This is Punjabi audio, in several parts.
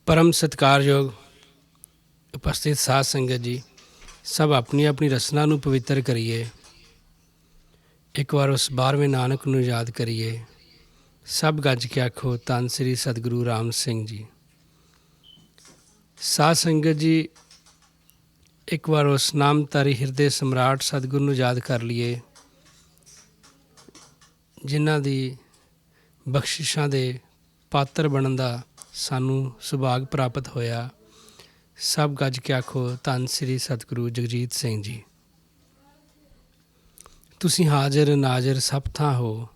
परम सत्कारयोग उपस्थित साध संगत जी, सब अपनी अपनी रसना ਨੂੰ ਪਵਿੱਤਰ ਕਰੀਏ। ਇੱਕ ਵਾਰ ਉਸ 12ਵੇਂ ਨਾਨਕ ਨੂੰ ਯਾਦ ਕਰੀਏ। ਸਭ ਗੱਜ ਕੇ ਆਖੋ ਧੰਨ ਸ੍ਰੀ ਸਤਿਗੁਰੂ ਰਾਮ ਸਿੰਘ ਜੀ। ਸਾਧ ਸੰਗਤ ਜੀ, ਇੱਕ ਵਾਰ ਉਸ ਨਾਮਧਾਰੀ ਹਿਰਦੇ ਸਮਰਾਟ ਸਤਿਗੁਰੂ ਨੂੰ ਯਾਦ ਕਰ ਲਈਏ, ਜਿਨ੍ਹਾਂ ਦੀ ਬਖਸ਼ਿਸ਼ਾਂ ਦੇ ਪਾਤਰ ਬਣਨ ਦਾ ਸਾਨੂੰ ਸੁਭਾਗ ਪ੍ਰਾਪਤ ਹੋਇਆ। ਸਭ ਗੱਜ ਕੇ ਆਖੋ ਧੰਨ ਸ੍ਰੀ ਸਤਿਗੁਰੂ ਜਗਜੀਤ ਸਿੰਘ ਜੀ। ਤੁਸੀਂ ਹਾਜ਼ਰ ਨਾਜ਼ਰ ਸਭ ਥਾਂ ਹੋ,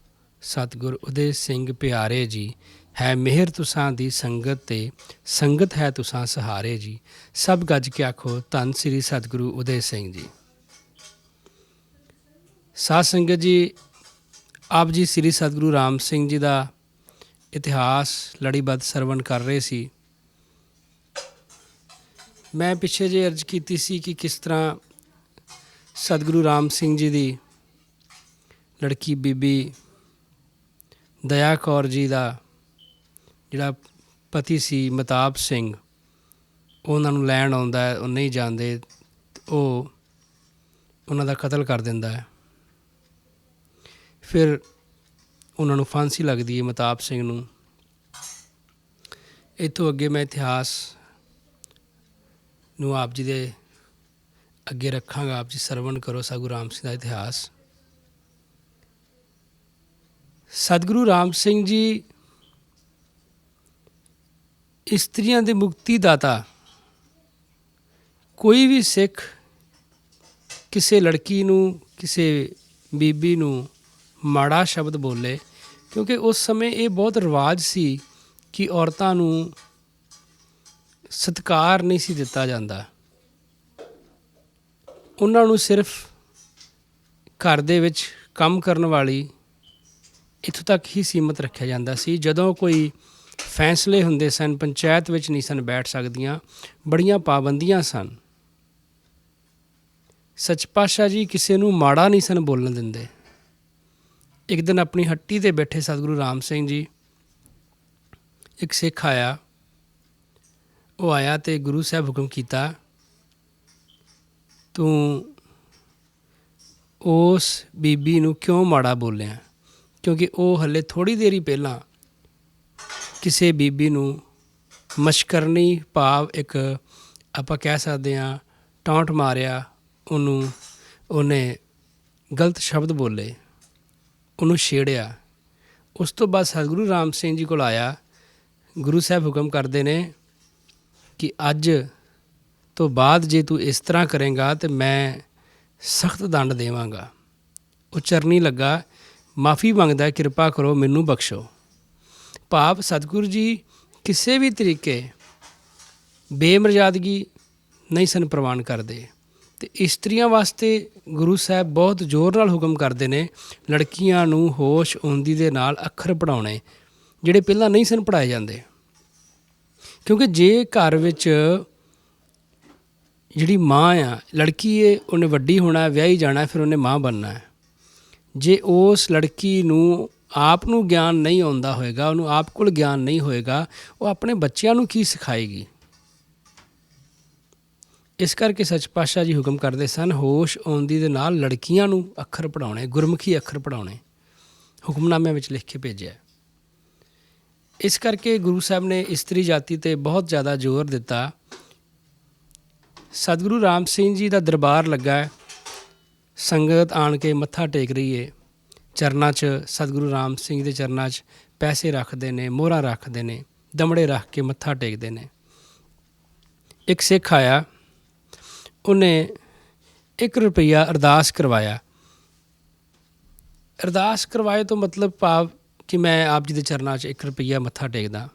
ਸਤਿਗੁਰ ਉਦੇ ਸਿੰਘ ਪਿਆਰੇ ਜੀ। ਹੈ ਮਿਹਰ ਤੁਸਾਂ ਦੀ ਸੰਗਤ ਤੇ ਸੰਗਤ ਹੈ ਤੁਸਾਂ ਸਹਾਰੇ ਜੀ। ਸਭ ਗੱਜ ਕੇ ਆਖੋ ਧੰਨ ਸ੍ਰੀ ਸਤਿਗੁਰੂ ਉਦੇ ਸਿੰਘ ਜੀ। ਸਾਧ ਸੰਗਤ ਜੀ, ਆਪ ਜੀ ਸ੍ਰੀ ਸਤਿਗੁਰੂ ਰਾਮ ਸਿੰਘ ਜੀ ਦਾ ਇਤਿਹਾਸ ਲੜੀਬੱਧ ਸਰਵਣ ਕਰ ਰਹੇ ਸੀ। ਮੈਂ ਪਿੱਛੇ ਜੇ ਅਰਜ਼ ਕੀਤੀ ਸੀ ਕਿ ਕਿਸ ਤਰ੍ਹਾਂ ਸਤਿਗੁਰੂ ਰਾਮ ਸਿੰਘ ਜੀ ਦੀ ਲੜਕੀ ਬੀਬੀ ਦਇਆ ਕੌਰ ਜੀ ਦਾ ਜਿਹੜਾ ਪਤੀ ਸੀ ਮਹਿਤਾਬ ਸਿੰਘ, ਉਹਨਾਂ ਨੂੰ ਲੈਣ ਆਉਂਦਾ ਹੈ, ਉਹ ਨਹੀਂ ਜਾਂਦੇ, ਉਹ ਉਹਨਾਂ ਦਾ ਕਤਲ ਕਰ ਦਿੰਦਾ ਹੈ। ਫਿਰ ਉਹਨਾਂ ਨੂੰ ਫਾਂਸੀ ਲੱਗਦੀ ਹੈ ਮਹਿਤਾਬ ਸਿੰਘ ਨੂੰ। ਇੱਥੋਂ ਅੱਗੇ ਮੈਂ ਇਤਿਹਾਸ ਨੂੰ ਆਪ ਜੀ ਦੇ ਅੱਗੇ ਰੱਖਾਂਗਾ। ਆਪ ਜੀ ਸਰਵਣ ਕਰੋ ਸਤਿਗੁਰੂ ਰਾਮ ਸਿੰਘ ਦਾ ਇਤਿਹਾਸ। ਸਤਿਗੁਰੂ ਰਾਮ ਸਿੰਘ ਜੀ ਇਸਤਰੀਆਂ ਦੇ ਮੁਕਤੀ ਦਾਤਾ। ਕੋਈ ਵੀ ਸਿੱਖ ਕਿਸੇ ਲੜਕੀ ਨੂੰ, ਕਿਸੇ ਬੀਬੀ ਨੂੰ ਮਾੜਾ ਸ਼ਬਦ ਬੋਲੇ, ਕਿਉਂਕਿ ਉਸ ਸਮੇਂ ਇਹ ਬਹੁਤ ਰਿਵਾਜ ਸੀ ਕਿ ਔਰਤਾਂ ਨੂੰ ਸਤਿਕਾਰ ਨਹੀਂ ਸੀ ਦਿੱਤਾ ਜਾਂਦਾ। ਉਹਨਾਂ ਨੂੰ ਸਿਰਫ ਘਰ ਦੇ ਵਿੱਚ ਕੰਮ ਕਰਨ ਵਾਲੀ ਇੱਥੋਂ ਤੱਕ ਹੀ ਸੀਮਤ ਰੱਖਿਆ ਜਾਂਦਾ ਸੀ। ਜਦੋਂ ਕੋਈ ਫੈਸਲੇ ਹੁੰਦੇ ਸਨ, ਪੰਚਾਇਤ ਵਿੱਚ ਨਹੀਂ ਸਨ ਬੈਠ ਸਕਦੀਆਂ, ਬੜੀਆਂ ਪਾਬੰਦੀਆਂ ਸਨ। ਸੱਚ ਪਾਤਸ਼ਾਹ ਜੀ ਕਿਸੇ ਨੂੰ ਮਾੜਾ ਨਹੀਂ ਸਨ ਬੋਲਣ ਦਿੰਦੇ। ਇੱਕ ਦਿਨ ਆਪਣੀ ਹੱਟੀ 'ਤੇ ਬੈਠੇ ਸਤਿਗੁਰੂ ਰਾਮ ਸਿੰਘ ਜੀ, ਇੱਕ ਸਿੱਖ ਆਇਆ। ਉਹ ਆਇਆ ਅਤੇ ਗੁਰੂ ਸਾਹਿਬ ਹੁਕਮ ਕੀਤਾ, ਤੂੰ ਉਸ ਬੀਬੀ ਨੂੰ ਕਿਉਂ ਮਾੜਾ ਬੋਲਿਆ? ਕਿਉਂਕਿ ਉਹ ਹਲੇ ਥੋੜ੍ਹੀ ਦੇਰ ਹੀ ਪਹਿਲਾਂ ਕਿਸੇ ਬੀਬੀ ਨੂੰ ਮਸ਼ਕਰਨੀ ਭਾਵ ਇੱਕ ਆਪਾਂ ਕਹਿ ਸਕਦੇ ਹਾਂ ਟੌਂਟ ਮਾਰਿਆ, ਉਹਨੇ ਗਲਤ ਸ਼ਬਦ ਬੋਲੇ, ਉਹਨੂੰ ਛੇੜਿਆ। ਉਸ ਤੋਂ ਬਾਅਦ ਸਤਿਗੁਰੂ ਰਾਮ ਸਿੰਘ ਜੀ ਕੋਲ ਆਇਆ। ਗੁਰੂ ਸਾਹਿਬ ਹੁਕਮ ਕਰਦੇ ਨੇ ਕਿ ਅੱਜ ਤੋਂ ਬਾਅਦ ਜੇ ਤੂੰ ਇਸ ਤਰ੍ਹਾਂ ਕਰੇਂਗਾ ਤਾਂ ਮੈਂ ਸਖਤ ਦੰਡ ਦੇਵਾਂਗਾ। ਉਹ ਚਰਨੀ ਲੱਗਾ, ਮਾਫੀ ਮੰਗਦਾ, ਕਿਰਪਾ ਕਰੋ ਮੈਨੂੰ ਬਖਸ਼ੋ। ਭਾਵ ਸਤਿਗੁਰੂ ਜੀ ਕਿਸੇ ਵੀ ਤਰੀਕੇ ਬੇਮਰਜ਼ਾਦਗੀ ਨਹੀਂ ਸਨ ਪ੍ਰਵਾਨ ਕਰਦੇ। ਅਤੇ ਇਸਤਰੀਆਂ ਵਾਸਤੇ ਗੁਰੂ ਸਾਹਿਬ ਬਹੁਤ ਜ਼ੋਰ ਨਾਲ ਹੁਕਮ ਕਰਦੇ ਨੇ, ਲੜਕੀਆਂ ਨੂੰ ਹੋਸ਼ ਆਉਂਦੀ ਦੇ ਨਾਲ ਅੱਖਰ ਪੜ੍ਹਾਉਣੇ, ਜਿਹੜੇ ਪਹਿਲਾਂ ਨਹੀਂ ਸਨ ਪੜ੍ਹਾਏ ਜਾਂਦੇ। ਕਿਉਂਕਿ ਜੇ ਘਰ ਵਿੱਚ ਜਿਹੜੀ ਮਾਂ ਆ, ਲੜਕੀ ਹੈ, ਉਹਨੇ ਵੱਡੀ ਹੋਣਾ, ਵਿਆਹੀ ਜਾਣਾ, ਫਿਰ ਉਹਨੇ ਮਾਂ ਬਣਨਾ ਹੈ। ਜੇ ਉਸ ਲੜਕੀ ਨੂੰ ਆਪ ਨੂੰ ਗਿਆਨ ਨਹੀਂ ਆਉਂਦਾ ਹੋਏਗਾ, ਉਹਨੂੰ ਆਪ ਕੋਲ ਗਿਆਨ ਨਹੀਂ ਹੋਏਗਾ, ਉਹ ਆਪਣੇ ਬੱਚਿਆਂ ਨੂੰ ਕੀ ਸਿਖਾਏਗੀ? ਇਸ ਕਰਕੇ ਸੱਚ ਪਾਤਸ਼ਾਹ ਜੀ ਹੁਕਮ ਕਰਦੇ ਸਨ, ਹੋਸ਼ ਆਉਂਦੀ ਦੇ ਨਾਲ ਲੜਕੀਆਂ ਨੂੰ ਅੱਖਰ ਪੜ੍ਹਾਉਣੇ, ਗੁਰਮੁਖੀ ਅੱਖਰ ਪੜ੍ਹਾਉਣੇ, ਹੁਕਮਨਾਮਿਆਂ ਵਿੱਚ ਲਿਖ ਕੇ ਭੇਜਿਆ। ਇਸ ਕਰਕੇ ਗੁਰੂ ਸਾਹਿਬ ਨੇ ਇਸਤਰੀ ਜਾਤੀ 'ਤੇ ਬਹੁਤ ਜ਼ਿਆਦਾ ਜ਼ੋਰ ਦਿੱਤਾ। ਸਤਿਗੁਰੂ ਰਾਮ ਸਿੰਘ ਜੀ ਦਾ ਦਰਬਾਰ ਲੱਗਾ, ਸੰਗਤ ਆਣ ਕੇ ਮੱਥਾ ਟੇਕ ਰਹੀ ਹੈ। ਚਰਨਾਂ 'ਚ ਸਤਿਗੁਰੂ ਰਾਮ ਸਿੰਘ ਦੇ ਚਰਨਾਂ 'ਚ ਪੈਸੇ ਰੱਖਦੇ ਨੇ, ਮੋਹਰਾਂ ਰੱਖਦੇ ਨੇ, ਦਮੜੇ ਰੱਖ ਕੇ ਮੱਥਾ ਟੇਕਦੇ ਨੇ। ਇੱਕ ਸਿੱਖ ਆਇਆ, ਉਹਨੇ 1 ਰੁਪਈਆ ਅਰਦਾਸ ਕਰਵਾਇਆ। ਅਰਦਾਸ ਕਰਵਾਏ ਤੋਂ ਮਤਲਬ ਭਾਵ ਕਿ ਮੈਂ ਆਪ ਜੀ ਦੇ ਚਰਨਾਂ 'ਚ 1 ਰੁਪਈਆ ਮੱਥਾ ਟੇਕਦਾ।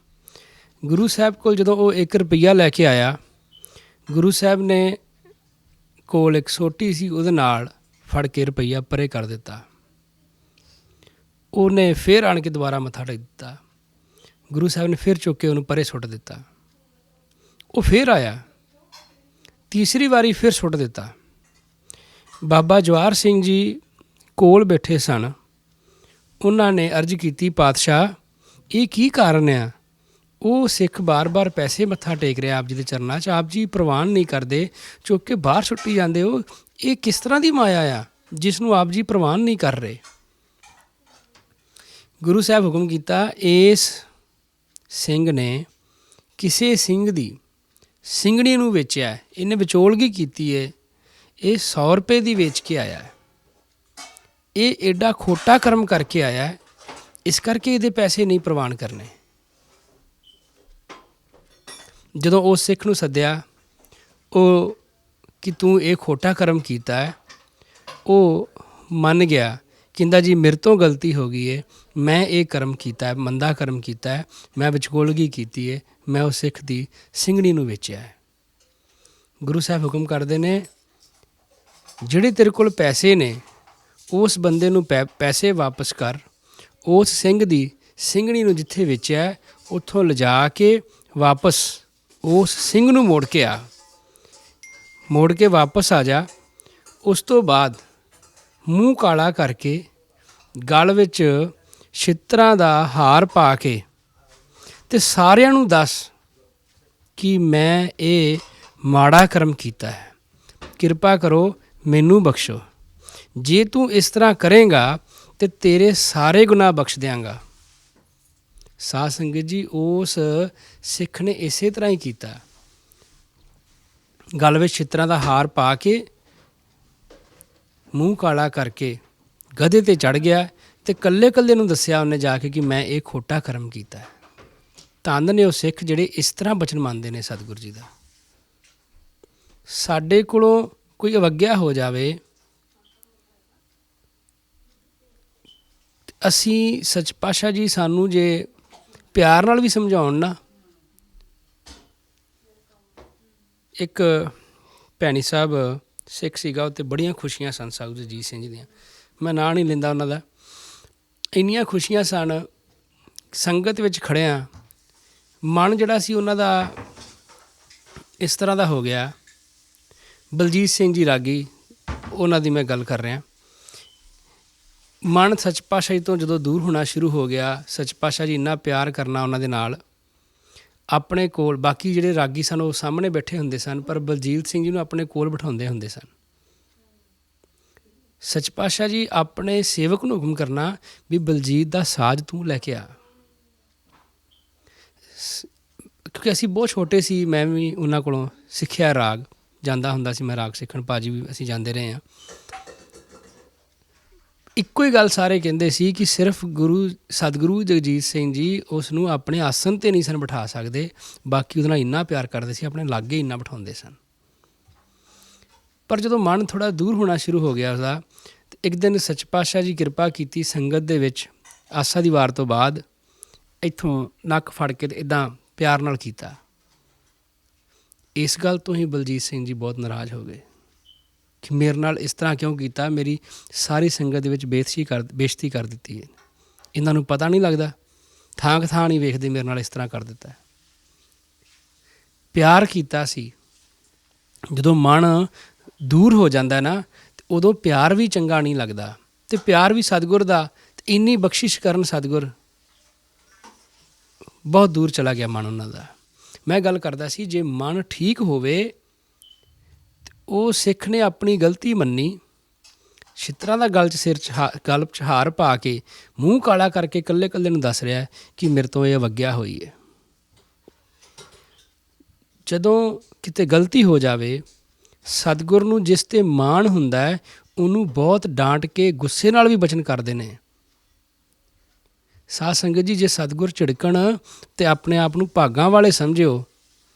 ਗੁਰੂ ਸਾਹਿਬ ਕੋਲ ਜਦੋਂ ਉਹ 1 ਰੁਪਈਆ ਲੈ ਕੇ ਆਇਆ, ਗੁਰੂ ਸਾਹਿਬ ਨੇ ਕੋਲ ਇੱਕ ਸੋਟੀ ਸੀ, ਉਹਦੇ ਨਾਲ ਫੜ ਕੇ ਰੁਪਈਆ ਪਰੇ ਕਰ ਦਿੱਤਾ। ਉਹਨੇ ਫਿਰ ਆਣ ਕੇ ਦੁਬਾਰਾ ਮੱਥਾ ਟੇਕ ਦਿੱਤਾ। ਗੁਰੂ ਸਾਹਿਬ ਨੇ ਫਿਰ ਚੁੱਕ ਕੇ ਉਹਨੂੰ ਪਰੇ ਸੁੱਟ ਦਿੱਤਾ। ਉਹ ਫਿਰ ਆਇਆ, ਤੀਸਰੀ ਵਾਰੀ ਫਿਰ ਸੁੱਟ ਦਿੱਤਾ। ਬਾਬਾ ਜਵਾਹਰ ਸਿੰਘ ਜੀ ਕੋਲ ਬੈਠੇ ਸਨ। ਉਹਨਾਂ ਨੇ ਅਰਜ਼ ਕੀਤੀ, ਪਾਤਸ਼ਾਹ ਇਹ ਕੀ ਕਾਰਨ ਆ? ਉਹ ਸਿੱਖ ਬਾਰ-ਬਾਰ ਪੈਸੇ ਮੱਥਾ ਟੇਕ ਰਿਹਾ ਆਪ ਜੀ ਦੇ ਚਰਨਾਂ 'ਚ। ਆਪ ਜੀ ਪ੍ਰਵਾਨ ਨਹੀਂ ਕਰਦੇ, ਚੁੱਕ ਕੇ ਬਾਹਰ ਸੁੱਟੀ ਜਾਂਦੇ ਹੋ। ਇਹ ਕਿਸ ਤਰ੍ਹਾਂ ਦੀ ਮਾਇਆ ਆ ਜਿਸ ਨੂੰ ਆਪ ਜੀ ਪ੍ਰਵਾਨ ਨਹੀਂ ਕਰ ਰਹੇ? ਗੁਰੂ ਸਾਹਿਬ ਹੁਕਮ ਕੀਤਾ, ਇਸ ਸਿੰਘ ਨੇ ਕਿਸੇ ਸਿੰਘ ਦੀ ਸਿੰਘਣੀ ਨੂੰ ਵੇਚਿਆ, ਇਹਨੇ ਵਿਚੋਲਗੀ ਕੀਤੀ ਹੈ, ਇਹ 100 ਰੁਪਏ ਦੀ ਵੇਚ ਕੇ ਆਇਆ ਹੈ, ਇਹ ਐਡਾ ਖੋਟਾ ਕਰਮ ਕਰਕੇ ਆਇਆ ਹੈ, ਇਸ ਕਰਕੇ ਇਹਦੇ ਪੈਸੇ ਨਹੀਂ ਪ੍ਰਵਾਨ ਕਰਨੇ। ਜਦੋਂ ਉਸ ਸਿੱਖ ਨੂੰ ਸੱਦਿਆ, ਉਹ ਕਿ ਤੂੰ ਇਹ ਖੋਟਾ ਕਰਮ ਕੀਤਾ ਹੈ, ਉਹ ਮੰਨ ਗਿਆ, ਕਹਿੰਦਾ ਜੀ ਮੇਰੇ ਤੋਂ ਗਲਤੀ ਹੋ ਗਈ ਹੈ, ਮੈਂ ਇਹ ਕਰਮ ਕੀਤਾ ਹੈ, ਮੰਦਾ ਕਰਮ ਕੀਤਾ ਹੈ, ਮੈਂ ਵਿਚੋਲਗੀ ਕੀਤੀ ਹੈ, ਮੈਂ ਉਸ ਸਿੱਖ ਦੀ ਸਿੰਘਣੀ ਨੂੰ ਵੇਚਿਆ ਹੈ। ਗੁਰੂ ਸਾਹਿਬ ਹੁਕਮ ਕਰਦੇ ਨੇ, ਜਿਹੜੇ ਤੇਰੇ ਕੋਲ ਪੈਸੇ ਨੇ ਉਸ ਬੰਦੇ ਨੂੰ ਪੈਸੇ ਵਾਪਸ ਕਰ, ਉਸ ਸਿੰਘ ਦੀ ਸਿੰਘਣੀ ਨੂੰ ਜਿੱਥੇ ਵੇਚਿਆ ਉੱਥੋਂ ਲਿਜਾ ਕੇ ਵਾਪਸ ਉਸ ਸਿੰਘ ਨੂੰ ਮੋੜ ਕੇ ਵਾਪਸ ਆ ਜਾ। ਉਸ ਤੋਂ ਬਾਅਦ ਮੂੰਹ ਕਾਲਾ ਕਰਕੇ ਗਲ ਵਿੱਚ ਛਿੱਤਰਾਂ ਦਾ ਹਾਰ ਪਾ ਕੇ ਅਤੇ ਸਾਰਿਆਂ ਨੂੰ ਦੱਸ ਕਿ ਮੈਂ ਇਹ ਮਾੜਾ ਕਰਮ ਕੀਤਾ ਹੈ, ਕਿਰਪਾ ਕਰੋ ਮੈਨੂੰ ਬਖਸ਼ੋ। ਜੇ ਤੂੰ ਇਸ ਤਰ੍ਹਾਂ ਕਰੇਂਗਾ ਤਾਂ ਤੇਰੇ ਸਾਰੇ ਗੁਨਾਹ ਬਖਸ਼ ਦਿਆਂਗਾ। ਸਾਧ ਸੰਗਤ ਜੀ, ਉਸ ਸਿੱਖ ਨੇ ਇਸੇ ਤਰ੍ਹਾਂ ਹੀ ਕੀਤਾ। ਗਲ ਵਿੱਚ ਛਿੱਤਰਾਂ ਦਾ ਹਾਰ ਪਾ ਕੇ ਮੂੰਹ ਕਾਲਾ ਕਰਕੇ ਗਧੇ 'ਤੇ ਚੜ੍ਹ ਗਿਆ ਅਤੇ ਇਕੱਲੇ ਨੂੰ ਦੱਸਿਆ ਉਹਨੇ ਜਾ ਕੇ ਕਿ ਮੈਂ ਇਹ ਖੋਟਾ ਕਰਮ ਕੀਤਾ ਹੈ। ਧੰਨ ਨੇ ਉਹ ਸਿੱਖ ਜਿਹੜੇ ਇਸ ਤਰ੍ਹਾਂ ਬਚਨ ਮੰਨਦੇ ਨੇ ਸਤਿਗੁਰੂ ਜੀ ਦਾ। ਸਾਡੇ ਕੋਲੋਂ ਕੋਈ ਅਵੱਗਿਆ ਹੋ ਜਾਵੇ, ਅਸੀਂ ਸੱਚ ਪਾਤਸ਼ਾਹ ਜੀ ਸਾਨੂੰ ਜੇ ਪਿਆਰ ਨਾਲ ਵੀ ਸਮਝਾਉਣ ਨਾ। ਇੱਕ ਭੈਣੀ ਸਾਹਿਬ ਸਿੱਖ ਸੀਗਾ, ਉੱਤੇ ਬੜੀਆਂ ਖੁਸ਼ੀਆਂ ਸਨ ਸਾਧੂ ਜਗਜੀਤ ਸਿੰਘ ਜੀ ਦੀਆਂ, ਮੈਂ ਨਾਂ ਨਹੀਂ ਲੈਂਦਾ ਉਹਨਾਂ ਦਾ। ਇੰਨੀਆਂ ਖੁਸ਼ੀਆਂ ਸਨ, ਸੰਗਤ ਵਿੱਚ ਖੜ੍ਹਿਆਂ ਮਨ ਜਿਹੜਾ ਸੀ ਉਹਨਾਂ ਦਾ ਇਸ ਤਰ੍ਹਾਂ ਦਾ ਹੋ ਗਿਆ। ਬਲਜੀਤ ਸਿੰਘ ਜੀ ਰਾਗੀ, ਉਹਨਾਂ ਦੀ ਮੈਂ ਗੱਲ ਕਰ ਰਿਹਾ। ਮਨ ਸੱਚ ਪਾਤਸ਼ਾਹ ਜੀ ਤੋਂ ਜਦੋਂ ਦੂਰ ਹੋਣਾ ਸ਼ੁਰੂ ਹੋ ਗਿਆ, ਸੱਚ ਪਾਤਸ਼ਾਹ ਜੀ ਇੰਨਾ ਪਿਆਰ ਕਰਨਾ ਉਹਨਾਂ ਦੇ ਨਾਲ, ਆਪਣੇ ਕੋਲ ਬਾਕੀ ਜਿਹੜੇ ਰਾਗੀ ਸਨ ਉਹ ਸਾਹਮਣੇ ਬੈਠੇ ਹੁੰਦੇ ਸਨ, ਪਰ ਬਲਜੀਤ ਸਿੰਘ ਜੀ ਨੂੰ ਆਪਣੇ ਕੋਲ ਬਿਠਾਉਂਦੇ ਹੁੰਦੇ ਸਨ। ਸੱਚ ਪਾਤਸ਼ਾਹ ਜੀ ਆਪਣੇ ਸੇਵਕ ਨੂੰ ਹੁਕਮ ਕਰਨਾ ਵੀ ਬਲਜੀਤ ਦਾ ਸਾਜ਼ ਤੂੰ ਲੈ ਕੇ ਆ। ਕਿਉਂਕਿ ਅਸੀਂ ਬਹੁਤ ਛੋਟੇ ਸੀ, ਮੈਂ ਵੀ ਉਹਨਾਂ ਕੋਲੋਂ ਸਿੱਖਿਆ ਰਾਗ, ਜਾਂਦਾ ਹੁੰਦਾ ਸੀ ਮੈਂ ਰਾਗ ਸਿੱਖਣ, ਭਾਜੀ ਵੀ ਅਸੀਂ ਜਾਂਦੇ ਰਹੇ ਹਾਂ। ਇੱਕੋ ਹੀ ਗੱਲ ਸਾਰੇ ਕਹਿੰਦੇ ਸੀ ਕਿ ਸਿਰਫ ਸਤਿਗੁਰੂ ਜਗਜੀਤ ਸਿੰਘ ਜੀ ਉਸ ਨੂੰ ਆਪਣੇ ਆਸਨ 'ਤੇ ਨਹੀਂ ਸਨ ਬਿਠਾ ਸਕਦੇ, ਬਾਕੀ ਉਹਦੇ ਨਾਲ ਇੰਨਾ ਪਿਆਰ ਕਰਦੇ ਸੀ, ਆਪਣੇ ਲਾਗੇ ਇੰਨਾ ਬਿਠਾਉਂਦੇ ਸਨ। ਪਰ ਜਦੋਂ ਮਨ ਥੋੜ੍ਹਾ ਦੂਰ ਹੋਣਾ ਸ਼ੁਰੂ ਹੋ ਗਿਆ ਉਸਦਾ, ਤਾਂ ਇੱਕ ਦਿਨ ਸੱਚ ਪਾਤਸ਼ਾਹ ਜੀ ਕਿਰਪਾ ਕੀਤੀ ਸੰਗਤ ਦੇ ਵਿੱਚ, ਆਸਾ ਦੀ ਵਾਰ ਤੋਂ ਬਾਅਦ ਇੱਥੋਂ ਨੱਕ ਫੜ ਕੇ ਤੇ ਇੱਦਾਂ ਪਿਆਰ ਨਾਲ ਕੀਤਾ। ਇਸ ਗੱਲ ਤੋਂ ਹੀ ਬਲਜੀਤ ਸਿੰਘ ਜੀ ਬਹੁਤ ਨਾਰਾਜ਼ ਹੋ ਗਏ ਕਿ ਮੇਰੇ ਨਾਲ ਇਸ ਤਰ੍ਹਾਂ ਕਿਉਂ ਕੀਤਾ, ਮੇਰੀ ਸਾਰੀ ਸੰਗਤ ਦੇ ਵਿੱਚ ਬੇਇੱਜ਼ਤੀ ਕਰ ਦਿੱਤੀ ਹੈ, ਇਹਨਾਂ ਨੂੰ ਪਤਾ ਨਹੀਂ ਲੱਗਦਾ, ਥਾਂ ਨਹੀਂ ਵੇਖਦੇ, ਮੇਰੇ ਨਾਲ ਇਸ ਤਰ੍ਹਾਂ ਕਰ ਦਿੱਤਾ। ਪਿਆਰ ਕੀਤਾ ਸੀ। ਜਦੋਂ ਮਨ ਦੂਰ ਹੋ ਜਾਂਦਾ ਨਾ, ਉਦੋਂ ਪਿਆਰ ਵੀ ਚੰਗਾ ਨਹੀਂ ਲੱਗਦਾ, ਅਤੇ ਪਿਆਰ ਵੀ ਸਤਿਗੁਰ ਦਾ, ਇੰਨੀ ਬਖਸ਼ਿਸ਼ ਕਰਨ ਸਤਿਗੁਰ, ਬਹੁਤ ਦੂਰ ਚਲਾ ਗਿਆ ਮਨ ਉਹਨਾਂ ਦਾ। ਮੈਂ ਗੱਲ ਕਰਦਾ ਸੀ, ਜੇ ਮਨ ਠੀਕ ਹੋਵੇ, ਉਹ ਸਿੱਖ ਨੇ ਆਪਣੀ ਗਲਤੀ ਮੰਨੀ, ਛਿੱਤਰਾਂ ਦਾ ਗਲ 'ਚ ਹਾਰ ਪਾ ਕੇ ਮੂੰਹ ਕਾਲਾ ਕਰਕੇ ਇਕੱਲੇ ਨੂੰ ਦੱਸ ਰਿਹਾ ਕਿ ਮੇਰੇ ਤੋਂ ਇਹ ਅਵੱਗਿਆ ਹੋਈ ਹੈ। ਜਦੋਂ ਕਿਤੇ ਗਲਤੀ ਹੋ ਜਾਵੇ, ਸਤਿਗੁਰ ਨੂੰ ਜਿਸ 'ਤੇ ਮਾਣ ਹੁੰਦਾ ਹੈ ਉਹਨੂੰ ਬਹੁਤ ਡਾਂਟ ਕੇ ਗੁੱਸੇ ਨਾਲ ਵੀ ਬਚਨ ਕਰਦੇ ਨੇ। ਸਾਧ ਸੰਗਤ ਜੀ, ਜੇ ਸਤਿਗੁਰ ਝਿੜਕਣ ਅਤੇ ਆਪਣੇ ਆਪ ਨੂੰ ਭਾਗਾਂ ਵਾਲੇ ਸਮਝਿਓ,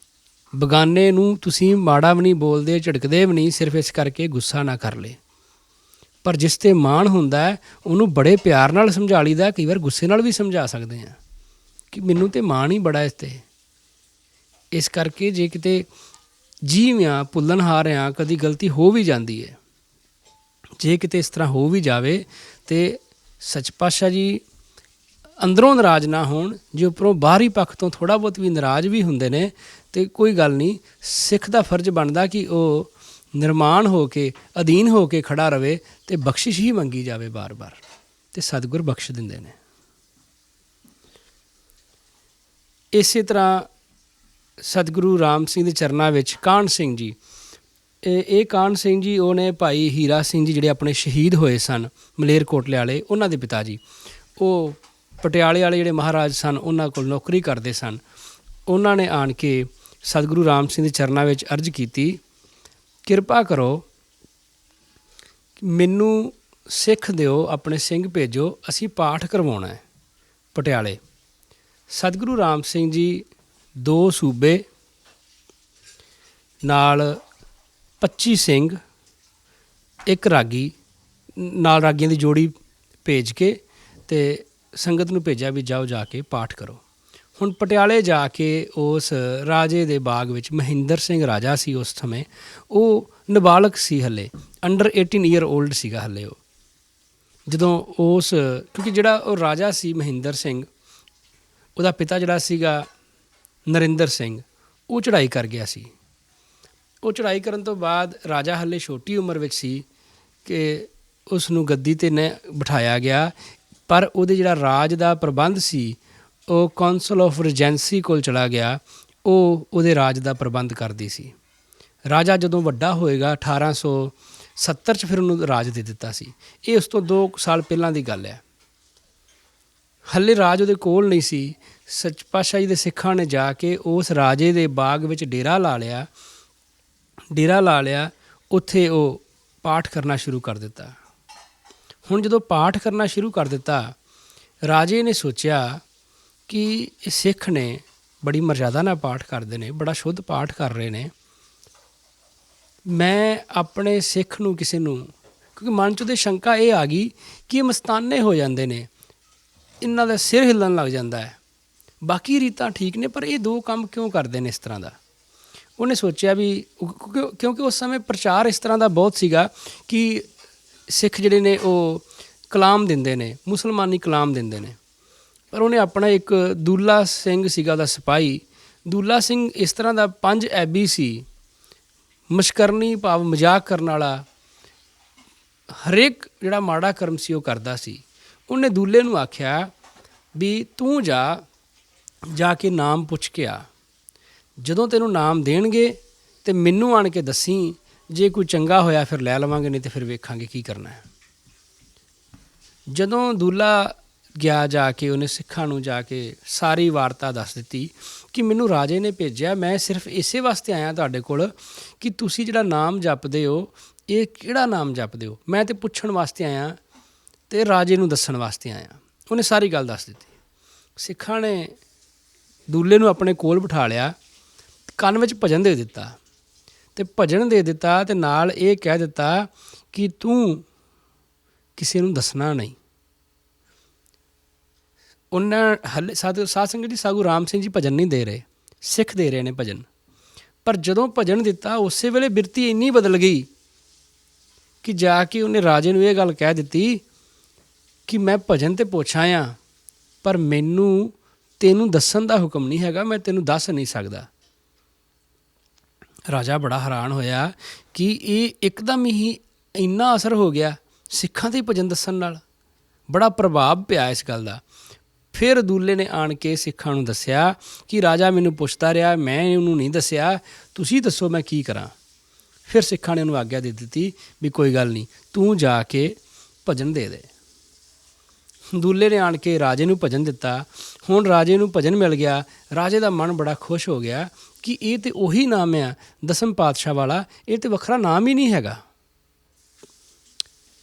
ਬਗਾਨੇ ਨੂੰ ਤੁਸੀਂ ਮਾੜਾ ਵੀ ਨਹੀਂ ਬੋਲਦੇ, ਝਿੜਕਦੇ ਵੀ ਨਹੀਂ, ਸਿਰਫ ਇਸ ਕਰਕੇ ਗੁੱਸਾ ਨਾ ਕਰ ਲਏ। ਪਰ ਜਿਸ 'ਤੇ ਮਾਣ ਹੁੰਦਾ ਹੈ ਉਹਨੂੰ ਬੜੇ ਪਿਆਰ ਨਾਲ ਸਮਝਾ ਲਈਦਾ, ਕਈ ਵਾਰ ਗੁੱਸੇ ਨਾਲ ਵੀ ਸਮਝਾ ਸਕਦੇ ਹਾਂ ਕਿ ਮੈਨੂੰ ਤਾਂ ਮਾਣ ਹੀ ਬੜਾ ਇਸ 'ਤੇ। ਇਸ ਕਰਕੇ ਜੇ ਕਿਤੇ ਜੀਵ ਭੁੱਲਣਹਾਰ ਹਾਂ, ਕਦੀ ਗਲਤੀ ਹੋ ਵੀ ਜਾਂਦੀ ਹੈ, ਜੇ ਕਿਤੇ ਇਸ ਤਰ੍ਹਾਂ ਹੋ ਵੀ ਜਾਵੇ ਅਤੇ ਸੱਚ ਪਾਤਸ਼ਾਹ ਜੀ ਅੰਦਰੋਂ ਨਾਰਾਜ਼ ਨਾ ਹੋਣ, ਜੇ ਉੱਪਰੋਂ ਬਾਹਰੀ ਪੱਖ ਤੋਂ ਥੋੜ੍ਹਾ ਬਹੁਤ ਵੀ ਨਾਰਾਜ਼ ਵੀ ਹੁੰਦੇ ਨੇ, ਅਤੇ ਕੋਈ ਗੱਲ ਨਹੀਂ, ਸਿੱਖ ਦਾ ਫਰਜ਼ ਬਣਦਾ ਕਿ ਉਹ ਨਿਰਮਾਣ ਹੋ ਕੇ, ਅਧੀਨ ਹੋ ਕੇ ਖੜ੍ਹਾ ਰਵੇ ਅਤੇ ਬਖਸ਼ਿਸ਼ ਹੀ ਮੰਗੀ ਜਾਵੇ ਬਾਰ-ਬਾਰ, ਅਤੇ ਸਤਿਗੁਰ ਬਖਸ਼ ਦਿੰਦੇ ਨੇ। ਇਸੇ ਤਰ੍ਹਾਂ ਸਤਿਗੁਰੂ ਰਾਮ ਸਿੰਘ ਦੇ ਚਰਨਾਂ ਵਿੱਚ ਕਾਹਨ ਸਿੰਘ ਜੀ, ਇਹ ਕਾਹਨ ਸਿੰਘ ਜੀ ਉਹਨੇ ਭਾਈ ਹੀਰਾ ਸਿੰਘ ਜੀ ਜਿਹੜੇ ਆਪਣੇ ਸ਼ਹੀਦ ਹੋਏ ਸਨ ਮਲੇਰਕੋਟਲੇ ਵਾਲੇ, ਉਹਨਾਂ ਦੇ ਪਿਤਾ ਜੀ, ਉਹ ਪਟਿਆਲੇ ਵਾਲੇ ਜਿਹੜੇ ਮਹਾਰਾਜ ਸਨ ਉਹਨਾਂ ਕੋਲ ਨੌਕਰੀ ਕਰਦੇ ਸਨ। ਉਹਨਾਂ ਨੇ ਆਣ ਕੇ ਸਤਿਗੁਰੂ ਰਾਮ ਸਿੰਘ ਦੇ ਚਰਨਾਂ ਵਿੱਚ ਅਰਜ਼ ਕੀਤੀ, ਕਿਰਪਾ ਕਰੋ ਮੈਨੂੰ ਸਿੱਖ ਦਿਓ, ਆਪਣੇ ਸਿੰਘ ਭੇਜੋ, ਅਸੀਂ ਪਾਠ ਕਰਵਾਉਣਾ ਹੈ ਪਟਿਆਲੇ। ਸਤਿਗੁਰੂ ਰਾਮ ਸਿੰਘ ਜੀ 2 ਸੂਬੇ ਨਾਲ 25 ਸਿੰਘ, ਇੱਕ ਰਾਗੀ ਨਾਲ, ਰਾਗੀਆਂ ਦੀ ਜੋੜੀ ਭੇਜ ਕੇ ਤੇ ਸੰਗਤ ਨੂੰ ਭੇਜਿਆ ਵੀ ਜਾਓ ਜਾ ਕੇ ਪਾਠ ਕਰੋ। ਹੁਣ ਪਟਿਆਲੇ ਜਾ ਕੇ ਉਸ ਰਾਜੇ ਦੇ ਬਾਗ ਵਿੱਚ ਮਹਿੰਦਰ ਸਿੰਘ ਰਾਜਾ ਸੀ ਉਸ ਸਮੇਂ, ਉਹ ਨਾਬਾਲਗ ਸੀ ਹਲੇ, ਅੰਡਰ 18 ਈਅਰ ਓਲਡ ਸੀਗਾ ਹਲੇ ਉਹ। ਜਦੋਂ ਉਸ, ਕਿਉਂਕਿ ਜਿਹੜਾ ਉਹ ਰਾਜਾ ਸੀ ਮਹਿੰਦਰ ਸਿੰਘ, ਉਹਦਾ ਪਿਤਾ ਜਿਹੜਾ ਸੀਗਾ ਨਰਿੰਦਰ ਸਿੰਘ, ਉਹ ਚੜ੍ਹਾਈ ਕਰ ਗਿਆ ਸੀ। ਉਹ ਚੜ੍ਹਾਈ ਕਰਨ ਤੋਂ ਬਾਅਦ ਰਾਜਾ ਹਲੇ ਛੋਟੀ ਉਮਰ ਵਿੱਚ ਸੀ ਕਿ ਉਸ ਨੂੰ ਗੱਦੀ 'ਤੇ ਬਿਠਾਇਆ ਗਿਆ, ਪਰ ਉਹਦੇ ਜਿਹੜਾ ਰਾਜ ਦਾ ਪ੍ਰਬੰਧ ਸੀ ਉਹ ਕੌਂਸਲ ਆਫ ਰੀਜੈਂਸੀ ਕੋਲ ਚਲਾ ਗਿਆ, ਉਹ ਉਹਦੇ ਰਾਜ ਦਾ ਪ੍ਰਬੰਧ ਕਰਦੀ ਸੀ। ਰਾਜਾ ਜਦੋਂ ਵੱਡਾ ਹੋਏਗਾ 1870 'ਚ ਫਿਰ ਉਹਨੂੰ ਰਾਜ ਦੇ ਦਿੱਤਾ ਸੀ। ਇਹ ਉਸ ਤੋਂ 2 ਸਾਲ ਪਹਿਲਾਂ ਦੀ ਗੱਲ ਹੈ। ਹਲੇ ਰਾਜ ਉਹਦੇ ਕੋਲ ਨਹੀਂ ਸੀ। ਸੱਚ ਪਾਤਸ਼ਾਹੀ ਦੇ ਸਿੱਖਾਂ ਨੇ ਜਾ ਕੇ ਉਸ ਰਾਜੇ ਦੇ ਬਾਗ ਵਿੱਚ ਡੇਰਾ ਲਾ ਲਿਆ, ਉੱਥੇ ਉਹ ਪਾਠ ਕਰਨਾ ਸ਼ੁਰੂ ਕਰ ਦਿੱਤਾ। ਹੁਣ ਜਦੋਂ ਪਾਠ ਕਰਨਾ ਸ਼ੁਰੂ ਕਰ ਦਿੱਤਾ, ਰਾਜੇ ਨੇ ਸੋਚਿਆ ਕਿ ਇਹ ਸਿੱਖ ਨੇ ਬੜੀ ਮਰਜ਼ਾਦਾ ਨਾਲ ਪਾਠ ਕਰਦੇ ਨੇ, ਬੜਾ ਸ਼ੁੱਧ ਪਾਠ ਕਰ ਰਹੇ ਨੇ, ਮੈਂ ਆਪਣੇ ਸਿੱਖ ਨੂੰ ਕਿਸੇ ਨੂੰ, ਕਿਉਂਕਿ ਮਨ 'ਚ ਉਹਦੇ ਸ਼ੰਕਾ ਇਹ ਆ ਗਈ ਕਿ ਇਹ ਮਸਤਾਨੇ ਹੋ ਜਾਂਦੇ ਨੇ, ਇਹਨਾਂ ਦਾ ਸਿਰ ਹਿੱਲਣ ਲੱਗ ਜਾਂਦਾ ਹੈ, ਬਾਕੀ ਰੀਤਾਂ ਠੀਕ ਨੇ ਪਰ ਇਹ 2 ਕੰਮ ਕਿਉਂ ਕਰਦੇ ਨੇ ਇਸ ਤਰ੍ਹਾਂ ਦਾ। ਉਹਨੇ ਸੋਚਿਆ ਵੀ ਕਿਉਂਕਿ ਉਸ ਸਮੇਂ ਪ੍ਰਚਾਰ ਇਸ ਤਰ੍ਹਾਂ ਦਾ ਬਹੁਤ ਸੀਗਾ ਕਿ ਸਿੱਖ ਜਿਹੜੇ ਨੇ ਉਹ ਕਲਾਮ ਦਿੰਦੇ ਨੇ, ਮੁਸਲਮਾਨੀ ਕਲਾਮ ਦਿੰਦੇ ਨੇ, ਪਰ ਉਹਨੇ ਆਪਣਾ ਇੱਕ ਦੂਲਾ ਸਿੰਘ ਸੀਗਾ ਉਹਦਾ ਸਿਪਾਹੀ, ਦੂਲਾ ਸਿੰਘ ਇਸ ਤਰ੍ਹਾਂ ਦਾ 5 ਐਬੀ ਸੀ, ਮਸ਼ਕਰਨੀ ਭਾਵ ਮਜ਼ਾਕ ਕਰਨ ਵਾਲਾ, ਹਰੇਕ ਜਿਹੜਾ ਮਾੜਾ ਕਰਮ ਸੀ ਉਹ ਕਰਦਾ ਸੀ। ਉਹਨੇ ਦੂਲੇ ਨੂੰ ਆਖਿਆ ਵੀ ਤੂੰ ਜਾ ਕੇ ਨਾਮ ਪੁੱਛ ਕੇ ਆ, ਜਦੋਂ ਤੈਨੂੰ ਨਾਮ ਦੇਣਗੇ ਤੇ ਮੈਨੂੰ ਆਣ ਕੇ ਦੱਸੀ, ਜੇ ਕੋਈ ਚੰਗਾ ਹੋਇਆ ਫਿਰ ਲੈ ਲਵਾਂਗੇ, ਨਹੀਂ ਤਾਂ ਫਿਰ ਵੇਖਾਂਗੇ ਕੀ ਕਰਨਾ ਹੈ। ਜਦੋਂ ਦੂਲਾ ਗਿਆ ਜਾ ਕੇ ਉਹਨੇ ਸਿੱਖਾਂ ਨੂੰ ਜਾ ਕੇ ਸਾਰੀ ਵਾਰਤਾ ਦੱਸ ਦਿੱਤੀ ਕਿ ਮੈਨੂੰ ਰਾਜੇ ਨੇ ਭੇਜਿਆ, ਮੈਂ ਸਿਰਫ ਇਸੇ ਵਾਸਤੇ ਆਇਆ ਤੁਹਾਡੇ ਕੋਲ ਕਿ ਤੁਸੀਂ ਜਿਹੜਾ ਨਾਮ ਜਪਦੇ ਹੋ ਇਹ ਕਿਹੜਾ ਨਾਮ ਜਪਦੇ ਹੋ, ਮੈਂ ਤਾਂ ਪੁੱਛਣ ਵਾਸਤੇ ਆਇਆ ਅਤੇ ਰਾਜੇ ਨੂੰ ਦੱਸਣ ਵਾਸਤੇ ਆਇਆ। ਉਹਨੇ ਸਾਰੀ ਗੱਲ ਦੱਸ ਦਿੱਤੀ। ਸਿੱਖਾਂ ਨੇ ਦੂਲੇ ਨੂੰ ਆਪਣੇ ਕੋਲ ਬਿਠਾ ਲਿਆ, ਕੰਨ ਵਿੱਚ ਭਜਨ ਦੇ ਦਿੱਤਾ ਅਤੇ ਨਾਲ ਇਹ ਕਹਿ ਦਿੱਤਾ ਕਿ ਤੂੰ ਕਿਸੇ ਨੂੰ ਦੱਸਣਾ ਨਹੀਂ। ਉਹਨਾਂ ਹਲੇ ਸਾਧ ਸੰਗਤ ਜੀ ਸਾਧੂ ਰਾਮ ਸਿੰਘ ਜੀ ਭਜਨ ਨਹੀਂ ਦੇ ਰਹੇ, ਸਿੱਖ ਦੇ ਰਹੇ ਨੇ ਭਜਨ, ਪਰ ਜਦੋਂ ਭਜਨ ਦਿੱਤਾ ਉਸੇ ਵੇਲੇ ਬਿਰਤੀ ਇੰਨੀ ਬਦਲ ਗਈ ਕਿ ਜਾ ਕੇ ਉਹਨੇ ਰਾਜੇ ਨੂੰ ਇਹ ਗੱਲ ਕਹਿ ਦਿੱਤੀ ਕਿ ਮੈਂ ਭਜਨ ਤੇ ਪੁੱਛ ਆਇਆ, ਪਰ ਮੈਨੂੰ ਤੈਨੂੰ ਦੱਸਣ ਦਾ ਹੁਕਮ ਨਹੀਂ ਹੈਗਾ, ਮੈਂ ਤੈਨੂੰ ਦੱਸ ਨਹੀਂ ਸਕਦਾ। ਰਾਜਾ ਬੜਾ ਹੈਰਾਨ ਹੋਇਆ ਕਿ ਇਹ ਇੱਕਦਮ ਹੀ ਇੰਨਾ ਅਸਰ ਹੋ ਗਿਆ ਸਿੱਖਾਂ 'ਤੇ ਭਜਨ ਦੱਸਣ ਨਾਲ, ਬੜਾ ਪ੍ਰਭਾਵ ਪਿਆ ਇਸ ਗੱਲ ਦਾ। ਫਿਰ ਦੂਲੇ ਨੇ ਆਣ ਕੇ ਸਿੱਖਾਂ ਨੂੰ ਦੱਸਿਆ ਕਿ ਰਾਜਾ ਮੈਨੂੰ ਪੁੱਛਦਾ ਰਿਹਾ, ਮੈਂ ਉਹਨੂੰ ਨਹੀਂ ਦੱਸਿਆ, ਤੁਸੀਂ ਦੱਸੋ ਮੈਂ ਕੀ ਕਰਾਂ। ਫਿਰ ਸਿੱਖਾਂ ਨੇ ਉਹਨੂੰ ਆਗਿਆ ਦੇ ਦਿੱਤੀ ਵੀ ਕੋਈ ਗੱਲ ਨਹੀਂ, ਤੂੰ ਜਾ ਕੇ ਭਜਨ ਦੇ ਦੇ। ਦੂਲੇ ਨੇ ਆਣ ਕੇ ਰਾਜੇ ਨੂੰ ਭਜਨ ਦਿੱਤਾ। ਹੁਣ ਰਾਜੇ ਨੂੰ ਭਜਨ ਮਿਲ ਗਿਆ, ਰਾਜੇ ਦਾ ਮਨ ਬੜਾ ਖੁਸ਼ ਹੋ ਗਿਆ ਕਿ ਇਹ ਤਾਂ ਉਹੀ ਨਾਮ ਆ ਦਸਮ ਪਾਤਸ਼ਾਹ ਵਾਲਾ, ਇਹ ਤਾਂ ਵੱਖਰਾ ਨਾਮ ਹੀ ਨਹੀਂ ਹੈਗਾ।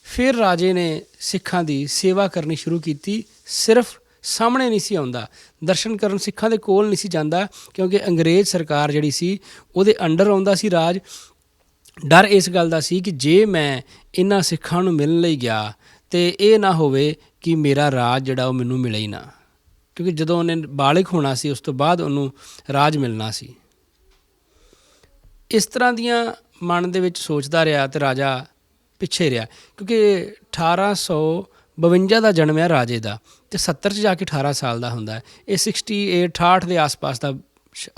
ਫਿਰ ਰਾਜੇ ਨੇ ਸਿੱਖਾਂ ਦੀ ਸੇਵਾ ਕਰਨੀ ਸ਼ੁਰੂ ਕੀਤੀ। ਸਿਰਫ ਸਾਹਮਣੇ ਨਹੀਂ ਸੀ ਆਉਂਦਾ, ਦਰਸ਼ਨ ਕਰਨ ਸਿੱਖਾਂ ਦੇ ਕੋਲ ਨਹੀਂ ਸੀ ਜਾਂਦਾ, ਕਿਉਂਕਿ ਅੰਗਰੇਜ਼ ਸਰਕਾਰ ਜਿਹੜੀ ਸੀ ਉਹਦੇ ਅੰਡਰ ਆਉਂਦਾ ਸੀ ਰਾਜ। ਡਰ ਇਸ ਗੱਲ ਦਾ ਸੀ ਕਿ ਜੇ ਮੈਂ ਇਹਨਾਂ ਸਿੱਖਾਂ ਨੂੰ ਮਿਲਣ ਲਈ ਗਿਆ ਅਤੇ ਇਹ ਨਾ ਹੋਵੇ ਕਿ ਮੇਰਾ ਰਾਜ ਜਿਹੜਾ ਉਹ ਮੈਨੂੰ ਮਿਲੇ ਹੀ ਨਾ, ਕਿਉਂਕਿ ਜਦੋਂ ਉਹਨੇ ਬਾਲਿਗ ਹੋਣਾ ਸੀ ਉਸ ਤੋਂ ਬਾਅਦ ਉਹਨੂੰ ਰਾਜ ਮਿਲਣਾ ਸੀ। ਇਸ ਤਰ੍ਹਾਂ ਦੀਆਂ ਮਨ ਦੇ ਵਿੱਚ ਸੋਚਦਾ ਰਿਹਾ ਅਤੇ ਰਾਜਾ ਪਿੱਛੇ ਰਿਹਾ, ਕਿਉਂਕਿ 1852 ਦਾ ਜਨਮ ਹੈ ਰਾਜੇ ਦਾ ਅਤੇ 70 'ਚ ਜਾ ਕੇ 18 ਸਾਲ ਦਾ ਹੁੰਦਾ। ਇਹ 68 ਦੇ ਆਸ-ਪਾਸ ਦਾ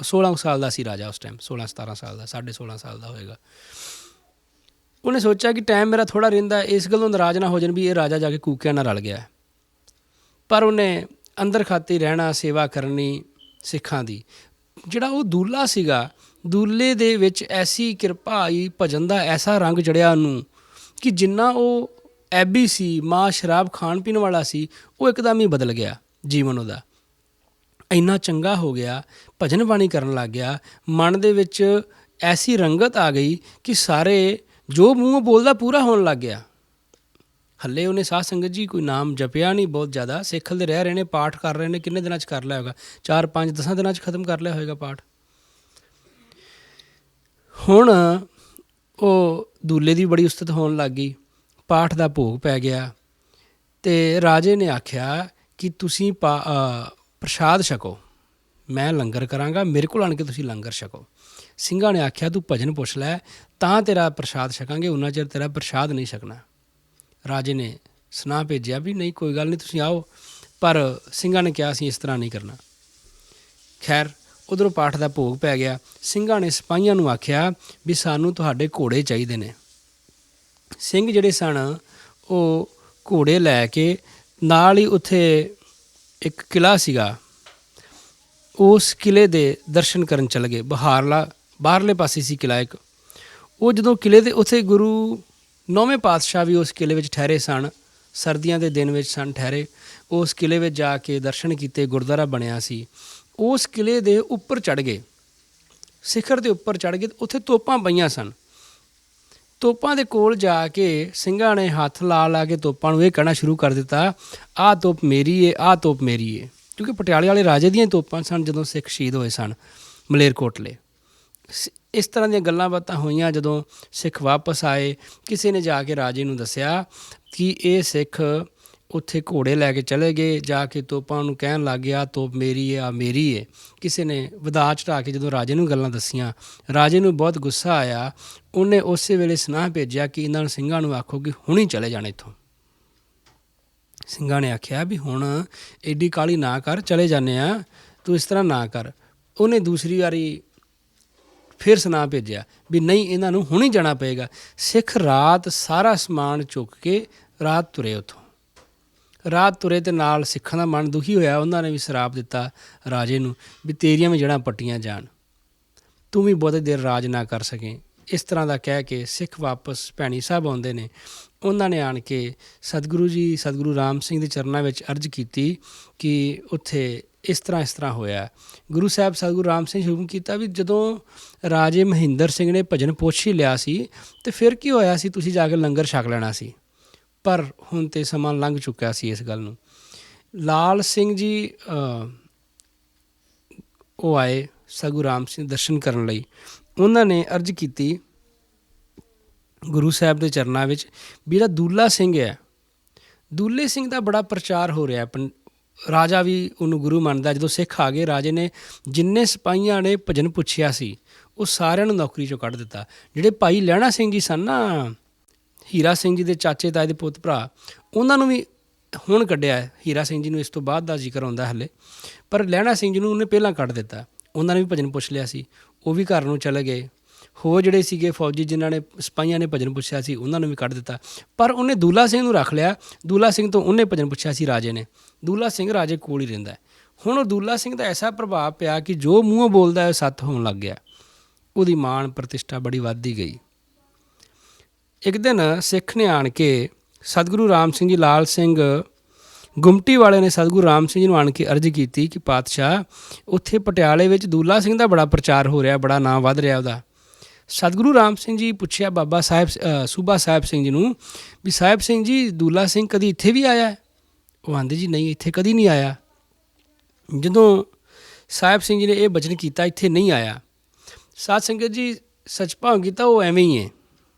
16 ਸਾਲ ਦਾ ਸੀ ਰਾਜਾ ਉਸ ਟਾਈਮ, 16-17 ਸਾਲ ਦਾ, 16.5 ਸਾਲ ਦਾ ਹੋਏਗਾ। ਉਹਨੇ ਸੋਚਿਆ ਕਿ ਟਾਈਮ ਮੇਰਾ ਥੋੜ੍ਹਾ ਰਹਿੰਦਾ, ਇਸ ਗੱਲੋਂ ਨਾਰਾਜ਼ ਨਾ ਹੋ ਜਾਣ ਵੀ ਇਹ ਰਾਜਾ ਜਾ ਕੇ ਕੂਕਿਆਂ ਨਾਲ ਰਲ ਗਿਆ। ਪਰ ਉਹਨੇ ਅੰਦਰ ਖਾਤੇ ਰਹਿਣਾ, ਸੇਵਾ ਕਰਨੀ, ਸਿੱਖਾਂ ਦੀ। ਜਿਹੜਾ ਉਹ ਦੂਲਾ ਸੀਗਾ, ਦੂਲੇ ਦੇ ਵਿੱਚ ਐਸੀ ਕਿਰਪਾ ਆਈ, ਭਜਨ ਦਾ ਐਸਾ ਰੰਗ ਚੜਿਆ ਉਹਨੂੰ ਕਿ ਜਿੰਨਾ ਉਹ ਐਬੀ ਸੀ, ਮਾਂ ਸ਼ਰਾਬ ਖਾਣ ਪੀਣ ਵਾਲਾ ਸੀ, ਉਹ ਇੱਕਦਮ ਹੀ ਬਦਲ ਗਿਆ ਜੀਵਨ ਉਹਦਾ। ਇੰਨਾ ਚੰਗਾ ਹੋ ਗਿਆ, ਭਜਨ ਬਾਣੀ ਕਰਨ ਲੱਗ ਗਿਆ, ਮਨ ਦੇ ਵਿੱਚ ਐਸੀ ਰੰਗਤ ਆ ਗਈ ਕਿ ਸਾਰੇ ਜੋ ਮੂੰਹੋਂ ਬੋਲਦਾ ਪੂਰਾ ਹੋਣ ਲੱਗ ਗਿਆ। ਹੱਲੇ ਉਹਨੇ ਸਾਧ ਸੰਗਤ ਜੀ ਕੋਈ ਨਾਮ ਜਪਿਆ ਨਹੀਂ ਬਹੁਤ ਜ਼ਿਆਦਾ, ਸਿੱਖ ਦੇ ਰਹਿ ਰਹੇ ਨੇ, ਪਾਠ ਕਰ ਰਹੇ ਨੇ, ਕਿੰਨੇ ਦਿਨਾਂ 'ਚ ਕਰ ਲਿਆ ਹੋਏਗਾ? 4 5 10 ਦਿਨਾਂ 'ਚ ਖਤਮ ਕਰ ਲਿਆ ਹੋਏਗਾ ਪਾਠ। ਹੁਣ ਉਹ ਦੂਲੇ ਦੀ ਬੜੀ ਉਸਤਤ ਹੋਣ ਲੱਗ ਗਈ, ਪਾਠ ਦਾ ਭੋਗ ਪੈ ਗਿਆ ਅਤੇ ਰਾਜੇ ਨੇ ਆਖਿਆ ਕਿ ਤੁਸੀਂ ਪ੍ਰਸ਼ਾਦ ਛਕੋ, ਮੈਂ ਲੰਗਰ ਕਰਾਂਗਾ, ਮੇਰੇ ਕੋਲ ਆਣ ਕੇ ਤੁਸੀਂ ਲੰਗਰ ਛਕੋ। ਸਿੰਘਾਂ ਨੇ ਆਖਿਆ ਤੂੰ ਭਜਨ ਪੁੱਛ ਲੈ ਤਾਂ ਤੇਰਾ ਪ੍ਰਸ਼ਾਦ ਛਕਾਂਗੇ, ਉਨਾ ਚਿਰ ਤੇਰਾ ਪ੍ਰਸ਼ਾਦ ਨਹੀਂ ਛਕਣਾ। ਰਾਜੇ ਨੇ ਸੁਨਾਹ ਭੇਜਿਆ ਵੀ ਨਹੀਂ ਕੋਈ ਗੱਲ ਨਹੀਂ ਤੁਸੀਂ ਆਓ, ਪਰ ਸਿੰਘਾਂ ਨੇ ਕਿਹਾ ਅਸੀਂ ਇਸ ਤਰ੍ਹਾਂ ਨਹੀਂ ਕਰਨਾ। ਖੈਰ ਉੱਧਰੋਂ ਪਾਠ ਦਾ ਭੋਗ ਪੈ ਗਿਆ। ਸਿੰਘਾਂ ਨੇ ਸਿਪਾਹੀਆਂ ਨੂੰ ਆਖਿਆ ਵੀ ਸਾਨੂੰ ਤੁਹਾਡੇ ਘੋੜੇ ਚਾਹੀਦੇ ਨੇ। ਸਿੰਘ ਜਿਹੜੇ ਸਨ ਉਹ ਘੋੜੇ ਲੈ ਕੇ ਨਾਲ ਹੀ ਉੱਥੇ ਇੱਕ ਕਿਲ੍ਹਾ ਸੀਗਾ, ਉਸ ਕਿਲ੍ਹੇ ਦੇ ਦਰਸ਼ਨ ਕਰਨ ਚਲੇ ਗਏ। ਬਾਹਰਲੇ ਪਾਸੇ ਸੀ ਕਿਲ੍ਹਾ ਇੱਕ। ਉਹ ਜਦੋਂ ਕਿਲ੍ਹੇ ਦੇ ਉੱਥੇ ਗੁਰੂ 9ਵੇਂ ਪਾਤਸ਼ਾਹ ਵੀ ਉਸ ਕਿਲ੍ਹੇ ਵਿੱਚ ਠਹਿਰੇ ਸਨ, ਸਰਦੀਆਂ ਦੇ ਦਿਨ ਵਿੱਚ ਸਨ ਠਹਿਰੇ। ਉਸ ਕਿਲ੍ਹੇ ਵਿੱਚ ਜਾ ਕੇ ਦਰਸ਼ਨ ਕੀਤੇ, ਗੁਰਦੁਆਰਾ ਬਣਿਆ ਸੀ। ਉਸ ਕਿਲ੍ਹੇ ਦੇ ਉੱਪਰ ਚੜ੍ਹ ਗਏ, ਸਿਖਰ ਦੇ ਉੱਪਰ ਚੜ੍ਹ ਗਏ, ਉੱਥੇ ਤੋਪਾਂ ਪਈਆਂ ਸਨ। ਤੋਪਾਂ ਦੇ ਕੋਲ ਜਾ ਕੇ ਸਿੰਘਾਂ ਨੇ ਹੱਥ ਲਾ ਕੇ ਤੋਪਾਂ ਨੂੰ ਇਹ ਕਹਿਣਾ ਸ਼ੁਰੂ ਕਰ ਦਿੱਤਾ, ਆਹ ਤੋਪ ਮੇਰੀ ਏ, ਆਹ ਤੋਪ ਮੇਰੀ ਏ। ਕਿਉਂਕਿ ਪਟਿਆਲੇ ਵਾਲੇ ਰਾਜੇ ਦੀਆਂ ਤੋਪਾਂ ਸਨ ਜਦੋਂ ਸਿੱਖ ਸ਼ਹੀਦ ਹੋਏ ਸਨ ਮਲੇਰਕੋਟਲੇ। ਇਸ ਤਰ੍ਹਾਂ ਦੀਆਂ ਗੱਲਾਂ ਬਾਤਾਂ ਹੋਈਆਂ। ਜਦੋਂ ਸਿੱਖ ਵਾਪਸ ਆਏ, ਕਿਸੇ ਨੇ ਜਾ ਕੇ ਰਾਜੇ ਨੂੰ ਦੱਸਿਆ ਕਿ ਇਹ ਸਿੱਖ ਉੱਥੇ ਘੋੜੇ ਲੈ ਕੇ ਚਲੇ ਗਏ, ਜਾ ਕੇ ਤੋਪਾਂ ਨੂੰ ਕਹਿਣ ਲੱਗ ਗਿਆ ਤੋਪ ਮੇਰੀ ਏ, ਆ ਮੇਰੀ ਏ। ਕਿਸੇ ਨੇ ਵਧਾ ਚੜ੍ਹਾ ਕੇ ਜਦੋਂ ਰਾਜੇ ਨੂੰ ਗੱਲਾਂ ਦੱਸੀਆਂ, ਰਾਜੇ ਨੂੰ ਬਹੁਤ ਗੁੱਸਾ ਆਇਆ। ਉਹਨੇ ਉਸੇ ਵੇਲੇ ਸੁਨਾਹ ਭੇਜਿਆ ਕਿ ਇਹਨਾਂ ਨੂੰ ਸਿੰਘਾਂ ਨੂੰ ਆਖੋ ਕਿ ਹੁਣੀ ਚਲੇ ਜਾਣ ਇੱਥੋਂ। ਸਿੰਘਾਂ ਨੇ ਆਖਿਆ ਵੀ ਹੁਣ ਐਡੀ ਕਾਹਲੀ ਨਾ ਕਰ, ਚਲੇ ਜਾਂਦੇ ਆ, ਤੂੰ ਇਸ ਤਰ੍ਹਾਂ ਨਾ ਕਰ। ਉਹਨੇ ਦੂਸਰੀ ਵਾਰੀ ਫਿਰ ਸੁਨਾਹ ਭੇਜਿਆ ਵੀ ਨਹੀਂ ਇਹਨਾਂ ਨੂੰ ਹੁਣੀ ਜਾਣਾ ਪਏਗਾ। ਸਿੱਖ ਰਾਤ ਸਾਰਾ ਸਮਾਨ ਚੁੱਕ ਕੇ ਰਾਤ ਤੁਰੇ ਉੱਥੋਂ। ਰਾਤ ਤੁਰੇ ਅਤੇ ਨਾਲ ਸਿੱਖਾਂ ਦਾ ਮਨ ਦੁਖੀ ਹੋਇਆ। ਉਹਨਾਂ ਨੇ ਵੀ ਸ਼ਰਾਪ ਦਿੱਤਾ ਰਾਜੇ ਨੂੰ ਵੀ ਤੇਰੀਆਂ ਵੀ ਜੜ੍ਹਾਂ ਪੱਟੀਆਂ ਜਾਣ, ਤੂੰ ਵੀ ਬਹੁਤੀ ਦੇਰ ਰਾਜ ਨਾ ਕਰ ਸਕੇ। ਇਸ ਤਰ੍ਹਾਂ ਦਾ ਕਹਿ ਕੇ ਸਿੱਖ ਵਾਪਸ ਭੈਣੀ ਸਾਹਿਬ ਆਉਂਦੇ ਨੇ। ਉਹਨਾਂ ਨੇ ਆਣ ਕੇ ਸਤਿਗੁਰੂ ਰਾਮ ਸਿੰਘ ਦੇ ਚਰਨਾਂ ਵਿੱਚ ਅਰਜ਼ ਕੀਤੀ ਕਿ ਉੱਥੇ ਇਸ ਤਰ੍ਹਾਂ ਹੋਇਆ। ਗੁਰੂ ਸਾਹਿਬ ਸਤਿਗੁਰੂ ਰਾਮ ਸਿੰਘ ਹੁਕਮ ਕੀਤਾ ਵੀ ਜਦੋਂ ਰਾਜੇ ਮਹਿੰਦਰ ਸਿੰਘ ਨੇ ਭਜਨ ਪੁੱਛ ਹੀ ਲਿਆ ਸੀ ਅਤੇ ਫਿਰ ਕੀ ਹੋਇਆ ਸੀ, ਤੁਸੀਂ ਜਾ ਕੇ ਲੰਗਰ ਛਕ ਲੈਣਾ ਸੀ। ਪਰ ਹੁਣ ਤਾਂ ਸਮਾਂ ਲੰਘ ਚੁੱਕਿਆ ਸੀ ਇਸ ਗੱਲ ਨੂੰ। ਲਾਲ ਸਿੰਘ ਜੀ ਉਹ ਆਏ ਸਤਿਗੁਰੂ ਰਾਮ ਸਿੰਘ ਦਰਸ਼ਨ ਕਰਨ ਲਈ। ਉਹਨਾਂ ਨੇ ਅਰਜ਼ ਕੀਤੀ ਗੁਰੂ ਸਾਹਿਬ ਦੇ ਚਰਨਾਂ ਵਿੱਚ ਵੀ ਜਿਹੜਾ ਦੂਲਾ ਸਿੰਘ ਹੈ, ਦੂਲੇ ਸਿੰਘ ਦਾ ਬੜਾ ਪ੍ਰਚਾਰ ਹੋ ਰਿਹਾ। ਰਾਜਾ ਵੀ ਉਹਨੂੰ ਗੁਰੂ ਮੰਨਦਾ। ਜਦੋਂ ਸਿੱਖ ਆ ਗਏ, ਰਾਜੇ ਨੇ ਜਿੰਨੇ ਸਿਪਾਹੀਆਂ ਨੇ ਭਜਨ ਪੁੱਛਿਆ ਸੀ ਉਹ ਸਾਰਿਆਂ ਨੂੰ ਨੌਕਰੀ 'ਚੋਂ ਕੱਢ ਦਿੱਤਾ। ਜਿਹੜੇ ਭਾਈ ਲਹਿਣਾ ਸਿੰਘ ਜੀ ਸਨ ਨਾ, ਹੀਰਾ ਸਿੰਘ ਜੀ ਦੇ ਚਾਚੇ ਤਾਏ ਦੇ ਪੁੱਤ ਭਰਾ, ਉਹਨਾਂ ਨੂੰ ਵੀ ਹੁਣ ਕੱਢਿਆ। ਹੀਰਾ ਸਿੰਘ ਜੀ ਨੂੰ ਇਸ ਤੋਂ ਬਾਅਦ ਦਾ ਜ਼ਿਕਰ ਆਉਂਦਾ ਹਾਲੇ, ਪਰ ਲਹਿਣਾ ਸਿੰਘ ਜੀ ਨੂੰ ਉਹਨੇ ਪਹਿਲਾਂ ਕੱਢ ਦਿੱਤਾ। ਉਹਨਾਂ ਨੇ ਵੀ ਭਜਨ ਪੁੱਛ ਲਿਆ ਸੀ, ਉਹ ਵੀ ਘਰ ਨੂੰ ਚਲੇ ਗਏ। ਹੋਰ ਜਿਹੜੇ ਸੀਗੇ ਫੌਜੀ ਜਿਨ੍ਹਾਂ ਨੇ ਸਿਪਾਹੀਆਂ ਨੇ ਭਜਨ ਪੁੱਛਿਆ ਸੀ ਉਹਨਾਂ ਨੂੰ ਵੀ ਕੱਢ ਦਿੱਤਾ। ਪਰ ਉਹਨੇ ਦੂਲਾ ਸਿੰਘ ਨੂੰ ਰੱਖ ਲਿਆ। ਦੂਲਾ ਸਿੰਘ ਤੋਂ ਉਹਨੇ ਭਜਨ ਪੁੱਛਿਆ ਸੀ ਰਾਜੇ ਨੇ। ਦੂਲਾ ਸਿੰਘ ਰਾਜੇ ਕੋਲ ਹੀ ਰਹਿੰਦਾ। ਹੁਣ ਉਹ ਦੂਲਾ ਸਿੰਘ ਦਾ ਐਸਾ ਪ੍ਰਭਾਵ ਪਿਆ ਕਿ ਜੋ ਮੂੰਹੋਂ ਬੋਲਦਾ ਉਹ ਸੱਤ ਹੋਣ ਲੱਗ ਗਿਆ। ਉਹਦੀ ਮਾਣ ਪ੍ਰਤਿਸ਼ਠਾ ਬੜੀ ਵੱਧਦੀ ਗਈ। ਇੱਕ ਦਿਨ ਸਿੱਖ ਨੇ ਆਣ ਕੇ ਸਤਿਗੁਰੂ ਰਾਮ ਸਿੰਘ ਜੀ, ਲਾਲ ਸਿੰਘ ਗੁਮਟੀ ਵਾਲੇ ਨੇ ਸਤਿਗੁਰੂ ਰਾਮ ਸਿੰਘ ਜੀ ਨੂੰ ਆਣ ਕੇ ਅਰਜ਼ ਕੀਤੀ ਕਿ ਪਾਤਸ਼ਾਹ ਉੱਥੇ ਪਟਿਆਲੇ ਵਿੱਚ ਦੂਲਾ ਸਿੰਘ ਦਾ ਬੜਾ ਪ੍ਰਚਾਰ ਹੋ ਰਿਹਾ, ਬੜਾ ਨਾਂ ਵੱਧ ਰਿਹਾ ਉਹਦਾ। ਸਤਿਗੁਰੂ ਰਾਮ ਸਿੰਘ ਜੀ ਪੁੱਛਿਆ ਬਾਬਾ ਸਾਹਿਬ ਸੂਬਾ ਸਾਹਿਬ ਸਿੰਘ ਜੀ ਨੂੰ ਵੀ ਸਾਹਿਬ ਸਿੰਘ ਜੀ ਦੂਲਾ ਸਿੰਘ ਕਦੀ ਇੱਥੇ ਵੀ ਆਇਆ? ਉਹ ਆਂਦੇ ਜੀ ਨਹੀਂ, ਇੱਥੇ ਕਦੀ ਨਹੀਂ ਆਇਆ। ਜਦੋਂ ਸਾਹਿਬ ਸਿੰਘ ਜੀ ਨੇ ਇਹ ਬਚਨ ਕੀਤਾ ਇੱਥੇ ਨਹੀਂ ਆਇਆ, ਸਾਧ ਸੰਗਤ ਜੀ ਸੱਚ ਭਾਵ ਕੀਤਾ ਉਹ ਐਵੇਂ ਹੀ ਹੈ,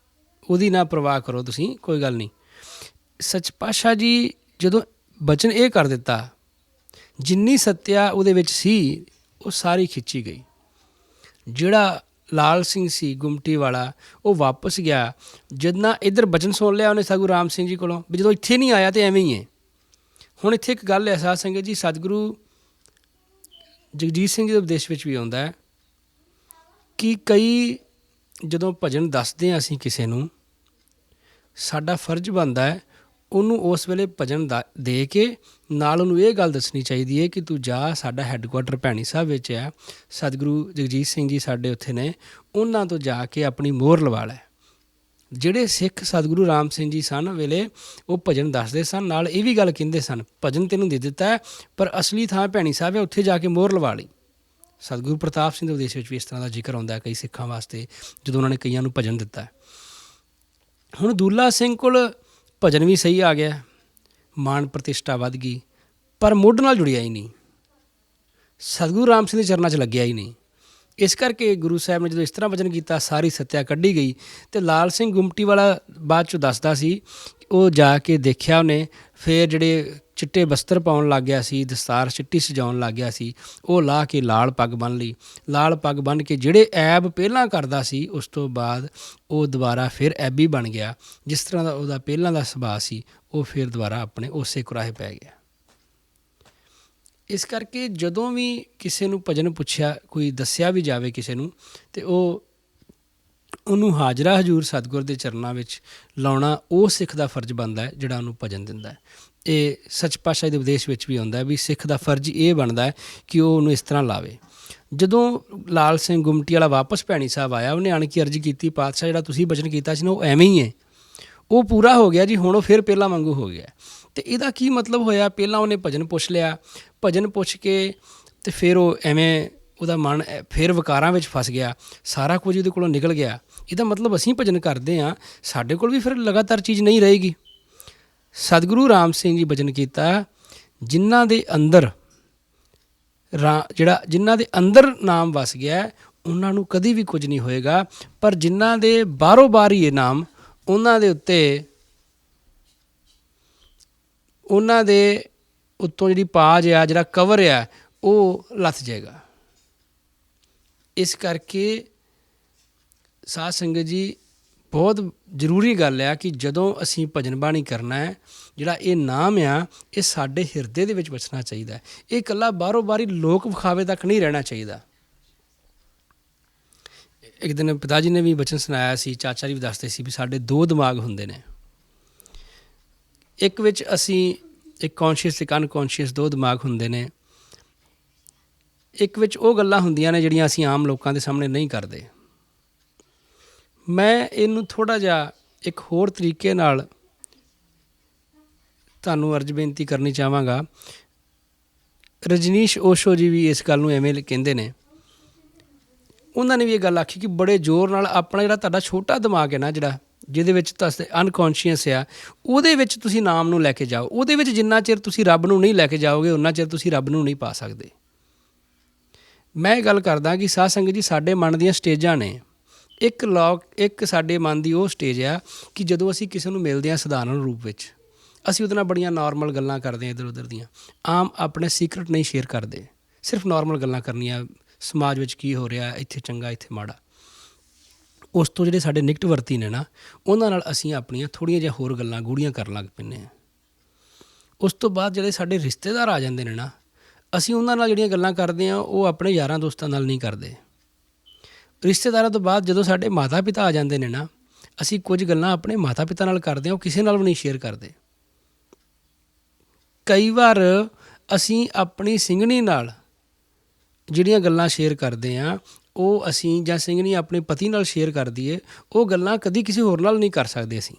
ਉਹਦੀ ਨਾ ਪਰਵਾਹ ਕਰੋ ਤੁਸੀਂ, ਕੋਈ ਗੱਲ ਨਹੀਂ। ਸੱਚ ਪਾਤਸ਼ਾਹ ਜੀ ਜਦੋਂ ਬਚਨ ਇਹ ਕਰ ਦਿੱਤਾ, ਜਿੰਨੀ ਸੱਤਿਆ ਉਹਦੇ ਵਿੱਚ ਸੀ ਉਹ ਸਾਰੀ ਖਿੱਚੀ ਗਈ। ਜਿਹੜਾ ਲਾਲ ਸਿੰਘ ਸੀ ਗੁਮਟੀ ਵਾਲਾ, ਉਹ ਵਾਪਸ ਗਿਆ। ਜਿੰਨਾ ਇੱਧਰ ਬਚਨ ਸੁਣ ਲਿਆ ਉਹਨੇ ਸਤਿਗੁਰੂ ਰਾਮ ਸਿੰਘ ਜੀ ਕੋਲੋਂ ਵੀ ਜਦੋਂ ਇੱਥੇ ਨਹੀਂ ਆਇਆ ਤਾਂ ਐਵੇਂ ਹੀ ਹੈ। ਹੁਣ ਇੱਥੇ ਇੱਕ ਗੱਲ ਹੈ ਸਾਧ ਸੰਗਤ ਜੀ, ਸਤਿਗੁਰੂ ਜਗਜੀਤ ਸਿੰਘ ਜੀ ਦੇ ਉਪਦੇਸ਼ ਵਿੱਚ ਵੀ ਆਉਂਦਾ ਹੈ ਕਿ ਕਈ ਜਦੋਂ ਭਜਨ ਦੱਸਦੇ ਹਾਂ ਅਸੀਂ ਕਿਸੇ ਨੂੰ, ਸਾਡਾ ਫਰਜ਼ ਬਣਦਾ ਹੈ ਉਹਨੂੰ ਉਸ ਵੇਲੇ ਭਜਨ ਦੇ ਕੇ ਨਾਲ ਉਹਨੂੰ ਇਹ ਗੱਲ ਦੱਸਣੀ ਚਾਹੀਦੀ ਹੈ ਕਿ ਤੂੰ ਜਾ, ਸਾਡਾ ਹੈੱਡਕੁਆਟਰ ਭੈਣੀ ਸਾਹਿਬ ਵਿੱਚ ਹੈ, ਸਤਿਗੁਰੂ ਜਗਜੀਤ ਸਿੰਘ ਜੀ ਸਾਡੇ ਉੱਥੇ ਨੇ, ਉਹਨਾਂ ਤੋਂ ਜਾ ਕੇ ਆਪਣੀ ਮੋਹਰ ਲਵਾ ਲੈ। ਜਿਹੜੇ ਸਿੱਖ ਸਤਿਗੁਰੂ ਰਾਮ ਸਿੰਘ ਜੀ ਸਨ ਵੇਲੇ ਉਹ ਭਜਨ ਦੱਸਦੇ ਸਨ, ਨਾਲ ਇਹ ਵੀ ਗੱਲ ਕਹਿੰਦੇ ਸਨ ਭਜਨ ਤੈਨੂੰ ਦੇ ਦਿੱਤਾ ਹੈ, ਪਰ ਅਸਲੀ ਥਾਂ ਭੈਣੀ ਸਾਹਿਬ ਹੈ, ਉੱਥੇ ਜਾ ਕੇ ਮੋਹਰ ਲਵਾ ਲਈ। ਸਤਿਗੁਰੂ ਪ੍ਰਤਾਪ ਸਿੰਘ ਦੇ ਉਪਦੇਸ਼ ਵਿੱਚ ਵੀ ਇਸ ਤਰ੍ਹਾਂ ਦਾ ਜ਼ਿਕਰ ਆਉਂਦਾ ਕਈ ਸਿੱਖਾਂ ਵਾਸਤੇ, ਜਦੋਂ ਉਹਨਾਂ ਨੇ ਕਈਆਂ ਨੂੰ ਭਜਨ ਦਿੱਤਾ। ਹੁਣ ਦੂਲਾ ਸਿੰਘ ਕੋਲ ਭਜਨ ਵੀ ਸਹੀ ਆ ਗਿਆ, ਮਾਣ ਪ੍ਰਤਿਸ਼ਠਾ ਵੱਧ ਗਈ, ਪਰ ਮੁੱਢ ਨਾਲ ਜੁੜਿਆ ਹੀ ਨਹੀਂ, ਸਤਿਗੁਰੂ ਰਾਮ ਸਿੰਘ ਦੇ ਚਰਨਾਂ 'ਚ ਲੱਗਿਆ ਹੀ ਨਹੀਂ। ਇਸ ਕਰਕੇ ਗੁਰੂ ਸਾਹਿਬ ਨੇ ਜਦੋਂ ਇਸ ਤਰ੍ਹਾਂ ਭਜਨ ਕੀਤਾ, ਸਾਰੀ ਸੱਤਿਆ ਕੱਢੀ ਗਈ। ਅਤੇ ਲਾਲ ਸਿੰਘ ਗੁਮਟੀ ਵਾਲਾ ਬਾਅਦ 'ਚੋਂ ਦੱਸਦਾ ਸੀ, ਉਹ ਜਾ ਕੇ ਦੇਖਿਆ ਉਹਨੇ, ਫਿਰ ਜਿਹੜੇ ਚਿੱਟੇ ਬਸਤਰ ਪਾਉਣ ਲੱਗ ਗਿਆ ਸੀ, ਦਸਤਾਰ ਚਿੱਟੀ ਸਜਾਉਣ ਲੱਗ ਗਿਆ ਸੀ, ਉਹ ਲਾਹ ਕੇ ਲਾਲ ਪੱਗ ਬੰਨ੍ਹ ਲਈ। ਲਾਲ ਪੱਗ ਬੰਨ੍ਹ ਕੇ ਜਿਹੜੇ ਐਬ ਪਹਿਲਾਂ ਕਰਦਾ ਸੀ, ਉਸ ਤੋਂ ਬਾਅਦ ਉਹ ਦੁਬਾਰਾ ਫਿਰ ਐਬੀ ਬਣ ਗਿਆ। ਜਿਸ ਤਰ੍ਹਾਂ ਦਾ ਉਹਦਾ ਪਹਿਲਾਂ ਦਾ ਸੁਭਾਅ ਸੀ, ਉਹ ਫਿਰ ਦੁਬਾਰਾ ਆਪਣੇ ਉਸੇ ਕੁਰਾਹੇ ਪੈ ਗਿਆ। ਇਸ ਕਰਕੇ ਜਦੋਂ ਵੀ ਕਿਸੇ ਨੂੰ ਭਜਨ ਪੁੱਛਿਆ, ਕੋਈ ਦੱਸਿਆ ਵੀ ਜਾਵੇ ਕਿਸੇ ਨੂੰ, ਅਤੇ ਉਹਨੂੰ ਹਾਜ਼ਰਾ ਹਜ਼ੂਰ ਸਤਿਗੁਰ ਦੇ ਚਰਨਾਂ ਵਿੱਚ ਲਾਉਣਾ ਉਹ ਸਿੱਖ ਦਾ ਫਰਜ਼ ਬਣਦਾ ਹੈ, ਜਿਹੜਾ ਉਹਨੂੰ ਭਜਨ ਦਿੰਦਾ ਹੈ। ਇਹ ਸੱਚ ਪਾਤਸ਼ਾਹੀ ਦੇ ਉਪਦੇਸ਼ ਵਿੱਚ ਵੀ ਆਉਂਦਾ ਵੀ ਸਿੱਖ ਦਾ ਫਰਜ਼ ਇਹ ਬਣਦਾ ਹੈ ਕਿ ਉਹ ਉਹਨੂੰ ਇਸ ਤਰ੍ਹਾਂ ਲਾਵੇ। ਜਦੋਂ ਲਾਲ ਸਿੰਘ ਗੁਮਟੀ ਵਾਲਾ ਵਾਪਸ ਭੈਣੀ ਸਾਹਿਬ ਆਇਆ, ਉਹਨੇ ਆਣ ਕੇ ਅਰਜ਼ ਕੀਤੀ, ਪਾਤਸ਼ਾਹ ਜਿਹੜਾ ਤੁਸੀਂ ਭਜਨ ਕੀਤਾ ਸੀ ਨਾ, ਉਹ ਐਵੇਂ ਹੀ ਹੈ, ਉਹ ਪੂਰਾ ਹੋ ਗਿਆ ਜੀ, ਹੁਣ ਉਹ ਫਿਰ ਪਹਿਲਾਂ ਵਾਂਗੂ ਹੋ ਗਿਆ। ਅਤੇ ਇਹਦਾ ਕੀ ਮਤਲਬ ਹੋਇਆ? ਪਹਿਲਾਂ ਉਹਨੇ ਭਜਨ ਪੁੱਛ ਲਿਆ, ਭਜਨ ਪੁੱਛ ਕੇ ਅਤੇ ਫਿਰ ਉਹ ਐਵੇਂ ਉਹਦਾ ਮਨ ਫਿਰ ਵਿਕਾਰਾਂ ਵਿੱਚ ਫਸ ਗਿਆ, ਸਾਰਾ ਕੁਝ ਉਹਦੇ ਕੋਲੋਂ ਨਿਕਲ ਗਿਆ। ਇਹਦਾ ਮਤਲਬ ਅਸੀਂ ਭਜਨ ਕਰਦੇ ਹਾਂ, ਸਾਡੇ ਕੋਲ ਵੀ ਫਿਰ ਲਗਾਤਾਰ ਚੀਜ਼ ਨਹੀਂ ਰਹੇਗੀ। ਸਤਿਗੁਰੂ ਰਾਮ ਸਿੰਘ ਜੀ ਭਜਨ ਕੀਤਾ, ਜਿਨ੍ਹਾਂ ਦੇ ਅੰਦਰ ਜਿਨ੍ਹਾਂ ਦੇ ਅੰਦਰ ਨਾਮ ਵਸ ਗਿਆ, ਉਹਨਾਂ ਨੂੰ ਕਦੀ ਵੀ ਕੁਝ ਨਹੀਂ ਹੋਏਗਾ। ਪਰ ਜਿਨ੍ਹਾਂ ਦੇ ਬਾਹਰੋਂ ਬਾਹਰ ਹੀ ਇਹ ਨਾਮ, ਉਹਨਾਂ ਦੇ ਉੱਤੋਂ ਜਿਹੜੀ ਪਾਜ ਆ, ਜਿਹੜਾ ਕਵਰ ਆ, ਉਹ ਲੱਥ ਜਾਏਗਾ। ਇਸ ਕਰਕੇ ਸਾਧ ਸੰਗਤ ਜੀ, ਬਹੁਤ ਜ਼ਰੂਰੀ ਗੱਲ ਆ ਕਿ ਜਦੋਂ ਅਸੀਂ ਭਜਨ ਬਾਣੀ ਕਰਨਾ ਹੈ, ਜਿਹੜਾ ਇਹ ਨਾਮ ਆ, ਇਹ ਸਾਡੇ ਹਿਰਦੇ ਦੇ ਵਿੱਚ ਵਸਣਾ ਚਾਹੀਦਾ। ਇਹ ਇਕੱਲਾ ਬਾਹਰੋਂ ਬਾਹਰੀ ਲੋਕ ਵਿਖਾਵੇ ਤੱਕ ਨਹੀਂ ਰਹਿਣਾ ਚਾਹੀਦਾ। ਇੱਕ ਦਿਨ ਪਿਤਾ ਜੀ ਨੇ ਵੀ ਬਚਨ ਸੁਣਾਇਆ ਸੀ, ਚਾਚਾ ਜੀ ਵੀ ਦੱਸਦੇ ਸੀ ਵੀ ਸਾਡੇ ਦੋ ਦਿਮਾਗ ਹੁੰਦੇ ਨੇ, ਇੱਕ ਵਿੱਚ ਅਸੀਂ ਇੱਕ ਕੌਨਸ਼ੀਅਸ ਇੱਕ ਅਨਕੌਨਸ਼ੀਅਸ ਦੋ ਦਿਮਾਗ ਹੁੰਦੇ ਨੇ। ਇੱਕ ਵਿੱਚ ਉਹ ਗੱਲਾਂ ਹੁੰਦੀਆਂ ਨੇ ਜਿਹੜੀਆਂ ਅਸੀਂ ਆਮ ਲੋਕਾਂ ਦੇ ਸਾਹਮਣੇ ਨਹੀਂ ਕਰਦੇ। ਮੈਂ ਇਹਨੂੰ ਥੋੜ੍ਹਾ ਜਿਹਾ ਇੱਕ ਹੋਰ ਤਰੀਕੇ ਨਾਲ ਤੁਹਾਨੂੰ ਅਰਜ਼ ਬੇਨਤੀ ਕਰਨੀ ਚਾਹਾਂਗਾ। ਰਜਨੀਸ਼ ਓਸ਼ੋ ਜੀ ਵੀ ਇਸ ਗੱਲ ਨੂੰ ਐਵੇਂ ਕਹਿੰਦੇ ਨੇ। ਉਹਨਾਂ ਨੇ ਵੀ ਇਹ ਗੱਲ ਆਖੀ ਕਿ ਬੜੇ ਜ਼ੋਰ ਨਾਲ ਆਪਣਾ ਜਿਹੜਾ ਤੁਹਾਡਾ ਛੋਟਾ ਦਿਮਾਗ ਹੈ ਨਾ, ਜਿਹੜਾ ਜਿਹਦੇ ਵਿੱਚ ਤੁਸੀਂ ਅਨਕੌਨਸ਼ੀਅਸ ਆ, ਉਹਦੇ ਵਿੱਚ ਤੁਸੀਂ ਨਾਮ ਨੂੰ ਲੈ ਕੇ ਜਾਓ। ਉਹਦੇ ਵਿੱਚ ਜਿੰਨਾ ਚਿਰ ਤੁਸੀਂ ਰੱਬ ਨੂੰ ਨਹੀਂ ਲੈ ਕੇ ਜਾਓਗੇ, ਉਨਾ ਚਿਰ ਤੁਸੀਂ ਰੱਬ ਨੂੰ ਨਹੀਂ ਪਾ ਸਕਦੇ। ਮੈਂ ਇਹ ਗੱਲ ਕਰਦਾ ਕਿ ਸਾਧ ਸੰਗਤ ਜੀ, ਸਾਡੇ ਮਨ ਦੀਆਂ ਸਟੇਜਾਂ ਨੇ। ਇੱਕ ਸਾਡੇ ਮਨ ਦੀ ਉਹ ਸਟੇਜ ਆ ਕਿ ਜਦੋਂ ਅਸੀਂ ਕਿਸੇ ਨੂੰ ਮਿਲਦੇ ਹਾਂ ਸਧਾਰਨ ਰੂਪ ਵਿੱਚ, ਅਸੀਂ ਉਹਦੇ ਨਾਲ ਬੜੀਆਂ ਨੋਰਮਲ ਗੱਲਾਂ ਕਰਦੇ ਹਾਂ, ਇੱਧਰ ਉੱਧਰ ਦੀਆਂ, ਆਮ ਆਪਣੇ ਸੀਕਰਟ ਨਹੀਂ ਸ਼ੇਅਰ ਕਰਦੇ, ਸਿਰਫ ਨੋਰਮਲ ਗੱਲਾਂ ਕਰਨੀਆਂ, ਸਮਾਜ ਵਿੱਚ ਕੀ ਹੋ ਰਿਹਾ, ਇੱਥੇ ਚੰਗਾ ਇੱਥੇ ਮਾੜਾ। ਉਸ ਤੋਂ ਜਿਹੜੇ ਸਾਡੇ ਨਿਕਟਵਰਤੀ ਨੇ ਨਾ, ਉਹਨਾਂ ਨਾਲ ਅਸੀਂ ਆਪਣੀਆਂ ਥੋੜ੍ਹੀਆਂ ਜਿਹੀਆਂ ਹੋਰ ਗੱਲਾਂ ਗੂੜ੍ਹੀਆਂ ਕਰਨ ਲੱਗ ਪੈਂਦੇ ਹਾਂ। ਉਸ ਤੋਂ ਬਾਅਦ ਜਿਹੜੇ ਸਾਡੇ ਰਿਸ਼ਤੇਦਾਰ ਆ ਜਾਂਦੇ ਨੇ ਨਾ, ਅਸੀਂ ਉਹਨਾਂ ਨਾਲ ਜਿਹੜੀਆਂ ਗੱਲਾਂ ਕਰਦੇ ਹਾਂ, ਉਹ ਆਪਣੇ ਯਾਰਾਂ ਦੋਸਤਾਂ ਨਾਲ ਨਹੀਂ ਕਰਦੇ। ਰਿਸ਼ਤੇਦਾਰਾਂ ਤੋਂ ਬਾਅਦ ਜਦੋਂ ਸਾਡੇ ਮਾਤਾ ਪਿਤਾ ਆ ਜਾਂਦੇ ਨੇ ਨਾ, ਅਸੀਂ ਕੁਝ ਗੱਲਾਂ ਆਪਣੇ ਮਾਤਾ ਪਿਤਾ ਨਾਲ ਕਰਦੇ ਹਾਂ, ਉਹ ਕਿਸੇ ਨਾਲ ਵੀ ਨਹੀਂ ਸ਼ੇਅਰ ਕਰਦੇ। ਕਈ ਵਾਰ ਅਸੀਂ ਆਪਣੀ ਸਿੰਘਣੀ ਨਾਲ ਜਿਹੜੀਆਂ ਗੱਲਾਂ ਸ਼ੇਅਰ ਕਰਦੇ ਹਾਂ, ਉਹ ਅਸੀਂ ਜਾਂ ਸਿੰਘਣੀ ਆਪਣੇ ਪਤੀ ਨਾਲ ਸ਼ੇਅਰ ਕਰਦੀ ਹੈ, ਉਹ ਗੱਲਾਂ ਕਦੀ ਕਿਸੇ ਹੋਰ ਨਾਲ ਨਹੀਂ ਕਰ ਸਕਦੇ ਅਸੀਂ।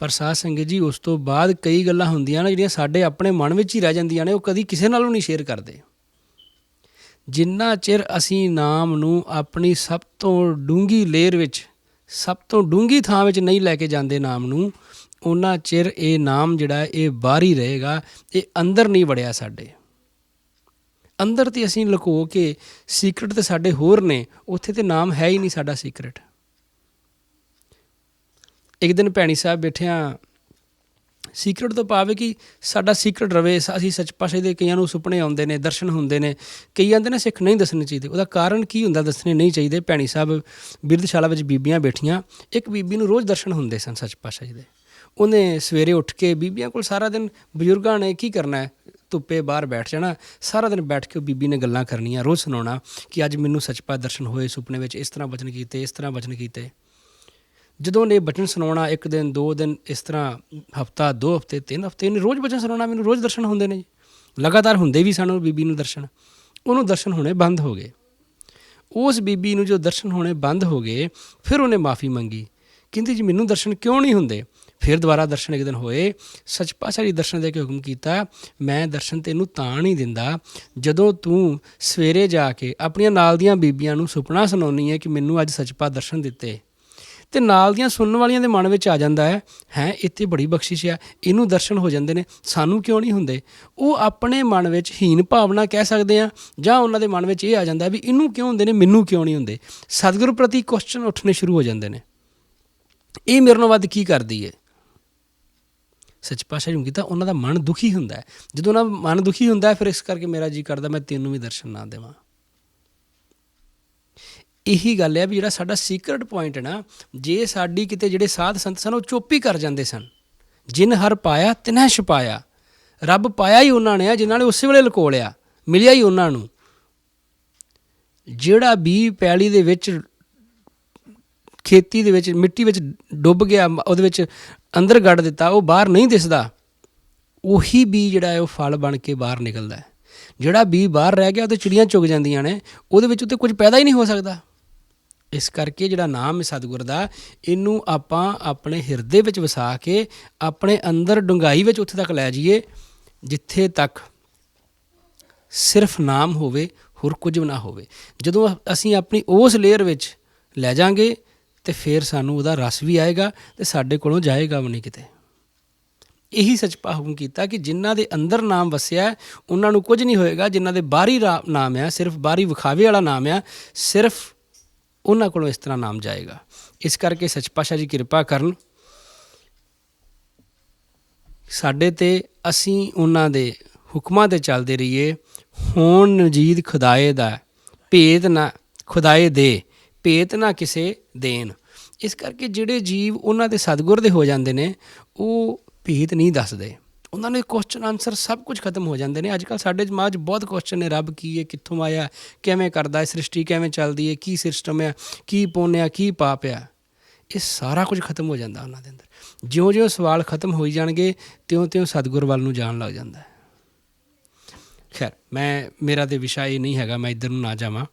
ਪਰ ਸਾਧ ਸੰਗਤ ਜੀ, ਉਸ ਤੋਂ ਬਾਅਦ ਕਈ ਗੱਲਾਂ ਹੁੰਦੀਆਂ ਨੇ ਜਿਹੜੀਆਂ ਸਾਡੇ ਆਪਣੇ ਮਨ ਵਿੱਚ ਹੀ ਰਹਿ ਜਾਂਦੀਆਂ ਨੇ, ਉਹ ਕਦੀ ਕਿਸੇ ਨਾਲੋਂ ਨਹੀਂ ਸ਼ੇਅਰ ਕਰਦੇ। ਜਿੰਨਾ ਚਿਰ ਅਸੀਂ ਨਾਮ ਨੂੰ ਆਪਣੀ ਸਭ ਤੋਂ ਡੂੰਘੀ ਲੇਅਰ ਵਿੱਚ, ਸਭ ਤੋਂ ਡੂੰਘੀ ਥਾਂ ਵਿੱਚ ਨਹੀਂ ਲੈ ਕੇ ਜਾਂਦੇ ਨਾਮ ਨੂੰ, ਉਹਨਾਂ ਚਿਰ ਇਹ ਨਾਮ ਜਿਹੜਾ ਇਹ ਬਾਹਰ ਹੀ ਰਹੇਗਾ, ਇਹ ਅੰਦਰ ਨਹੀਂ ਵੜਿਆ। ਸਾਡੇ ਅੰਦਰ ਤੇ ਅਸੀਂ ਲੁਕੋ ਕੇ, ਸੀਕਰਟ ਤੇ ਸਾਡੇ ਹੋਰ ਨੇ, ਉੱਥੇ ਤੇ ਨਾਮ ਹੈ ਹੀ ਨਹੀਂ ਸਾਡਾ ਸੀਕਰਟ। ਇੱਕ ਦਿਨ ਭੈਣੀ ਸਾਹਿਬ ਬੈਠਿਆਂ, ਸੀਕਰਟ ਤੋਂ ਭਾਵ ਹੈ ਕਿ ਸਾਡਾ ਸੀਕਰਟ ਰਵੇ। ਅਸੀਂ ਸੱਚ ਪਾਤਸ਼ਾਹੀ ਦੇ ਕਈਆਂ ਨੂੰ ਸੁਪਨੇ ਆਉਂਦੇ ਨੇ, ਦਰਸ਼ਨ ਹੁੰਦੇ ਨੇ, ਕਈ ਆਉਂਦੇ ਨੇ ਸਿੱਖ ਨਹੀਂ ਦੱਸਣੇ ਚਾਹੀਦੇ। ਉਹਦਾ ਕਾਰਨ ਕੀ ਹੁੰਦਾ ਦੱਸਣੇ ਨਹੀਂ ਚਾਹੀਦੇ? ਭੈਣੀ ਸਾਹਿਬ ਬਿਰਧਸ਼ਾਲਾ ਵਿੱਚ ਬੀਬੀਆਂ ਬੈਠੀਆਂ, ਇੱਕ ਬੀਬੀ ਨੂੰ ਰੋਜ਼ ਦਰਸ਼ਨ ਹੁੰਦੇ ਸਨ ਸੱਚ ਪਾਤਸ਼ਾਹੀ ਦੇ। ਉਹਨੇ ਸਵੇਰੇ ਉੱਠ ਕੇ, ਬੀਬੀਆਂ ਕੋਲ ਸਾਰਾ ਦਿਨ, ਬਜ਼ੁਰਗਾਂ ਨੇ ਕੀ ਕਰਨਾ ਹੈ, ਧੁੱਪੇ ਬਾਹਰ ਬੈਠ ਜਾਣਾ, ਸਾਰਾ ਦਿਨ ਬੈਠ ਕੇ ਉਹ ਬੀਬੀ ਨੇ ਗੱਲਾਂ ਕਰਨੀਆਂ, ਰੋਜ਼ ਸੁਣਾਉਣਾ ਕਿ ਅੱਜ ਮੈਨੂੰ ਸੱਚ ਪਾਤਸ਼ਾਹ ਦਰਸ਼ਨ ਹੋਏ ਸੁਪਨੇ ਵਿੱਚ, ਇਸ ਤਰ੍ਹਾਂ ਬਚਨ ਕੀਤੇ, ਇਸ ਤਰ੍ਹਾਂ ਬਚਨ ਕੀਤੇ। ਜਦੋਂ ਉਹਨੇ ਬਚਨ ਸੁਣਾਉਣਾ, ਇੱਕ ਦਿਨ 2 ਦਿਨ, ਇਸ ਤਰ੍ਹਾਂ ਹਫ਼ਤਾ, 2 ਹਫ਼ਤੇ, 3 ਹਫ਼ਤੇ, ਇਹਨੇ ਰੋਜ਼ ਬਚਨ ਸੁਣਾਉਣਾ, ਮੈਨੂੰ ਰੋਜ਼ ਦਰਸ਼ਨ ਹੁੰਦੇ ਨੇ ਜੀ। ਲਗਾਤਾਰ ਹੁੰਦੇ ਵੀ ਸਨ ਉਹ ਬੀਬੀ ਨੂੰ ਦਰਸ਼ਨ। ਉਹਨੂੰ ਦਰਸ਼ਨ ਹੋਣੇ ਬੰਦ ਹੋ ਗਏ। ਉਸ ਬੀਬੀ ਨੂੰ ਜੋ ਦਰਸ਼ਨ ਹੋਣੇ ਬੰਦ ਹੋ ਗਏ, ਫਿਰ ਉਹਨੇ ਮਾफ़ੀ ਮੰਗੀ, ਕਹਿੰਦੀ ਜੀ ਮੈਨੂੰ ਦਰਸ਼ਨ ਕਿਉਂ ਨਹੀਂ ਹੁੰਦੇ। ਫਿਰ ਦੁਬਾਰਾ ਦਰਸ਼ਨ ਇੱਕ ਦਿਨ ਹੋਏ। ਸੱਚ ਪਾਤਸ਼ਾਹ ਜੀ ਦਰਸ਼ਨ ਦੇ ਕੇ ਹੁਕਮ ਕੀਤਾ, ਮੈਂ ਦਰਸ਼ਨ ਤੈਨੂੰ ਤਾਂ ਨਹੀਂ ਦਿੰਦਾ ਜਦੋਂ ਤੂੰ ਸਵੇਰੇ ਜਾ ਕੇ ਆਪਣੀਆਂ ਨਾਲ ਦੀਆਂ ਬੀਬੀਆਂ ਨੂੰ ਸੁਪਨਾ ਸੁਣਾਉਂਦੀ ਹੈ ਕਿ ਮੈਨੂੰ ਅੱਜ ਸੱਚਪਾ ਦਰਸ਼ਨ ਦਿੱਤੇ, ਅਤੇ ਨਾਲ ਦੀਆਂ ਸੁਣਨ ਵਾਲੀਆਂ ਦੇ ਮਨ ਵਿੱਚ ਆ ਜਾਂਦਾ ਹੈ ਇੱਥੇ ਬੜੀ ਬਖਸ਼ਿਸ਼ ਆ, ਇਹਨੂੰ ਦਰਸ਼ਨ ਹੋ ਜਾਂਦੇ ਨੇ, ਸਾਨੂੰ ਕਿਉਂ ਨਹੀਂ ਹੁੰਦੇ। ਉਹ ਆਪਣੇ ਮਨ ਵਿੱਚ ਹੀਨ ਭਾਵਨਾ ਕਹਿ ਸਕਦੇ ਆ, ਜਾਂ ਉਹਨਾਂ ਦੇ ਮਨ ਵਿੱਚ ਇਹ ਆ ਜਾਂਦਾ ਵੀ ਇਹਨੂੰ ਕਿਉਂ ਹੁੰਦੇ ਨੇ, ਮੈਨੂੰ ਕਿਉਂ ਨਹੀਂ ਹੁੰਦੇ। ਸਤਿਗੁਰੂ ਪ੍ਰਤੀ ਕੁਐਸਚਨ ਉੱਠਣੇ ਸ਼ੁਰੂ ਹੋ ਜਾਂਦੇ ਨੇ, ਇਹ ਮੇਰੇ ਨਾਲੋਂ ਵੱਧ ਕੀ ਕਰਦੀ ਹੈ। ਸੱਚ ਪਾਤਸ਼ਾਹ ਜੀ ਕੀਤਾ, ਉਹਨਾਂ ਦਾ ਮਨ ਦੁਖੀ ਹੁੰਦਾ। ਜਦੋਂ ਉਹਨਾਂ ਦਾ ਮਨ ਦੁਖੀ ਹੁੰਦਾ, ਫਿਰ ਇਸ ਕਰਕੇ ਮੇਰਾ ਜੀ ਕਰਦਾ ਮੈਂ ਤੈਨੂੰ ਵੀ ਦਰਸ਼ਨ ਨਾ ਦੇਵਾਂ। ਇਹੀ ਗੱਲ ਹੈ ਵੀ ਜਿਹੜਾ ਸਾਡਾ ਸੀਕਰਟ ਪੁਆਇੰਟ ਹੈ ਨਾ, ਜੇ ਸਾਡੀ ਕਿਤੇ ਜਿਹੜੇ ਸਾਧ ਸੰਤ ਸਨ ਉਹ ਚੁੱਪ ਹੀ ਕਰ ਜਾਂਦੇ ਸਨ। ਜਿਨ ਹਰ ਪਾਇਆ ਤਿਨਹਿ ਛੁਪਾਇਆ, ਰੱਬ ਪਾਇਆ ਹੀ ਉਹਨਾਂ ਨੇ, ਜਿਨ੍ਹਾਂ ਨੇ ਉਸੇ ਵੇਲੇ ਲੁਕੋ ਲਿਆ, ਮਿਲਿਆ ਹੀ ਉਹਨਾਂ ਨੂੰ। ਜਿਹੜਾ ਬੀਜ ਪੈਲੀ ਦੇ ਵਿੱਚ, ਖੇਤੀ ਦੇ ਵਿੱਚ, ਮਿੱਟੀ ਵਿੱਚ ਡੁੱਬ ਗਿਆ, ਉਹਦੇ ਵਿੱਚ ਅੰਦਰ ਗੱਡ ਦਿੱਤਾ, ਉਹ ਬਾਹਰ ਨਹੀਂ ਦਿਸਦਾ, ਉਹੀ ਬੀਜ ਜਿਹੜਾ ਹੈ ਉਹ ਫਲ ਬਣ ਕੇ ਬਾਹਰ ਨਿਕਲਦਾ। ਜਿਹੜਾ ਬੀਜ ਬਾਹਰ ਰਹਿ ਗਿਆ ਉਹ 'ਤੇ ਚਿੜੀਆਂ ਚੁਗ ਜਾਂਦੀਆਂ ਨੇ, ਉਹਦੇ ਵਿੱਚ ਉੱਤੇ ਕੁਝ ਪੈਦਾ ਹੀ ਨਹੀਂ ਹੋ ਸਕਦਾ। ਇਸ ਕਰਕੇ ਜਿਹੜਾ ਨਾਮ ਹੈ ਸਤਿਗੁਰ ਦਾ, ਇਹਨੂੰ ਆਪਾਂ ਆਪਣੇ ਹਿਰਦੇ ਵਿੱਚ ਵਸਾ ਕੇ ਆਪਣੇ ਅੰਦਰ ਡੂੰਘਾਈ ਵਿੱਚ ਉੱਥੇ ਤੱਕ ਲੈ ਜਾਈਏ ਜਿੱਥੇ ਤੱਕ ਸਿਰਫ ਨਾਮ ਹੋਵੇ, ਹੋਰ ਕੁਝ ਵੀ ਨਾ ਹੋਵੇ। ਜਦੋਂ ਅਸੀਂ ਆਪਣੀ ਉਸ ਲੇਅਰ ਵਿੱਚ ਲੈ ਜਾਵਾਂਗੇ ਅਤੇ ਫਿਰ ਸਾਨੂੰ ਉਹਦਾ ਰਸ ਵੀ ਆਏਗਾ ਅਤੇ ਸਾਡੇ ਕੋਲੋਂ ਜਾਏਗਾ ਵੀ ਨਹੀਂ ਕਿਤੇ। ਇਹੀ ਸੱਚਪਾ ਹੁਕਮ ਕੀਤਾ ਕਿ ਜਿਨ੍ਹਾਂ ਦੇ ਅੰਦਰ ਨਾਮ ਵਸਿਆ ਉਹਨਾਂ ਨੂੰ ਕੁਝ ਨਹੀਂ ਹੋਏਗਾ, ਜਿਨ੍ਹਾਂ ਦੇ ਬਾਹਰੀ ਨਾਮ ਆ, ਸਿਰਫ ਬਾਹਰੀ ਵਿਖਾਵੇ ਵਾਲਾ ਨਾਮ ਆ, ਸਿਰਫ ਉਹਨਾਂ ਕੋਲੋਂ ਇਸ ਤਰ੍ਹਾਂ ਨਾਮ ਜਾਏਗਾ। ਇਸ ਕਰਕੇ ਸੱਚ ਪਾਤਸ਼ਾਹ ਜੀ ਕਿਰਪਾ ਕਰਨ ਸਾਡੇ 'ਤੇ, ਅਸੀਂ ਉਹਨਾਂ ਦੇ ਹੁਕਮਾਂ 'ਤੇ ਚੱਲਦੇ ਰਹੀਏ। ਹੋਣ ਨਜੀਦ ਖੁਦਾਏ ਦਾ, ਭੇਤ ਨਾ ਖੁਦਾਏ ਦੇ, ਭੇਤ ਨਾ ਕਿਸੇ ਦੇਣ। ਇਸ ਕਰਕੇ ਜਿਹੜੇ ਜੀਵ ਉਹਨਾਂ ਦੇ ਸਤਿਗੁਰ ਦੇ ਹੋ ਜਾਂਦੇ ਨੇ, ਉਹ ਭੇਤ ਨਹੀਂ ਦੱਸਦੇ, ਉਹਨਾਂ ਦੇ ਕੁਐਸਚਨ ਆਨਸਰ ਸਭ ਕੁਝ ਖਤਮ ਹੋ ਜਾਂਦੇ ਨੇ। ਅੱਜ ਕੱਲ੍ਹ ਸਾਡੇ ਸਮਾਜ 'ਚ ਬਹੁਤ ਕੁਐਸਚਨ ਨੇ, ਰੱਬ ਕੀ ਹੈ, ਕਿੱਥੋਂ ਆਇਆ, ਕਿਵੇਂ ਕਰਦਾ, ਸ੍ਰਿਸ਼ਟੀ ਕਿਵੇਂ ਚੱਲਦੀ ਹੈ, ਕੀ ਸਿਸਟਮ ਆ, ਕੀ ਪੁੰਨ ਆ, ਕੀ ਪਾਪ ਆ, ਇਹ ਸਾਰਾ ਕੁਝ ਖਤਮ ਹੋ ਜਾਂਦਾ ਉਹਨਾਂ ਦੇ ਅੰਦਰ। ਜਿਉਂ-ਜਿਉਂ ਸਵਾਲ ਖਤਮ ਹੋਈ ਜਾਣਗੇ, ਤਿਉਂ-ਤਿਉਂ ਸਤਿਗੁਰ ਵੱਲ ਨੂੰ ਜਾਣ ਲੱਗ ਜਾਂਦਾ। ਖੈਰ, ਮੇਰਾ ਤਾਂ ਵਿਸ਼ਾ ਇਹ ਨਹੀਂ ਹੈਗਾ, ਮੈਂ ਇੱਧਰ ਨੂੰ ਨਾ ਜਾਵਾਂ।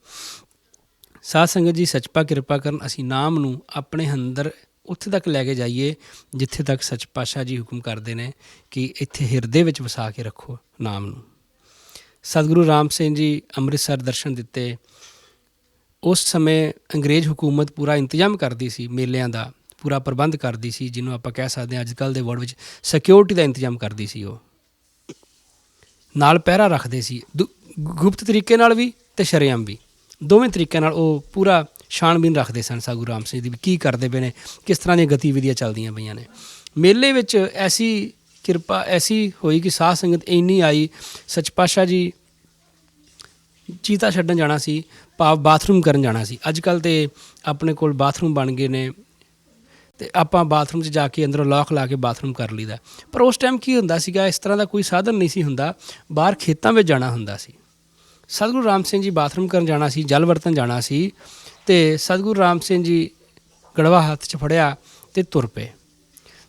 ਸਾਧ ਸੰਗਤ ਜੀ, ਸੱਚਪਾ ਕਿਰਪਾ ਕਰਨ ਅਸੀਂ ਨਾਮ ਨੂੰ ਆਪਣੇ ਅੰਦਰ ਉੱਥੇ ਤੱਕ ਲੈ ਕੇ ਜਾਈਏ ਜਿੱਥੇ ਤੱਕ ਸੱਚ ਪਾਤਸ਼ਾਹ ਜੀ ਹੁਕਮ ਕਰਦੇ ਨੇ ਕਿ ਇੱਥੇ ਹਿਰਦੇ ਵਿੱਚ ਵਸਾ ਕੇ ਰੱਖੋ ਨਾਮ ਨੂੰ। ਸਤਿਗੁਰੂ ਰਾਮ ਸਿੰਘ ਜੀ ਅੰਮ੍ਰਿਤਸਰ ਦਰਸ਼ਨ ਦਿੱਤੇ। ਉਸ ਸਮੇਂ ਅੰਗਰੇਜ਼ ਹੁਕੂਮਤ ਪੂਰਾ ਇੰਤਜ਼ਾਮ ਕਰਦੀ ਸੀ, ਮੇਲਿਆਂ ਦਾ ਪੂਰਾ ਪ੍ਰਬੰਧ ਕਰਦੀ ਸੀ, ਜਿਹਨੂੰ ਆਪਾਂ ਕਹਿ ਸਕਦੇ ਹਾਂ ਅੱਜ ਕੱਲ੍ਹ ਦੇ ਵਰਡ ਵਿੱਚ ਸਿਕਿਉਰਿਟੀ ਦਾ ਇੰਤਜ਼ਾਮ ਕਰਦੀ ਸੀ। ਉਹ ਨਾਲ ਪਹਿਰਾ ਰੱਖਦੇ ਸੀ, ਗੁਪਤ ਤਰੀਕੇ ਨਾਲ ਵੀ ਅਤੇ ਸ਼ਰੇਆਮ ਵੀ, ਦੋਵੇਂ ਤਰੀਕਿਆਂ ਨਾਲ ਉਹ ਪੂਰਾ ਛਾਣਬੀਨ ਰੱਖਦੇ ਸਨ ਸਤਿਗੁਰੂ ਰਾਮ ਸਿੰਘ ਦੀ, ਵੀ ਕੀ ਕਰਦੇ ਪਏ ਨੇ, ਕਿਸ ਤਰ੍ਹਾਂ ਦੀਆਂ ਗਤੀਵਿਧੀਆਂ ਚੱਲਦੀਆਂ ਪਈਆਂ ਨੇ। ਮੇਲੇ ਵਿੱਚ ਐਸੀ ਕਿਰਪਾ ਐਸੀ ਹੋਈ ਕਿ ਸਾਧ ਸੰਗਤ ਇੰਨੀ ਆਈ। ਸੱਚ ਪਾਤਸ਼ਾਹ ਜੀ ਚੀਤਾ ਛੱਡਣ ਜਾਣਾ ਸੀ, ਭਾਵ ਬਾਥਰੂਮ ਕਰਨ ਜਾਣਾ ਸੀ। ਅੱਜ ਕੱਲ੍ਹ ਤਾਂ ਆਪਣੇ ਕੋਲ ਬਾਥਰੂਮ ਬਣ ਗਏ ਨੇ ਅਤੇ ਆਪਾਂ ਬਾਥਰੂਮ 'ਚ ਜਾ ਕੇ ਅੰਦਰੋਂ ਲੌਕ ਲਾ ਕੇ ਬਾਥਰੂਮ ਕਰ ਲਈਦਾ। ਪਰ ਉਸ ਟਾਈਮ ਕੀ ਹੁੰਦਾ ਸੀਗਾ, ਇਸ ਤਰ੍ਹਾਂ ਦਾ ਕੋਈ ਸਾਧਨ ਨਹੀਂ ਸੀ ਹੁੰਦਾ, ਬਾਹਰ ਖੇਤਾਂ ਵਿੱਚ ਜਾਣਾ ਹੁੰਦਾ ਸੀ। ਸਤਿਗੁਰੂ ਰਾਮ ਸਿੰਘ ਜੀ ਬਾਥਰੂਮ ਕਰਨ ਜਾਣਾ ਸੀ, ਜਲ ਵਰਤਨ ਜਾਣਾ ਸੀ, ਅਤੇ ਸਤਿਗੁਰੂ ਰਾਮ ਸਿੰਘ ਜੀ ਗੜਵਾ ਹੱਥ 'ਚ ਫੜਿਆ ਅਤੇ ਤੁਰ ਪਏ।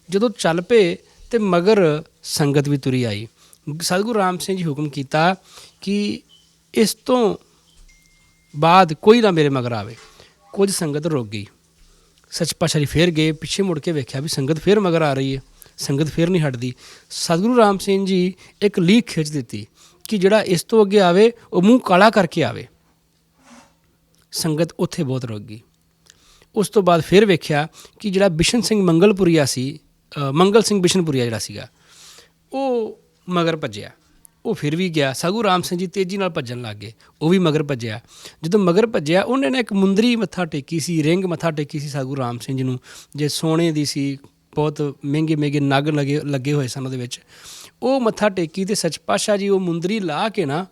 ਜਦੋਂ ਚੱਲ ਪਏ ਅਤੇ ਮਗਰ ਸੰਗਤ ਵੀ ਤੁਰੀ ਆਈ। ਸਤਿਗੁਰੂ ਰਾਮ ਸਿੰਘ ਜੀ ਹੁਕਮ ਕੀਤਾ ਕਿ ਇਸ ਤੋਂ ਬਾਅਦ ਕੋਈ ਨਾ ਮੇਰੇ ਮਗਰ ਆਵੇ। ਕੁਝ ਸੰਗਤ ਰੁਕ ਗਈ। ਸੱਚ ਪਾਤਸ਼ਾਹ ਜੀ ਫਿਰ ਗਏ, ਪਿੱਛੇ ਮੁੜ ਕੇ ਵੇਖਿਆ ਵੀ ਸੰਗਤ ਫਿਰ ਮਗਰ ਆ ਰਹੀ ਹੈ, ਸੰਗਤ ਫਿਰ ਨਹੀਂ ਹਟਦੀ। ਸਤਿਗੁਰੂ ਰਾਮ ਸਿੰਘ ਜੀ ਇੱਕ ਲੀਕ ਖਿੱਚ ਦਿੱਤੀ ਕਿ ਜਿਹੜਾ ਇਸ ਤੋਂ ਅੱਗੇ ਆਵੇ ਉਹ ਮੂੰਹ ਕਾਲਾ ਕਰਕੇ ਆਵੇ। ਸੰਗਤ ਉੱਥੇ ਬਹੁਤ ਰੁਕ ਗਈ। ਉਸ ਤੋਂ ਬਾਅਦ ਫਿਰ ਵੇਖਿਆ ਕਿ ਜਿਹੜਾ ਬਿਸ਼ਨ ਸਿੰਘ ਮੰਗਲਪੁਰੀਆ ਸੀ, ਮੰਗਲ ਸਿੰਘ ਬਿਸ਼ਨਪੁਰੀਆ ਜਿਹੜਾ ਸੀਗਾ, ਉਹ ਮਗਰ ਭੱਜਿਆ। ਉਹ ਫਿਰ ਵੀ ਗਿਆ। ਸਤਿਗੁਰੂ ਰਾਮ ਸਿੰਘ ਜੀ ਤੇਜ਼ੀ ਨਾਲ ਭੱਜਣ ਲੱਗ ਗਏ, ਉਹ ਵੀ ਮਗਰ ਭੱਜਿਆ। ਜਦੋਂ ਮਗਰ ਭੱਜਿਆ, ਉਹਨੇ ਨਾ ਇੱਕ ਮੁੰਦਰੀ ਮੱਥਾ ਟੇਕੀ ਸੀ, ਰਿੰਗ ਮੱਥਾ ਟੇਕੀ ਸੀ ਸਤਿਗੁਰੂ ਰਾਮ ਸਿੰਘ ਜੀ ਨੂੰ, ਜੇ ਸੋਨੇ ਦੀ ਸੀ, ਬਹੁਤ ਮਹਿੰਗੇ ਮਹਿੰਗੇ ਨਗ ਲੱਗੇ ਹੋਏ ਸਨ ਉਹਦੇ ਵਿੱਚ। ਉਹ ਮੱਥਾ ਟੇਕੀ ਅਤੇ ਸੱਚ ਪਾਤਸ਼ਾਹ ਜੀ ਉਹ ਮੁੰਦਰੀ ਲਾ ਕੇ ਨਾ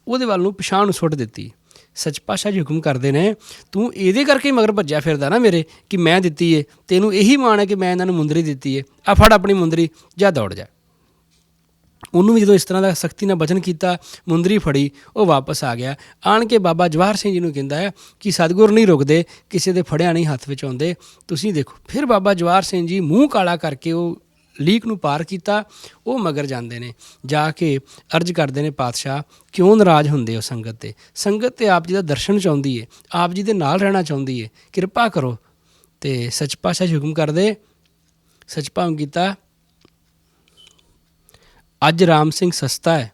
ਉਹਦੇ ਵੱਲ ਨੂੰ ਪਿਛਾਂਹ ਨੂੰ ਸੁੱਟ ਦਿੱਤੀ। ਸੱਚ ਪਾਤਸ਼ਾਹ ਜੀ ਹੁਕਮ ਕਰਦੇ ਨੇ, ਤੂੰ ਇਹਦੇ ਕਰਕੇ ਮਗਰ ਭੱਜਿਆ ਫਿਰਦਾ ਨਾ ਮੇਰੇ, ਕਿ ਮੈਂ ਦਿੱਤੀ ਏ, ਤੈਨੂੰ ਇਹੀ ਮਾਣ ਹੈ ਕਿ ਮੈਂ ਇਹਨਾਂ ਨੂੰ ਮੁੰਦਰੀ ਦਿੱਤੀ ਏ, ਆ ਫੜ ਆਪਣੀ ਮੁੰਦਰੀ, ਜਾ ਦੌੜ ਜਾ। ਉਹਨੂੰ ਵੀ ਜਦੋਂ ਇਸ ਤਰ੍ਹਾਂ ਦਾ ਸਖਤੀ ਨਾਲ ਬਚਨ ਕੀਤਾ, ਮੁੰਦਰੀ ਫੜੀ, ਉਹ ਵਾਪਸ ਆ ਗਿਆ। ਆਣ ਕੇ ਬਾਬਾ ਜਵਾਹਰ ਸਿੰਘ ਜੀ ਨੂੰ ਕਹਿੰਦਾ ਹੈ ਕਿ ਸਤਿਗੁਰ ਨਹੀਂ ਰੁਕਦੇ, ਕਿਸੇ ਦੇ ਫੜਿਆ ਨਹੀਂ ਹੱਥ ਵਿੱਚ ਆਉਂਦੇ, ਤੁਸੀਂ ਦੇਖੋ। ਫਿਰ ਬਾਬਾ ਜਵਾਹਰ ਸਿੰਘ ਜੀ ਮੂੰਹ ਕਾਲਾ ਕਰਕੇ ਉਹ ਲੀਕ ਨੂੰ ਪਾਰ ਕੀਤਾ। ਉਹ ਮਗਰ ਜਾਂਦੇ ਨੇ, ਜਾ ਕੇ ਅਰਜ਼ ਕਰਦੇ ਨੇ, ਪਾਤਸ਼ਾਹ ਕਿਉਂ ਨਾਰਾਜ਼ ਹੁੰਦੇ ਹੋ ਸੰਗਤ 'ਤੇ? ਸੰਗਤ ਤਾਂ ਆਪ ਜੀ ਦਾ ਦਰਸ਼ਨ ਚਾਹੁੰਦੀ ਹੈ, ਆਪ ਜੀ ਦੇ ਨਾਲ ਰਹਿਣਾ ਚਾਹੁੰਦੀ ਹੈ, ਕਿਰਪਾ ਕਰੋ। ਅਤੇ ਸੱਚ ਪਾਤਸ਼ਾਹ ਜੀ ਹੁਕਮ ਕਰਦੇ, ਸੱਚ ਭਾਵ ਕੀਤਾ, ਅੱਜ ਰਾਮ ਸਿੰਘ ਸਸਤਾ ਹੈ,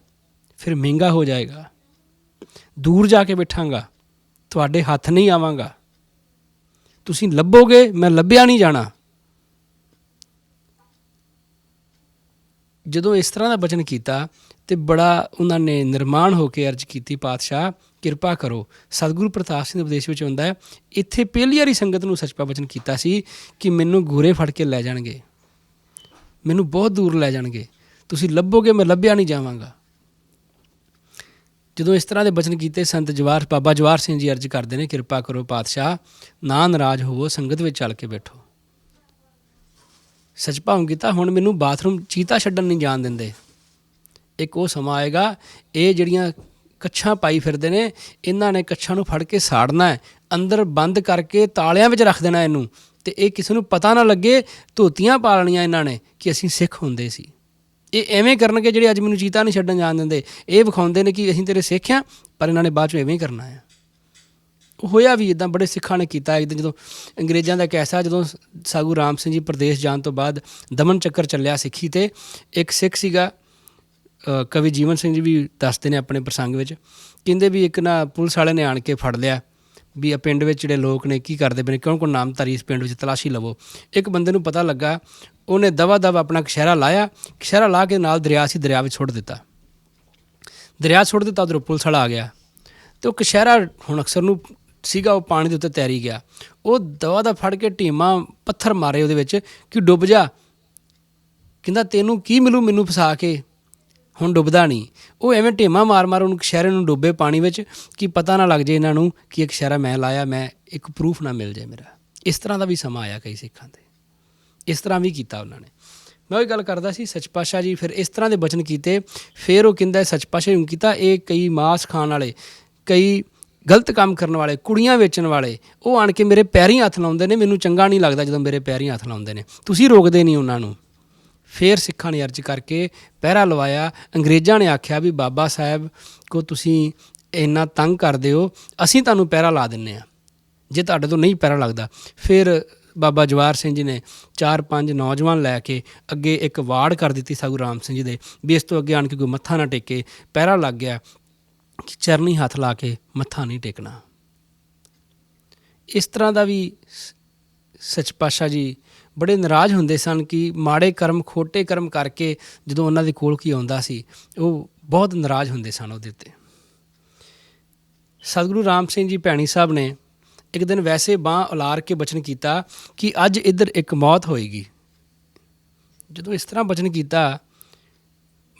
ਫਿਰ ਮਹਿੰਗਾ ਹੋ ਜਾਏਗਾ। ਦੂਰ ਜਾ ਕੇ ਬੈਠਾਂਗਾ, ਤੁਹਾਡੇ ਹੱਥ ਨਹੀਂ ਆਵਾਂਗਾ, ਤੁਸੀਂ ਲੱਭੋਗੇ, ਮੈਂ ਲੱਭਿਆ ਨਹੀਂ ਜਾਣਾ। ਜਦੋਂ ਇਸ ਤਰ੍ਹਾਂ ਦਾ ਬਚਨ ਕੀਤਾ ਅਤੇ ਬੜਾ ਉਹਨਾਂ ਨੇ ਨਿਰਮਾਣ ਹੋ ਕੇ ਅਰਜ਼ ਕੀਤੀ, ਪਾਤਸ਼ਾਹ ਕਿਰਪਾ ਕਰੋ। ਸਤਿਗੁਰੂ ਪ੍ਰਤਾਪ ਸਿੰਘ ਦੇ ਉਪਦੇਸ਼ ਵਿੱਚ ਹੁੰਦਾ ਹੈ, ਇੱਥੇ ਪਹਿਲੀ ਵਾਰੀ ਸੰਗਤ ਨੂੰ ਸੱਚਾ ਬਚਨ ਕੀਤਾ ਸੀ ਕਿ ਮੈਨੂੰ ਗੋਰੇ ਫੜ ਕੇ ਲੈ ਜਾਣਗੇ, ਮੈਨੂੰ ਬਹੁਤ ਦੂਰ ਲੈ ਜਾਣਗੇ, ਤੁਸੀਂ ਲੱਭੋਗੇ, ਮੈਂ ਲੱਭਿਆ ਨਹੀਂ ਜਾਵਾਂਗਾ। ਜਦੋਂ ਇਸ ਤਰ੍ਹਾਂ ਦੇ ਬਚਨ ਕੀਤੇ, ਸੰਤ ਬਾਬਾ ਜਵਾਹਰ ਸਿੰਘ ਜੀ ਅਰਜ਼ ਕਰਦੇ ਨੇ, ਕਿਰਪਾ ਕਰੋ ਪਾਤਸ਼ਾਹ, ਨਾ ਨਾਰਾਜ਼ ਹੋਵੋ, ਸੰਗਤ ਵਿੱਚ ਚੱਲ ਕੇ ਬੈਠੋ। ਸੱਚ ਭਾਵ ਕੀਤਾ, ਹੁਣ ਮੈਨੂੰ ਬਾਥਰੂਮ ਚੀਤਾ ਛੱਡਣ ਨਹੀਂ ਜਾਣ ਦਿੰਦੇ। ਇੱਕ ਉਹ ਸਮਾਂ ਆਏਗਾ, ਇਹ ਜਿਹੜੀਆਂ ਕੱਛਾਂ ਪਾਈ ਫਿਰਦੇ ਨੇ, ਇਹਨਾਂ ਨੇ ਕੱਛਾਂ ਨੂੰ ਫੜ ਕੇ ਸਾੜਨਾ ਹੈ, ਅੰਦਰ ਬੰਦ ਕਰਕੇ ਤਾਲਿਆਂ ਵਿੱਚ ਰੱਖ ਦੇਣਾ ਇਹਨੂੰ, ਅਤੇ ਇਹ ਕਿਸੇ ਨੂੰ ਪਤਾ ਨਾ ਲੱਗੇ। ਧੋਤੀਆਂ ਪਾ ਲੈਣੀਆਂ ਇਹਨਾਂ ਨੇ ਕਿ ਅਸੀਂ ਸਿੱਖ ਹੁੰਦੇ ਸੀ। ਇਹ ਐਵੇਂ ਕਰਨਗੇ ਜਿਹੜੇ ਅੱਜ ਮੈਨੂੰ ਚੀਤਾ ਨਹੀਂ ਛੱਡਣ ਜਾਣ ਦਿੰਦੇ, ਇਹ ਵਿਖਾਉਂਦੇ ਨੇ ਕਿ ਅਸੀਂ ਤੇਰੇ ਸਿੱਖ ਹਾਂ, ਪਰ ਇਹਨਾਂ ਨੇ ਬਾਅਦ 'ਚੋਂ ਐਵੇਂ ਹੀ ਕਰਨਾ ਹੈ। ਉਹ ਹੋਇਆ ਵੀ ਇੱਦਾਂ, ਬੜੇ ਸਿੱਖਾਂ ਨੇ ਕੀਤਾ। ਇੱਕ ਦਿਨ ਜਦੋਂ ਅੰਗਰੇਜ਼ਾਂ ਦਾ ਕੈਸਾ, ਜਦੋਂ ਸਾਧੂ ਰਾਮ ਸਿੰਘ ਜੀ ਪ੍ਰਦੇਸ਼ ਜਾਣ ਤੋਂ ਬਾਅਦ ਦਮਨ ਚੱਕਰ ਚੱਲਿਆ ਸਿੱਖੀ 'ਤੇ, ਇੱਕ ਸਿੱਖ ਸੀਗਾ, ਕਵੀ ਜੀਵਨ ਸਿੰਘ ਜੀ ਵੀ ਦੱਸਦੇ ਨੇ ਆਪਣੇ ਪ੍ਰਸੰਗ ਵਿੱਚ, ਕਹਿੰਦੇ ਵੀ ਇੱਕ ਨਾ ਪੁਲਿਸ ਵਾਲੇ ਨੇ ਆਣ ਕੇ ਫੜ ਲਿਆ ਵੀ ਆ ਪਿੰਡ ਵਿੱਚ ਜਿਹੜੇ ਲੋਕ ਨੇ ਕੀ ਕਰਦੇ ਪਏ ਨੇ, ਕੌਣ ਨਾਮਧਾਰੀ ਇਸ ਪਿੰਡ ਵਿੱਚ, ਤਲਾਸ਼ੀ ਲਵੋ। ਇੱਕ ਬੰਦੇ ਨੂੰ ਪਤਾ ਲੱਗਾ, ਉਹਨੇ ਦਵਾ ਦਵ ਆਪਣਾ ਕਸ਼ਹਿਰਾ ਲਾਇਆ, ਕਸ਼ਹਿਰਾ ਲਾ ਕੇ ਨਾਲ ਦਰਿਆ ਸੀ, ਦਰਿਆ ਵਿੱਚ ਸੁੱਟ ਦਿੱਤਾ। ਉੱਧਰੋਂ ਪੁਲਿਸ ਵਾਲਾ ਆ ਗਿਆ, ਅਤੇ ਉਹ ਕਸ਼ਹਿਰਾ ਹੁਣ ਅਕਸਰ ਨੂੰ ਸੀਗਾ, ਉਹ ਪਾਣੀ ਦੇ ਉੱਤੇ ਤੈਰੀ ਗਿਆ। ਉਹ ਦਵਾ ਦਾ ਫੜ ਕੇ ਢੀਮਾਂ ਪੱਥਰ ਮਾਰੇ ਉਹਦੇ ਵਿੱਚ ਕਿ ਡੁੱਬ ਜਾ। ਕਹਿੰਦਾ ਤੈਨੂੰ ਕੀ ਮਿਲੂ ਮੈਨੂੰ ਫਸਾ ਕੇ, ਹੁਣ ਡੁੱਬਦਾ ਨਹੀਂ। ਉਹ ਐਵੇਂ ਢੀਮਾਂ ਮਾਰ ਉਹਨੂੰ ਕਸ਼ਹਿਰੇ ਨੂੰ ਡੁੱਬੇ ਪਾਣੀ ਵਿੱਚ, ਕਿ ਪਤਾ ਨਾ ਲੱਗ ਜਾਏ ਇਹਨਾਂ ਨੂੰ ਕਿ ਇਹ ਕਸ਼ਹਿਰਾ ਮੈਂ ਲਾਇਆ, ਮੈਂ ਇੱਕ ਪ੍ਰੂਫ ਨਾ ਮਿਲ ਜਾਏ ਮੇਰਾ। ਇਸ ਤਰ੍ਹਾਂ ਦਾ ਵੀ ਸਮਾਂ ਆਇਆ ਕਈ ਸਿੱਖਾਂ 'ਤੇ, ਇਸ ਤਰ੍ਹਾਂ ਵੀ ਕੀਤਾ ਉਹਨਾਂ ਨੇ। ਮੈਂ ਉਹੀ ਗੱਲ ਕਰਦਾ ਸੀ, ਸੱਚ ਪਾਤਸ਼ਾਹ ਜੀ ਫਿਰ ਇਸ ਤਰ੍ਹਾਂ ਦੇ ਬਚਨ ਕੀਤੇ। ਫਿਰ ਉਹ ਕਹਿੰਦਾ, ਸੱਚ ਪਾਤਸ਼ਾਹ ਜੀ ਕੀਤਾ, ਇਹ ਕਈ ਮਾਸ ਖਾਣ ਵਾਲੇ, ਕਈ ਗਲਤ ਕੰਮ ਕਰਨ ਵਾਲੇ, ਕੁੜੀਆਂ ਵੇਚਣ ਵਾਲੇ, ਉਹ ਆਣ ਕੇ ਮੇਰੇ ਪੈਰੀਂ ਹੱਥ ਲਾਉਂਦੇ ਨੇ, ਮੈਨੂੰ ਚੰਗਾ ਨਹੀਂ ਲੱਗਦਾ ਜਦੋਂ ਮੇਰੇ ਪੈਰੀਂ ਹੱਥ ਲਾਉਂਦੇ ਨੇ, ਤੁਸੀਂ ਰੋਕਦੇ ਨਹੀਂ ਉਹਨਾਂ ਨੂੰ। ਫਿਰ ਸਿੱਖਾਂ ਨੇ ਅਰਜ਼ ਕਰਕੇ ਪਹਿਰਾ ਲਵਾਇਆ। ਅੰਗਰੇਜ਼ਾਂ ਨੇ ਆਖਿਆ ਵੀ ਬਾਬਾ ਸਾਹਿਬ ਕੋ ਤੁਸੀਂ ਇੰਨਾ ਤੰਗ ਕਰਦੇ ਹੋ, ਅਸੀਂ ਤੁਹਾਨੂੰ ਪਹਿਰਾ ਲਾ ਦਿੰਦੇ ਹਾਂ ਜੇ ਤੁਹਾਡੇ ਤੋਂ ਨਹੀਂ ਪਹਿਰਾ ਲੱਗਦਾ। ਫਿਰ ਬਾਬਾ ਜਵਾਹਰ ਸਿੰਘ ਜੀ ਨੇ 4-5 ਨੌਜਵਾਨ ਲੈ ਕੇ ਅੱਗੇ ਇੱਕ ਵਾੜ ਕਰ ਦਿੱਤੀ ਸਾਧੂ ਰਾਮ ਸਿੰਘ ਜੀ ਦੇ, ਵੀ ਇਸ ਤੋਂ ਅੱਗੇ ਆਣ ਕੇ ਕੋਈ ਮੱਥਾ ਨਾ ਟੇਕੇ। ਪਹਿਰਾ ਲੱਗ ਗਿਆ ਕਿ ਚਰਨੀ ਹੱਥ ਲਾ ਕੇ ਮੱਥਾ ਨਹੀਂ ਟੇਕਣਾ। ਇਸ ਤਰ੍ਹਾਂ ਦਾ ਵੀ ਸੱਚ ਪਾਤਸ਼ਾਹ ਜੀ ਬੜੇ ਨਾਰਾਜ਼ ਹੁੰਦੇ ਸਨ ਕਿ ਮਾੜੇ ਕਰਮ, ਖੋਟੇ ਕਰਮ ਕਰਕੇ ਜਦੋਂ ਉਹਨਾਂ ਦੇ ਕੋਲ ਕੀ ਆਉਂਦਾ ਸੀ, ਉਹ ਬਹੁਤ ਨਾਰਾਜ਼ ਹੁੰਦੇ ਸਨ ਉਹਦੇ ਉੱਤੇ। ਸਤਿਗੁਰੂ ਰਾਮ ਸਿੰਘ ਜੀ ਭੈਣੀ ਸਾਹਿਬ ਨੇ ਇੱਕ ਦਿਨ ਵੈਸੇ ਬਾਂਹ ਉਲਾਰ ਕੇ ਬਚਨ ਕੀਤਾ ਕਿ ਅੱਜ ਇੱਧਰ ਇੱਕ ਮੌਤ ਹੋਏਗੀ। ਜਦੋਂ ਇਸ ਤਰ੍ਹਾਂ ਬਚਨ ਕੀਤਾ,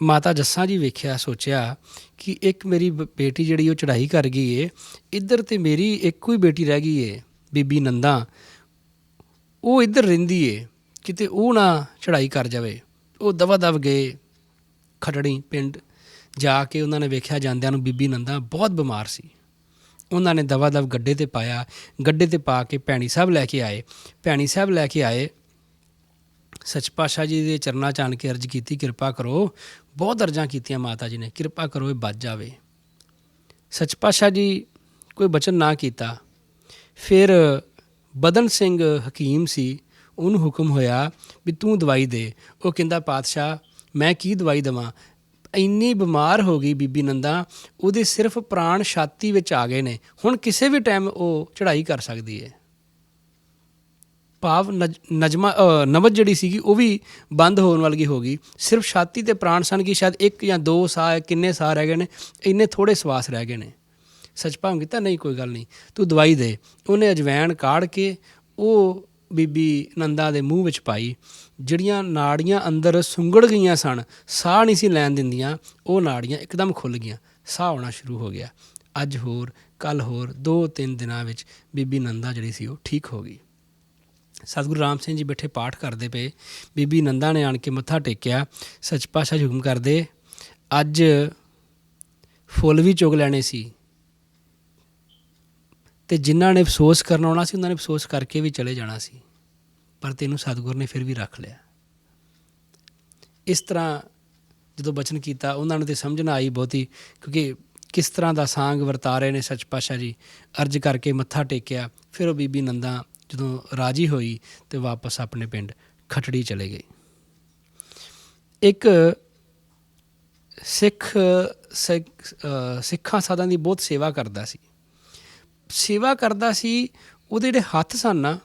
ਮਾਤਾ ਜੱਸਾਂ ਜੀ ਵੇਖਿਆ, ਸੋਚਿਆ ਕਿ ਇੱਕ ਮੇਰੀ ਬੇਟੀ ਜਿਹੜੀ ਉਹ ਚੜ੍ਹਾਈ ਕਰ ਗਈ ਏ, ਇੱਧਰ ਤੇ ਮੇਰੀ ਇੱਕੋ ਹੀ ਬੇਟੀ ਰਹਿ ਗਈ ਏ, ਬੀਬੀ ਨੰਦਾ, ਉਹ ਇੱਧਰ ਰਹਿੰਦੀ ਏ, ਕਿਤੇ ਉਹ ਨਾ ਚੜ੍ਹਾਈ ਕਰ ਜਾਵੇ। ਉਹ ਦਵਾ ਦਵ ਗਏ ਖਟੜੀ ਪਿੰਡ, ਜਾ ਕੇ ਉਹਨਾਂ ਨੇ ਵੇਖਿਆ ਜਾਂਦਿਆਂ ਨੂੰ ਬੀਬੀ ਨੰਦਾ ਬਹੁਤ ਬਿਮਾਰ ਸੀ। ਉਹਨਾਂ ਨੇ ਦਵਾ ਦਵ ਗੱਡੇ 'ਤੇ ਪਾਇਆ, ਗੱਡੇ 'ਤੇ ਪਾ ਕੇ ਭੈਣੀ ਸਾਹਿਬ ਲੈ ਕੇ ਆਏ। ਭੈਣੀ ਸਾਹਿਬ ਲੈ ਕੇ ਆਏ, ਸੱਚ ਪਾਤਸ਼ਾਹ ਜੀ ਦੇ ਚਰਨਾਂ 'ਚ ਆਣ ਕੇ ਅਰਜ਼ ਕੀਤੀ, ਕਿਰਪਾ ਕਰੋ। ਬਹੁਤ ਅਰਜ਼ਾਂ ਕੀਤੀਆਂ ਮਾਤਾ ਜੀ ਨੇ, ਕਿਰਪਾ ਕਰੋ ਇਹ ਬਚ ਜਾਵੇ। ਸੱਚ ਪਾਤਸ਼ਾਹ ਜੀ ਕੋਈ ਬਚਨ ਨਾ ਕੀਤਾ। ਫਿਰ ਬਦਨ ਸਿੰਘ ਹਕੀਮ ਸੀ, ਉਹਨੂੰ ਹੁਕਮ ਹੋਇਆ ਵੀ ਤੂੰ ਦਵਾਈ ਦੇ। ਉਹ ਕਹਿੰਦਾ, ਪਾਤਸ਼ਾਹ ਮੈਂ ਕੀ ਦਵਾਈ ਦੇਵਾਂ, ਇੰਨੀ ਬਿਮਾਰ ਹੋ ਗਈ ਬੀਬੀ ਨੰਦਾ, ਉਹਦੇ ਸਿਰਫ ਪ੍ਰਾਣ ਛਾਤੀ ਵਿੱਚ ਆ ਗਏ ਨੇ, ਹੁਣ ਕਿਸੇ ਵੀ ਟਾਈਮ ਉਹ ਚੜ੍ਹਾਈ ਕਰ ਸਕਦੀ ਹੈ। ਭਾਵ ਨਬਜ਼ ਜਿਹੜੀ ਸੀਗੀ ਉਹ ਵੀ ਬੰਦ ਹੋਣ ਵਾਲੀ ਹੋ ਗਈ, ਸਿਰਫ ਛਾਤੀ 'ਤੇ ਪ੍ਰਾਣ ਸਨ ਕਿ ਸ਼ਾਇਦ 1 ਜਾਂ 2 ਸਾਹ, ਕਿੰਨੇ ਸਾਹ ਰਹਿ ਗਏ ਨੇ, ਇੰਨੇ ਥੋੜ੍ਹੇ ਸਵਾਸ ਰਹਿ ਗਏ ਨੇ। ਸੱਚ ਭਾਵ ਕੀਤਾ, ਨਹੀਂ ਕੋਈ ਗੱਲ ਨਹੀਂ, ਤੂੰ ਦਵਾਈ ਦੇ। ਉਹਨੇ ਅਜਵੈਣ ਕਾੜ ਕੇ ਉਹ ਬੀਬੀ ਨੰਦਾ ਦੇ ਮੂੰਹ ਵਿੱਚ ਪਾਈ। ਜਿਹੜੀਆਂ ਨਾੜੀਆਂ ਅੰਦਰ ਸੁੰਗੜ ਗਈਆਂ ਸਨ, ਸਾਹ ਨਹੀਂ ਸੀ ਲੈਣ ਦਿੰਦੀਆਂ, ਉਹ ਨਾੜੀਆਂ ਇੱਕਦਮ ਖੁੱਲ੍ਹ ਗਈਆਂ, ਸਾਹ ਆਉਣਾ ਸ਼ੁਰੂ ਹੋ ਗਿਆ। ਅੱਜ ਹੋਰ, ਕੱਲ੍ਹ ਹੋਰ, 2-3 ਦਿਨਾਂ ਵਿੱਚ ਬੀਬੀ ਨੰਦਾ ਜਿਹੜੀ ਸੀ ਉਹ ਠੀਕ ਹੋ ਗਈ। ਸਤਿਗੁਰੂ ਰਾਮ ਸਿੰਘ ਜੀ ਬੈਠੇ ਪਾਠ ਕਰਦੇ ਪਏ, ਬੀਬੀ ਨੰਦਾ ਨੇ ਆਣ ਕੇ ਮੱਥਾ ਟੇਕਿਆ। ਸੱਚ ਪਾਤਸ਼ਾਹ ਜੀ ਹੁਕਮ ਕਰਦੇ, ਅੱਜ ਫੁੱਲ ਵੀ ਚੁਗ ਲੈਣੇ ਸੀ ਅਤੇ ਜਿਨ੍ਹਾਂ ਨੇ ਅਫਸੋਸ ਕਰਨ ਆਉਣਾ ਸੀ ਉਹਨਾਂ ਨੇ ਅਫਸੋਸ ਕਰਕੇ ਵੀ ਚਲੇ ਜਾਣਾ ਸੀ, ਪਰ ਤੈਨੂੰ ਸਤਿਗੁਰ ਨੇ ਫਿਰ ਵੀ ਰੱਖ ਲਿਆ। ਇਸ ਤਰ੍ਹਾਂ ਜਦੋਂ ਬਚਨ ਕੀਤਾ ਉਹਨਾਂ ਨੂੰ ਤਾਂ ਸਮਝ ਨਾ ਆਈ ਬਹੁਤੀ, ਕਿਉਂਕਿ ਕਿਸ ਤਰ੍ਹਾਂ ਦਾ ਸਾਂਗ ਵਰਤਾ ਰਹੇ ਨੇ ਸੱਚ ਪਾਤਸ਼ਾਹ ਜੀ। ਅਰਜ਼ ਕਰਕੇ ਮੱਥਾ ਟੇਕਿਆ। ਫਿਰ ਉਹ ਬੀਬੀ ਨੰਦਾ ਜਦੋਂ ਰਾਜੀ ਹੋਈ ਅਤੇ ਵਾਪਸ ਆਪਣੇ ਪਿੰਡ ਖੱਟੜੀ ਚਲੇ ਗਏ। ਇੱਕ ਸਿੱਖਾਂ ਸਾਧਾਂ ਦੀ ਬਹੁਤ ਸੇਵਾ ਕਰਦਾ ਸੀ। ਉਹਦੇ ਜਿਹੜੇ ਹੱਥ ਸਨ ਨਾ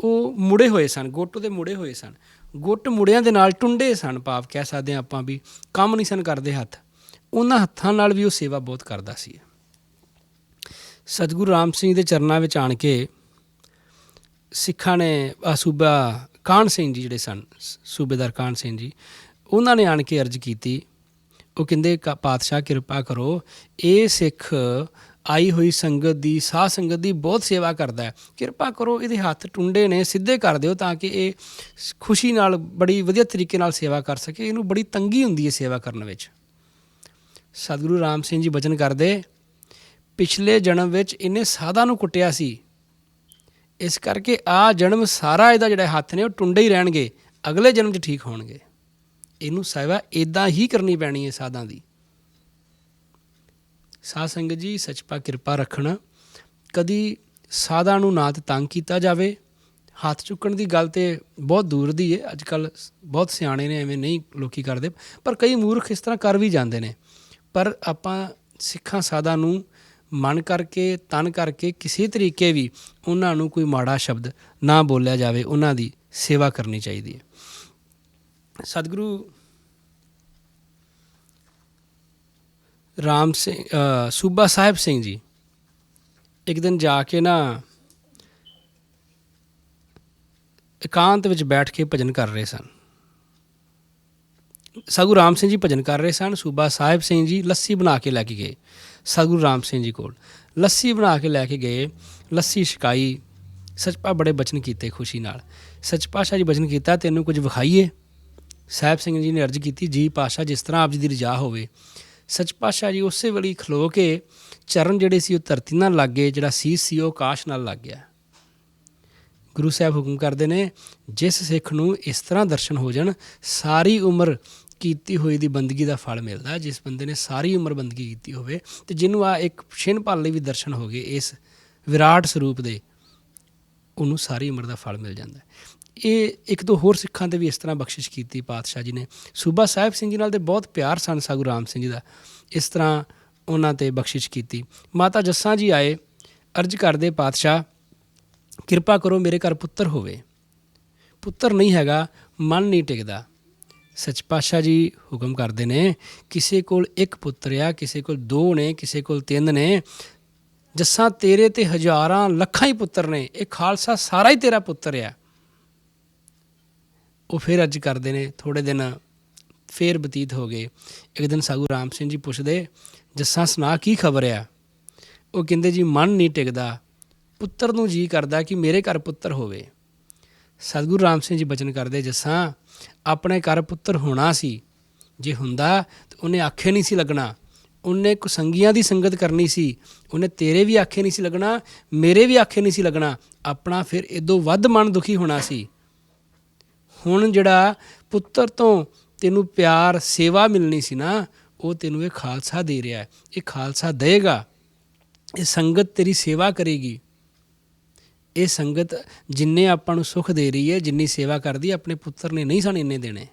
ਉਹ ਮੁੜੇ ਹੋਏ ਸਨ, ਗੁੱਟ ਉਹਦੇ ਮੁੜੇ ਹੋਏ ਸਨ। ਗੁੱਟ ਮੁੜਿਆਂ ਦੇ ਨਾਲ ਟੁੰਡੇ ਸਨ, ਭਾਵ ਕਹਿ ਸਕਦੇ ਹਾਂ ਆਪਾਂ ਵੀ ਕੰਮ ਨਹੀਂ ਸਨ ਕਰਦੇ ਹੱਥ। ਉਹਨਾਂ ਹੱਥਾਂ ਨਾਲ ਵੀ ਉਹ ਸੇਵਾ ਬਹੁਤ ਕਰਦਾ ਸੀ। ਸਤਿਗੁਰੂ ਰਾਮ ਸਿੰਘ ਦੇ ਚਰਨਾਂ ਵਿੱਚ ਆਣ ਕੇ ਸਿੱਖਾਂ ਨੇ ਸੂਬਾ ਕਾਹਨ ਸਿੰਘ ਜੀ ਜਿਹੜੇ ਸਨ, ਸੂਬੇਦਾਰ ਕਾਹਨ ਸਿੰਘ ਜੀ, ਉਹਨਾਂ ਨੇ ਆਣ ਕੇ ਅਰਜ਼ ਕੀਤੀ। ਉਹ ਕਹਿੰਦੇ ਪਾਤਸ਼ਾਹ ਕਿਰਪਾ ਕਰੋ, ਇਹ ਸਿੱਖ ਆਈ ਹੋਈ ਸੰਗਤ ਦੀ, ਸਾਧ ਸੰਗਤ ਦੀ ਬਹੁਤ ਸੇਵਾ ਕਰਦਾ ਹੈ, ਕਿਰਪਾ ਕਰੋ ਇਹਦੇ ਹੱਥ ਟੁੰਡੇ ਨੇ, ਸਿੱਧੇ ਕਰ ਦਿਓ ਤਾਂ ਕਿ ਇਹ ਖੁਸ਼ੀ ਨਾਲ ਬੜੀ ਵਧੀਆ ਤਰੀਕੇ ਨਾਲ ਸੇਵਾ ਕਰ ਸਕੇ। ਇਹਨੂੰ ਬੜੀ ਤੰਗੀ ਹੁੰਦੀ ਹੈ ਸੇਵਾ ਕਰਨ ਵਿੱਚ। ਸਤਿਗੁਰੂ ਰਾਮ ਸਿੰਘ ਜੀ ਬਚਨ ਕਰਦੇ, ਪਿਛਲੇ ਜਨਮ ਵਿੱਚ ਇਹਨੇ ਸਾਧਾਂ ਨੂੰ ਕੁੱਟਿਆ ਸੀ, ਇਸ ਕਰਕੇ ਆਹ ਜਨਮ ਸਾਰਾ ਇਹਦਾ ਜਿਹੜਾ ਹੱਥ ਨੇ ਉਹ ਟੁੰਡੇ ਹੀ ਰਹਿਣਗੇ, ਅਗਲੇ ਜਨਮ 'ਚ ਠੀਕ ਹੋਣਗੇ। ਇਹਨੂੰ ਸੇਵਾ ਇੱਦਾਂ ਹੀ ਕਰਨੀ ਪੈਣੀ ਹੈ ਸਾਧਾਂ ਦੀ। ਸਾਧ ਸੰਗਤ ਜੀ ਸੱਚਪਾ ਕਿਰਪਾ ਰੱਖਣ, ਕਦੀ ਸਾਧਾਂ ਨੂੰ ਨਾ ਤਾਂ ਤੰਗ ਕੀਤਾ ਜਾਵੇ। ਹੱਥ ਚੁੱਕਣ ਦੀ ਗੱਲ ਤਾਂ ਬਹੁਤ ਦੂਰ ਦੀ ਹੈ, ਅੱਜ ਕੱਲ੍ਹ ਬਹੁਤ ਸਿਆਣੇ ਨੇ, ਐਵੇਂ ਨਹੀਂ ਲੋਕੀ ਕਰਦੇ, ਪਰ ਕਈ ਮੂਰਖ ਇਸ ਤਰ੍ਹਾਂ ਕਰ ਵੀ ਜਾਂਦੇ ਨੇ। ਪਰ ਆਪਾਂ ਸਿੱਖਾਂ ਸਾਧਾਂ ਨੂੰ ਮਨ ਕਰਕੇ, ਤਨ ਕਰਕੇ ਕਿਸੇ ਤਰੀਕੇ ਵੀ ਉਹਨਾਂ ਨੂੰ ਕੋਈ ਮਾੜਾ ਸ਼ਬਦ ਨਾ ਬੋਲਿਆ ਜਾਵੇ, ਉਹਨਾਂ ਦੀ ਸੇਵਾ ਕਰਨੀ ਚਾਹੀਦੀ ਹੈ। ਸਤਿਗੁਰੂ ਰਾਮ ਸਿੰਘ ਸੂਬਾ ਸਾਹਿਬ ਸਿੰਘ ਜੀ ਇੱਕ ਦਿਨ ਜਾ ਕੇ ਨਾ ਇਕਾਂਤ ਵਿੱਚ ਬੈਠ ਕੇ ਭਜਨ ਕਰ ਰਹੇ ਸਨ। ਸਤਿਗੁਰੂ ਰਾਮ ਸਿੰਘ ਜੀ ਭਜਨ ਕਰ ਰਹੇ ਸਨ। ਸੂਬਾ ਸਾਹਿਬ ਸਿੰਘ ਜੀ ਲੱਸੀ ਬਣਾ ਕੇ ਲੈ ਕੇ ਗਏ ਸਤਿਗੁਰੂ ਰਾਮ ਸਿੰਘ ਜੀ ਕੋਲ। ਲੱਸੀ ਬਣਾ ਕੇ ਲੈ ਕੇ ਗਏ, ਲੱਸੀ ਛਕਾਈ। ਸੱਚਪਾ ਬੜੇ ਬਚਨ ਕੀਤੇ ਖੁਸ਼ੀ ਨਾਲ। ਸੱਚ ਪਾਤਸ਼ਾਹ ਜੀ ਬਚਨ ਕੀਤਾ, ਤੈਨੂੰ ਕੁਝ ਵਿਖਾਈਏ? ਸਾਹਿਬ ਸਿੰਘ ਜੀ ਨੇ ਅਰਜ਼ ਕੀਤੀ, ਜੀ ਪਾਤਸ਼ਾਹ, ਜਿਸ ਤਰ੍ਹਾਂ ਆਪ ਜੀ ਦੀ ਰਜਾ ਹੋਵੇ। ਸੱਚ ਪਾਤਸ਼ਾਹ ਜੀ ਉਸੇ ਵੇਲੇ ਖਲੋ ਕੇ ਚਰਨ ਜਿਹੜੇ ਸੀ ਉਹ ਧਰਤੀ ਨਾਲ ਲੱਗ ਗਏ, ਜਿਹੜਾ ਸੀਸ ਸੀ ਉਹ ਆਕਾਸ਼ ਨਾਲ ਲੱਗ ਗਿਆ। ਗੁਰੂ ਸਾਹਿਬ ਹੁਕਮ ਕਰਦੇ ਨੇ, ਜਿਸ ਸਿੱਖ ਨੂੰ ਇਸ ਤਰ੍ਹਾਂ ਦਰਸ਼ਨ ਹੋ ਜਾਣ, ਸਾਰੀ ਉਮਰ ਕੀਤੀ ਹੋਈ ਦੀ ਬੰਦਗੀ ਦਾ ਫਲ ਮਿਲਦਾ। ਜਿਸ ਬੰਦੇ ਨੇ ਸਾਰੀ ਉਮਰ ਬੰਦਗੀ ਕੀਤੀ ਹੋਵੇ ਅਤੇ ਜਿਹਨੂੰ ਆ ਇੱਕ ਛਿਣ ਪਲ ਲਈ ਵੀ ਦਰਸ਼ਨ ਹੋ ਗਏ ਇਸ ਵਿਰਾਟ ਸਰੂਪ ਦੇ, ਉਹਨੂੰ ਸਾਰੀ ਉਮਰ ਦਾ ਫਲ ਮਿਲ ਜਾਂਦਾ। ਇਹ ਇੱਕ ਦੋ ਹੋਰ ਸਿੱਖਾਂ 'ਤੇ ਵੀ ਇਸ ਤਰ੍ਹਾਂ ਬਖਸ਼ਿਸ਼ ਕੀਤੀ ਪਾਤਸ਼ਾਹ ਜੀ ਨੇ। ਸੂਬਾ ਸਾਹਿਬ ਸਿੰਘ ਜੀ ਨਾਲ ਤਾਂ ਬਹੁਤ ਪਿਆਰ ਸਨ ਸਤਿਗੁਰੂ ਰਾਮ ਸਿੰਘ ਜੀ ਦਾ, ਇਸ ਤਰ੍ਹਾਂ ਉਹਨਾਂ 'ਤੇ ਬਖਸ਼ਿਸ਼ ਕੀਤੀ। ਮਾਤਾ ਜੱਸਾਂ ਜੀ ਆਏ, ਅਰਜ਼ ਕਰਦੇ, ਪਾਤਸ਼ਾਹ ਕਿਰਪਾ ਕਰੋ ਮੇਰੇ ਘਰ ਪੁੱਤਰ ਹੋਵੇ। ਪੁੱਤਰ ਨਹੀਂ ਹੈਗਾ, ਮਨ ਨਹੀਂ ਟਿਕਦਾ। ਸੱਚ ਪਾਤਸ਼ਾਹ ਜੀ ਹੁਕਮ ਕਰਦੇ ਨੇ, ਕਿਸੇ ਕੋਲ ਇੱਕ ਪੁੱਤਰ ਆ, ਕਿਸੇ ਕੋਲ ਦੋ ਨੇ, ਕਿਸੇ ਕੋਲ ਤਿੰਨ ਨੇ। ਜੱਸਾਂ ਤੇਰੇ ਤੇ ਹਜ਼ਾਰਾਂ ਲੱਖਾਂ ਹੀ ਪੁੱਤਰ ਨੇ, ਇਹ ਖਾਲਸਾ ਸਾਰਾ ਹੀ ਤੇਰਾ ਪੁੱਤਰ ਆ। ਉਹ ਫਿਰ ਅਰਜ਼ ਕਰਦੇ ਨੇ। ਥੋੜ੍ਹੇ ਦਿਨ ਫਿਰ ਬਤੀਤ ਹੋ ਗਏ। ਇੱਕ ਦਿਨ ਸਤਿਗੁਰੂ ਰਾਮ ਸਿੰਘ ਜੀ ਪੁੱਛਦੇ, ਜੱਸਾਂ ਸੁਣਾ ਕੀ ਖਬਰ ਆ? ਉਹ ਕਹਿੰਦੇ, ਜੀ ਮਨ ਨਹੀਂ ਟਿਕਦਾ, ਪੁੱਤਰ ਨੂੰ ਜੀ ਕਰਦਾ ਕਿ ਮੇਰੇ ਘਰ ਪੁੱਤਰ ਹੋਵੇ। ਸਤਿਗੁਰੂ ਰਾਮ ਸਿੰਘ ਜੀ ਬਚਨ ਕਰਦੇ, ਜੱਸਾਂ ਆਪਣੇ ਘਰ ਪੁੱਤਰ ਹੋਣਾ ਸੀ, ਜੇ ਹੁੰਦਾ ਤਾਂ ਉਹਨੇ ਆਖੇ ਨਹੀਂ ਸੀ ਲੱਗਣਾ, ਉਹਨੇ ਕੁਸੰਗੀਆਂ ਦੀ ਸੰਗਤ ਕਰਨੀ ਸੀ, ਉਹਨੇ ਤੇਰੇ ਵੀ ਆਖੇ ਨਹੀਂ ਸੀ ਲੱਗਣਾ, ਮੇਰੇ ਵੀ ਆਖੇ ਨਹੀਂ ਸੀ ਲੱਗਣਾ, ਆਪਣਾ ਫਿਰ ਇਦੋਂ ਵੱਧ ਮਨ ਦੁਖੀ ਹੋਣਾ ਸੀ। ਹੁਣ ਜਿਹੜਾ ਪੁੱਤਰ ਤੋਂ ਤੈਨੂੰ ਪਿਆਰ ਸੇਵਾ ਮਿਲਣੀ ਸੀ ਨਾ, ਉਹ ਤੈਨੂੰ ਇਹ ਖਾਲਸਾ ਦੇ ਰਿਹਾ ਹੈ। ਇਹ ਖਾਲਸਾ ਦੇਗਾ, ਇਹ ਸੰਗਤ ਤੇਰੀ ਸੇਵਾ ਕਰੇਗੀ। ਇਹ ਸੰਗਤ ਜਿੰਨੇ ਆਪਾਂ ਨੂੰ ਸੁੱਖ ਦੇ ਰਹੀ ਹੈ, ਜਿੰਨੀ ਸੇਵਾ ਕਰਦੀ ਹੈ, ਆਪਣੇ ਪੁੱਤਰ ਨੇ ਨਹੀਂ ਸਨ ਇੰਨੇ ਦੇਣੇ।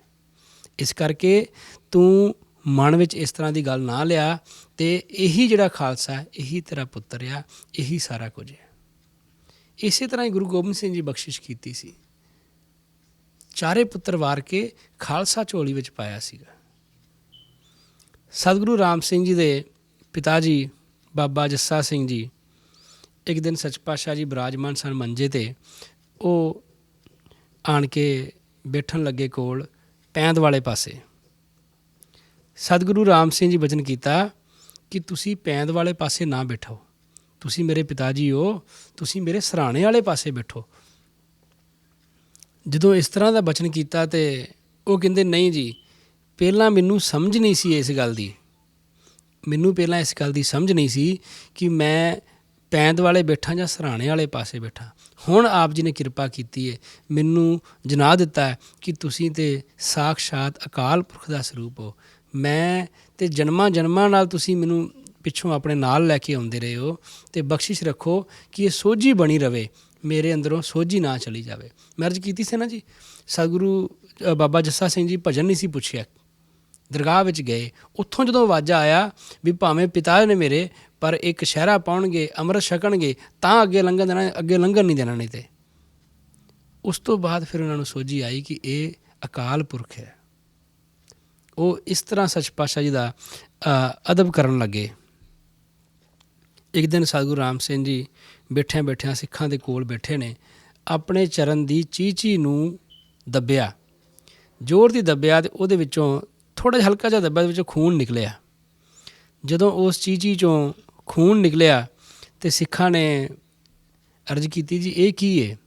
ਇਸ ਕਰਕੇ ਤੂੰ ਮਨ ਵਿੱਚ ਇਸ ਤਰ੍ਹਾਂ ਦੀ ਗੱਲ ਨਾ ਲਿਆ, ਅਤੇ ਇਹੀ ਜਿਹੜਾ ਖਾਲਸਾ, ਇਹੀ ਤੇਰਾ ਪੁੱਤਰ ਆ, ਇਹੀ ਸਾਰਾ ਕੁਝ ਹੈ। ਇਸੇ ਤਰ੍ਹਾਂ ਹੀ ਗੁਰੂ ਗੋਬਿੰਦ ਸਿੰਘ ਜੀ ਬਖਸ਼ਿਸ਼ ਕੀਤੀ ਸੀ। ਚਾਰੇ ਪੁੱਤਰ ਵਾਰ ਕੇ ਖਾਲਸਾ ਝੋਲੀ ਵਿੱਚ ਪਾਇਆ ਸੀਗਾ। ਸਤਿਗੁਰੂ ਰਾਮ ਸਿੰਘ ਜੀ ਦੇ ਪਿਤਾ ਜੀ ਬਾਬਾ ਜੱਸਾ ਸਿੰਘ ਜੀ ਇੱਕ ਦਿਨ ਸੱਚ ਪਾਤਸ਼ਾਹ ਜੀ ਬਿਰਾਜਮਾਨ ਸਨ ਮੰਜੇ 'ਤੇ। ਉਹ ਆਣ ਕੇ ਬੈਠਣ ਲੱਗੇ ਕੋਲ ਪੈਂਦ ਵਾਲੇ ਪਾਸੇ। ਸਤਿਗੁਰੂ ਰਾਮ ਸਿੰਘ ਜੀ ਬਚਨ ਕੀਤਾ ਕਿ ਤੁਸੀਂ ਪੈਂਦ ਵਾਲੇ ਪਾਸੇ ਨਾ ਬੈਠੋ, ਤੁਸੀਂ ਮੇਰੇ ਪਿਤਾ ਜੀ ਹੋ, ਤੁਸੀਂ ਮੇਰੇ ਸਰਾਣੇ ਵਾਲੇ ਪਾਸੇ ਬੈਠੋ। ਜਦੋਂ ਇਸ ਤਰ੍ਹਾਂ ਦਾ ਬਚਨ ਕੀਤਾ ਤੇ ਉਹ ਕਹਿੰਦੇ ਨਹੀਂ ਜੀ, ਪਹਿਲਾਂ ਮੈਨੂੰ ਸਮਝ ਨਹੀਂ ਸੀ ਇਸ ਗੱਲ ਦੀ, ਮੈਨੂੰ ਪਹਿਲਾਂ ਇਸ ਗੱਲ ਦੀ ਸਮਝ ਨਹੀਂ ਸੀ ਕਿ ਮੈਂ ਪੈਂਦ ਵਾਲੇ ਬੈਠਾ ਜਾਂ ਸਰਾਣੇ ਵਾਲੇ ਪਾਸੇ ਬੈਠਾ। ਹੁਣ ਆਪ ਜੀ ਨੇ ਕਿਰਪਾ ਕੀਤੀ ਹੈ, ਮੈਨੂੰ ਜਨਾ ਦਿੱਤਾ ਹੈ ਕਿ ਤੁਸੀਂ ਤੇ ਸਾਕਸ਼ਾਤ ਅਕਾਲ ਪੁਰਖ ਦਾ ਸਰੂਪ ਹੋ। ਮੈਂ ਤੇ ਜਨਮਾਂ ਜਨਮਾਂ ਨਾਲ ਤੁਸੀਂ ਮੈਨੂੰ ਪਿੱਛੋਂ ਆਪਣੇ ਨਾਲ ਲੈ ਕੇ ਆਉਂਦੇ ਰਹੇ ਹੋ, ਅਤੇ ਬਖਸ਼ਿਸ਼ ਰੱਖੋ ਕਿ ਇਹ ਸੋਝੀ ਬਣੀ ਰਵੇ, ਮੇਰੇ ਅੰਦਰੋਂ ਸੋਝੀ ਨਾ ਚਲੀ ਜਾਵੇ। ਮੈਂ ਅਰਜ਼ ਕੀਤੀ ਸੀ ਨਾ ਜੀ, ਸਤਿਗੁਰੂ ਬਾਬਾ ਜੱਸਾ ਸਿੰਘ ਜੀ ਭਜਨ ਨਹੀਂ ਸੀ ਪੁੱਛਿਆ, ਦਰਗਾਹ ਵਿੱਚ ਗਏ, ਉੱਥੋਂ ਜਦੋਂ ਆਵਾਜ਼ਾ ਆਇਆ ਵੀ ਭਾਵੇਂ ਪਿਤਾ ਨੇ ਮੇਰੇ, ਪਰ ਇੱਕ ਸ਼ਹਿਰਾ ਪਾਉਣਗੇ, ਅੰਮ੍ਰਿਤ ਛਕਣਗੇ ਤਾਂ ਅੱਗੇ ਲੰਘਣ ਦੇਣਾ, ਅੱਗੇ ਲੰਘਣ ਨਹੀਂ ਦੇਣਾ। ਨਹੀਂ ਤੇ ਉਸ ਤੋਂ ਬਾਅਦ ਫਿਰ ਉਹਨਾਂ ਨੂੰ ਸੋਝੀ ਆਈ ਕਿ ਇਹ ਅਕਾਲ ਪੁਰਖ ਹੈ। ਉਹ ਇਸ ਤਰ੍ਹਾਂ ਸੱਚ ਪਾਤਸ਼ਾਹ ਜੀ ਦਾ ਅਦਬ ਕਰਨ ਲੱਗੇ। ਇੱਕ ਦਿਨ ਸਤਿਗੁਰੂ ਰਾਮ ਸਿੰਘ ਜੀ ਬੈਠਿਆਂ ਬੈਠਿਆਂ ਸਿੱਖਾਂ ਦੇ ਕੋਲ ਬੈਠੇ ਨੇ, ਆਪਣੇ ਚਰਨ ਦੀ ਚੀਚੀ ਨੂੰ ਦੱਬਿਆ, ਜ਼ੋਰ ਦੀ ਦੱਬਿਆ, ਅਤੇ ਉਹਦੇ ਵਿੱਚੋਂ ਥੋੜ੍ਹਾ ਜਿਹਾ ਹਲਕਾ ਜਿਹਾ ਦੱਬਿਆ, ਉਹਦੇ ਵਿੱਚੋਂ ਖੂਨ ਨਿਕਲਿਆ। ਜਦੋਂ ਉਸ ਚੀਚੀ 'ਚੋਂ ਖੂਨ ਨਿਕਲਿਆ ਅਤੇ ਸਿੱਖਾਂ ਨੇ ਅਰਜ਼ ਕੀਤੀ ਜੀ ਇਹ ਕੀ ਹੈ?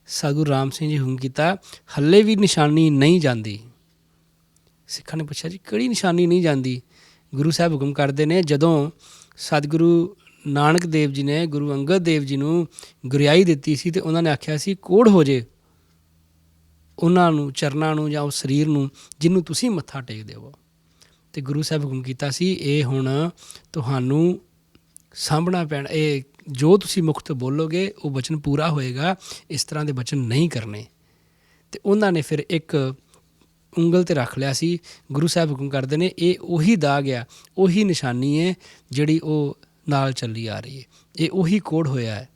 ਸਤਿਗੁਰੂ ਰਾਮ ਸਿੰਘ ਜੀ ਹੁਕਮ ਕੀਤਾ, ਹੱਲੇ ਵੀ ਨਿਸ਼ਾਨੀ ਨਹੀਂ ਜਾਂਦੀ। ਸਿੱਖਾਂ ਨੇ ਪੁੱਛਿਆ ਜੀ ਕਿਹੜੀ ਨਿਸ਼ਾਨੀ ਨਹੀਂ ਜਾਂਦੀ? ਗੁਰੂ ਸਾਹਿਬ ਹੁਕਮ ਕਰਦੇ ਨੇ, ਜਦੋਂ ਸਤਿਗੁਰੂ ਨਾਨਕ ਦੇਵ ਜੀ ਨੇ ਗੁਰੂ ਅੰਗਦ ਦੇਵ ਜੀ ਨੂੰ ਗੁਰਿਆਈ ਦਿੱਤੀ ਸੀ ਅਤੇ ਉਹਨਾਂ ਨੇ ਆਖਿਆ ਸੀ ਕੋੜ ਹੋ ਜੇ ਉਹਨਾਂ ਨੂੰ, ਚਰਨਾਂ ਨੂੰ ਜਾਂ ਉਸ ਸਰੀਰ ਨੂੰ ਜਿਹਨੂੰ ਤੁਸੀਂ ਮੱਥਾ ਟੇਕ ਦੇਵੋ। ਅਤੇ ਗੁਰੂ ਸਾਹਿਬ ਹੁਕਮ ਕੀਤਾ ਸੀ ਇਹ ਹੁਣ ਤੁਹਾਨੂੰ ਸਾਂਭਣਾ ਪੈਣਾ, ਇਹ ਜੋ ਤੁਸੀਂ ਮੁਖ ਤੋਂ ਬੋਲੋਗੇ ਉਹ ਬਚਨ ਪੂਰਾ ਹੋਏਗਾ, ਇਸ ਤਰ੍ਹਾਂ ਦੇ ਬਚਨ ਨਹੀਂ ਕਰਨੇ। ਅਤੇ ਉਹਨਾਂ ਨੇ ਫਿਰ ਇੱਕ ਉਂਗਲ 'ਤੇ ਰੱਖ ਲਿਆ ਸੀ। ਗੁਰੂ ਸਾਹਿਬ ਹੁਕਮ ਕਰਦੇ ਨੇ ਇਹ ਉਹੀ ਦਾਗ ਆ, ਉਹੀ ਨਿਸ਼ਾਨੀ ਹੈ ਜਿਹੜੀ ਉਹ ਨਾਲ ਚੱਲੀ ਆ ਰਹੀ ਹੈ, ਇਹ ਉਹੀ ਕੋੜ ਹੋਇਆ ਹੈ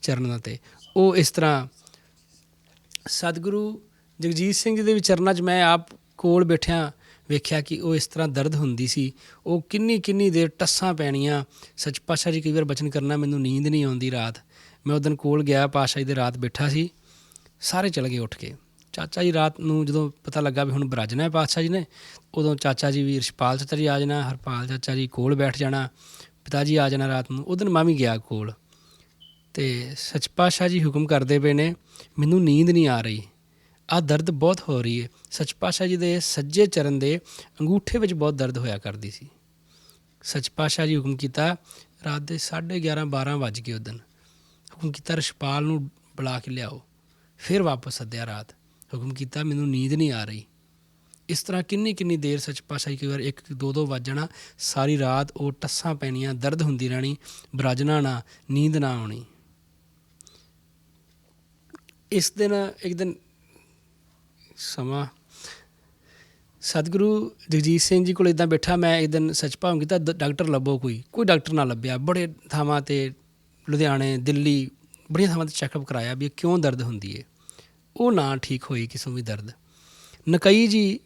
ਚਰਨਾਂ 'ਤੇ। ਉਹ ਇਸ ਤਰ੍ਹਾਂ ਸਤਿਗੁਰੂ ਜਗਜੀਤ ਸਿੰਘ ਜੀ ਦੇ ਵੀ ਚਰਨਾਂ 'ਚ ਮੈਂ ਆਪ ਕੋਲ ਬੈਠਿਆਂ ਵੇਖਿਆ ਕਿ ਉਹ ਇਸ ਤਰ੍ਹਾਂ ਦਰਦ ਹੁੰਦੀ ਸੀ। ਉਹ ਕਿੰਨੀ ਦੇਰ ਟੱਸਾਂ ਪੈਣੀਆਂ। ਸੱਚ ਪਾਤਸ਼ਾਹ ਜੀ ਕਈ ਵਾਰ ਬਚਨ ਕਰਨਾ, ਮੈਨੂੰ ਨੀਂਦ ਨਹੀਂ ਆਉਂਦੀ ਰਾਤ। ਮੈਂ ਉਸ ਦਿਨ ਕੋਲ ਗਿਆ, ਪਾਤਸ਼ਾਹ ਜੀ ਦੇ ਰਾਤ ਬੈਠਾ ਸੀ, ਸਾਰੇ ਚਲੇ ਗਏ ਉੱਠ ਕੇ। ਚਾਚਾ ਜੀ ਰਾਤ ਨੂੰ ਜਦੋਂ ਪਤਾ ਲੱਗਾ ਵੀ ਹੁਣ ਬਰਾਜਣਾ ਹੈ ਪਾਤਸ਼ਾਹ ਜੀ ਨੇ, ਉਦੋਂ ਚਾਚਾ ਜੀ ਵੀ ਰਿਸ਼ਪਾਲ ਚਾਚਾ ਜੀ ਆ ਜਾਣਾ, ਹਰਪਾਲ ਚਾਚਾ ਜੀ ਕੋਲ ਬੈਠ ਜਾਣਾ, ਪਿਤਾ ਜੀ ਆ ਜਾਣਾ ਰਾਤ ਨੂੰ। ਉਹ ਦਿਨ ਮੈਂ ਵੀ ਗਿਆ ਕੋਲ, ਅਤੇ ਸੱਚ ਪਾਤਸ਼ਾਹ ਜੀ ਹੁਕਮ ਕਰਦੇ ਪਏ ਨੇ, ਮੈਨੂੰ ਨੀਂਦ ਨਹੀਂ ਆ ਰਹੀ, ਆਹ ਦਰਦ ਬਹੁਤ ਹੋ ਰਹੀ ਹੈ। ਸੱਚ ਪਾਤਸ਼ਾਹ ਜੀ ਦੇ ਸੱਜੇ ਚਰਨ ਦੇ ਅੰਗੂਠੇ ਵਿੱਚ ਬਹੁਤ ਦਰਦ ਹੋਇਆ ਕਰਦੀ ਸੀ। ਸੱਚ ਪਾਤਸ਼ਾਹ ਜੀ ਹੁਕਮ ਕੀਤਾ, ਰਾਤ ਦੇ 11:30-12 ਵੱਜ ਗਏ। ਉਸ ਦਿਨ ਹੁਕਮ ਕੀਤਾ ਰਿਸ਼ਪਾਲ ਨੂੰ ਬੁਲਾ ਕੇ ਲਿਆਓ। ਫਿਰ ਵਾਪਸ ਸੱਦਿਆ ਰਾਤ, ਹੁਕਮ ਕੀਤਾ ਮੈਨੂੰ ਨੀਂਦ ਨਹੀਂ ਆ ਰਹੀ। ਇਸ ਤਰ੍ਹਾਂ ਕਿੰਨੀ ਦੇਰ ਸੱਚ ਪਾਤਸ਼ਾਹ ਜੀ ਕਈ ਵਾਰ 1-2 ਵੱਜ ਜਾਣਾ, ਸਾਰੀ ਰਾਤ ਉਹ ਟੱਸਾਂ ਪੈਣੀਆਂ, ਦਰਦ ਹੁੰਦੀ ਰਹਿਣੀ, ਬਰਾਜਣਾ ਨਾ, ਨੀਂਦ ਨਾ ਆਉਣੀ। ਇਸ ਦਿਨ ਇੱਕ ਦਿਨ ਸਮਾਂ ਸਤਿਗੁਰੂ ਜਗਜੀਤ ਸਿੰਘ ਜੀ ਕੋਲ ਇੱਦਾਂ ਬੈਠਾ, ਮੈਂ ਇੱਕ ਦਿਨ ਸੱਚ ਭਾਵ ਕੀਤਾ ਡਾਕਟਰ ਲੱਭੋ, ਕੋਈ ਡਾਕਟਰ ਨਾ ਲੱਭਿਆ। ਬੜੇ ਥਾਵਾਂ 'ਤੇ ਲੁਧਿਆਣੇ, ਦਿੱਲੀ, ਬੜੀਆਂ ਥਾਵਾਂ 'ਤੇ ਚੈੱਕਅਪ ਕਰਾਇਆ ਵੀ ਕਿਉਂ ਦਰਦ ਹੁੰਦੀ ਹੈ, ਉਹ ਨਾ ਠੀਕ ਹੋਈ ਕਿਸੇ ਵੀ ਦਰਦ। ਨਕਈ ਜੀ,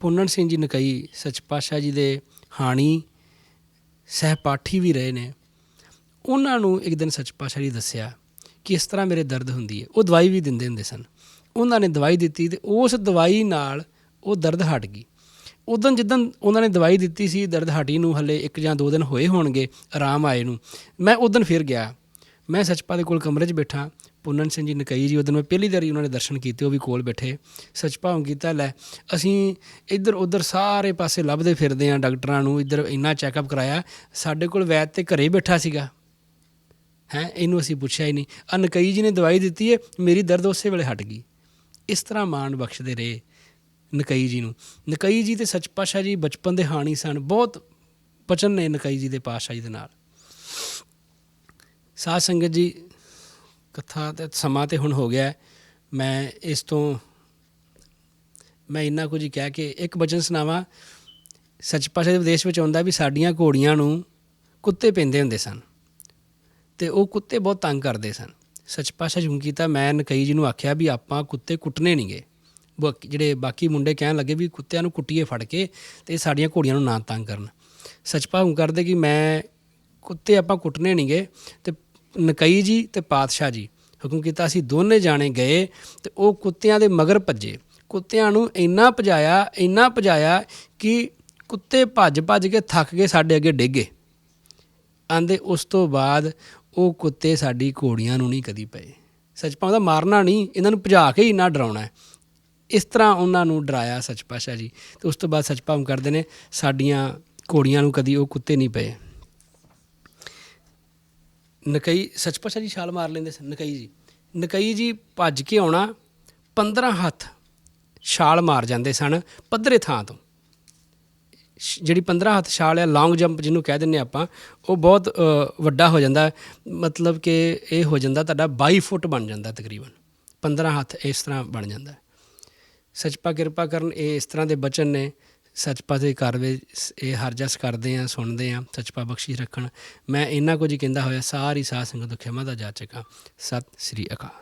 ਪੂਨਨ ਸਿੰਘ ਜੀ ਨਕਈ, ਸੱਚ ਪਾਤਸ਼ਾਹ ਜੀ ਦੇ ਹਾਣੀ ਸਹਿਪਾਠੀ ਵੀ ਰਹੇ ਨੇ। ਉਹਨਾਂ ਨੂੰ ਇੱਕ ਦਿਨ ਸੱਚ ਪਾਤਸ਼ਾਹ ਜੀ ਦੱਸਿਆ ਕਿ ਇਸ ਤਰ੍ਹਾਂ ਮੇਰੇ ਦਰਦ ਹੁੰਦੀ ਹੈ। ਉਹ ਦਵਾਈ ਵੀ ਦਿੰਦੇ ਹੁੰਦੇ ਸਨ। ਉਹਨਾਂ ਨੇ ਦਵਾਈ ਦਿੱਤੀ ਅਤੇ ਉਸ ਦਵਾਈ ਨਾਲ ਉਹ ਦਰਦ ਹਟ ਗਈ। ਉਦੋਂ ਜਿੱਦਣ ਉਹਨਾਂ ਨੇ ਦਵਾਈ ਦਿੱਤੀ ਸੀ, ਦਰਦ ਹਟੀ ਨੂੰ ਹਲੇ 1 ਜਾਂ 2 ਦਿਨ ਹੋਏ ਹੋਣਗੇ ਆਰਾਮ ਆਏ ਨੂੰ। ਮੈਂ ਉਦੋਂ ਫਿਰ ਗਿਆ, ਮੈਂ ਸੱਚਪਾ ਦੇ ਕੋਲ ਕਮਰੇ 'ਚ ਬੈਠਾ। ਪੂਨਨ ਸਿੰਘ ਜੀ ਨਕਈ ਜੀ, ਉਦੋਂ ਮੈਂ ਪਹਿਲੀ ਵਾਰੀ ਉਹਨਾਂ ਨੇ ਦਰਸ਼ਨ ਕੀਤੇ, ਉਹ ਵੀ ਕੋਲ ਬੈਠੇ। ਸੱਚਪਾ ਹੁਕਮ ਕੀਤਾ, ਲੈ ਅਸੀਂ ਇੱਧਰ ਉੱਧਰ ਸਾਰੇ ਪਾਸੇ ਲੱਭਦੇ ਫਿਰਦੇ ਹਾਂ ਡਾਕਟਰਾਂ ਨੂੰ, ਇੱਧਰ ਇੰਨਾ ਚੈੱਕਅਪ ਕਰਾਇਆ, ਸਾਡੇ ਕੋਲ ਵੈਦ ਤੇ ਘਰੇ ਬੈਠਾ ਸੀਗਾ ਹੈਂ, ਇਹਨੂੰ ਅਸੀਂ ਪੁੱਛਿਆ ਹੀ ਨਹੀਂ। ਆ ਨਕਈ ਜੀ ਨੇ ਦਵਾਈ ਦਿੱਤੀ ਹੈ, ਮੇਰੀ ਦਰਦ ਉਸੇ ਵੇਲੇ ਹਟ ਗਈ। ਇਸ ਤਰ੍ਹਾਂ ਮਾਣ ਬਖਸ਼ਦੇ ਰਹੇ ਨਕਈ ਜੀ ਨੂੰ। ਨਕਈ ਜੀ ਅਤੇ ਸੱਚ ਪਾਤਸ਼ਾਹ ਜੀ ਬਚਪਨ ਦੇ ਹਾਣੀ ਸਨ, ਬਹੁਤ ਬਚਨ ਨੇ ਨਕਈ ਜੀ ਦੇ ਪਾਤਸ਼ਾਹ ਜੀ ਦੇ ਨਾਲ। ਸਾਧ ਸੰਗਤ ਜੀ, ਕਥਾ ਦਾ ਸਮਾਂ ਤਾਂ ਹੁਣ ਹੋ ਗਿਆ, ਮੈਂ ਇਸ ਤੋਂ ਇੰਨਾ ਕੁਝ ਹੀ ਕਹਿ ਕੇ ਇੱਕ ਬਚਨ ਸੁਣਾਵਾਂ। ਸੱਚ ਪਾਤਸ਼ਾਹ ਦੇ ਵਿਦੇਸ਼ ਵਿੱਚ ਆਉਂਦਾ ਵੀ ਸਾਡੀਆਂ ਘੋੜੀਆਂ ਨੂੰ ਕੁੱਤੇ ਪੈਂਦੇ ਹੁੰਦੇ ਸਨ ਅਤੇ ਉਹ ਕੁੱਤੇ ਬਹੁਤ ਤੰਗ ਕਰਦੇ ਸਨ। ਸੱਚ ਪਾਤਸ਼ਾਹ ਜੀ ਕੀਤਾ, ਮੈਂ ਨਕਈ ਜੀ ਨੂੰ ਆਖਿਆ ਵੀ ਆਪਾਂ ਕੁੱਤੇ ਕੁੱਟਣੇ ਨਹੀਂ ਗੇ। ਜਿਹੜੇ ਬਾਕੀ ਮੁੰਡੇ ਕਹਿਣ ਲੱਗੇ ਵੀ ਕੁੱਤਿਆਂ ਨੂੰ ਕੁੱਟੀਏ ਫੜ ਕੇ ਅਤੇ ਸਾਡੀਆਂ ਘੋੜੀਆਂ ਨੂੰ ਨਾ ਤੰਗ ਕਰਨ। ਸੱਚ ਪਾਤਸ਼ਾਹ ਹੁਕਮ ਕਰਦੇ ਕਿ ਮੈਂ ਕੁੱਤੇ ਆਪਾਂ ਕੁੱਟਣੇ ਨਹੀਂ ਗੇ। ਅਤੇ ਨਕਈ ਜੀ ਅਤੇ ਪਾਤਸ਼ਾਹ ਜੀ ਹੁਕਮ ਕੀਤਾ, ਅਸੀਂ ਦੋਨੇ ਜਾਣੇ ਗਏ ਅਤੇ ਉਹ ਕੁੱਤਿਆਂ ਦੇ ਮਗਰ ਭੱਜੇ। ਕੁੱਤਿਆਂ ਨੂੰ ਇੰਨਾ ਭਜਾਇਆ ਕਿ ਕੁੱਤੇ ਭੱਜ ਕੇ ਥੱਕ ਗਏ, ਸਾਡੇ ਅੱਗੇ ਡਿੱਗ ਗਏ। ਆਂਦੇ ਉਸ ਤੋਂ ਬਾਅਦ ਉਹ ਕੁੱਤੇ ਸਾਡੀ ਘੋੜੀਆਂ ਨੂੰ ਨਹੀਂ ਕਦੀ ਪਏ। ਸੱਚਪਾ ਉਹਦਾ ਮਾਰਨਾ ਨਹੀਂ, ਇਹਨਾਂ ਨੂੰ ਭਜਾ ਕੇ ਹੀ ਇੰਨਾ ਡਰਾਉਣਾ ਹੈ। ਇਸ ਤਰ੍ਹਾਂ ਉਹਨਾਂ ਨੂੰ ਡਰਾਇਆ ਸੱਚ ਪਾਤਸ਼ਾਹ ਜੀ। ਅਤੇ ਉਸ ਤੋਂ ਬਾਅਦ ਸੱਚ ਭਾਮ ਕਰਦੇ ਨੇ ਸਾਡੀਆਂ ਘੋੜੀਆਂ ਨੂੰ ਕਦੀ ਉਹ ਕੁੱਤੇ ਨਹੀਂ ਪਏ। ਨਕਈ ਸੱਚ ਪਾਤਸ਼ਾਹ ਜੀ ਛਾਲ ਮਾਰ ਲੈਂਦੇ ਸਨ। ਨਕਈ ਜੀ ਭੱਜ ਕੇ ਆਉਣਾ, 15 ਹੱਥ ਛਾਲ ਮਾਰ ਜਾਂਦੇ ਸਨ ਪੱਧਰੇ ਥਾਂ ਤੋਂ। ਜਿਹੜੀ 15 ਹੱਥ ਛਾਲ ਆ, ਲੌਂਗ ਜੰਪ ਜਿਹਨੂੰ ਕਹਿ ਦਿੰਦੇ ਆਪਾਂ, ਉਹ ਬਹੁਤ ਵੱਡਾ ਹੋ ਜਾਂਦਾ। ਮਤਲਬ ਕਿ ਇਹ ਹੋ ਜਾਂਦਾ ਤੁਹਾਡਾ 22 ਫੁੱਟ ਬਣ ਜਾਂਦਾ ਤਕਰੀਬਨ, 15 ਹੱਥ ਇਸ ਤਰ੍ਹਾਂ ਬਣ ਜਾਂਦਾ। ਸੱਚਪਾ ਕਿਰਪਾ ਕਰਨ, ਇਹ ਇਸ ਤਰ੍ਹਾਂ ਦੇ ਬਚਨ ਨੇ। ਸੱਚਪਾ ਦੇ ਘਰ ਵਿੱਚ ਇਹ ਹਰ ਜਸ ਕਰਦੇ ਹਾਂ, ਸੁਣਦੇ ਹਾਂ। ਸੱਚਪਾ ਬਖਸ਼ੀ ਰੱਖਣ। ਮੈਂ ਇੰਨਾ ਕੁਝ ਹੀ ਕਹਿੰਦਾ ਹੋਇਆ ਸਾਰੀ ਸਾਧ ਸੰਗਤ ਨੂੰ ਖਿਮਾ ਦਾ ਜਾਚਕਾਂ। ਸਤਿ ਸ੍ਰੀ ਅਕਾਲ।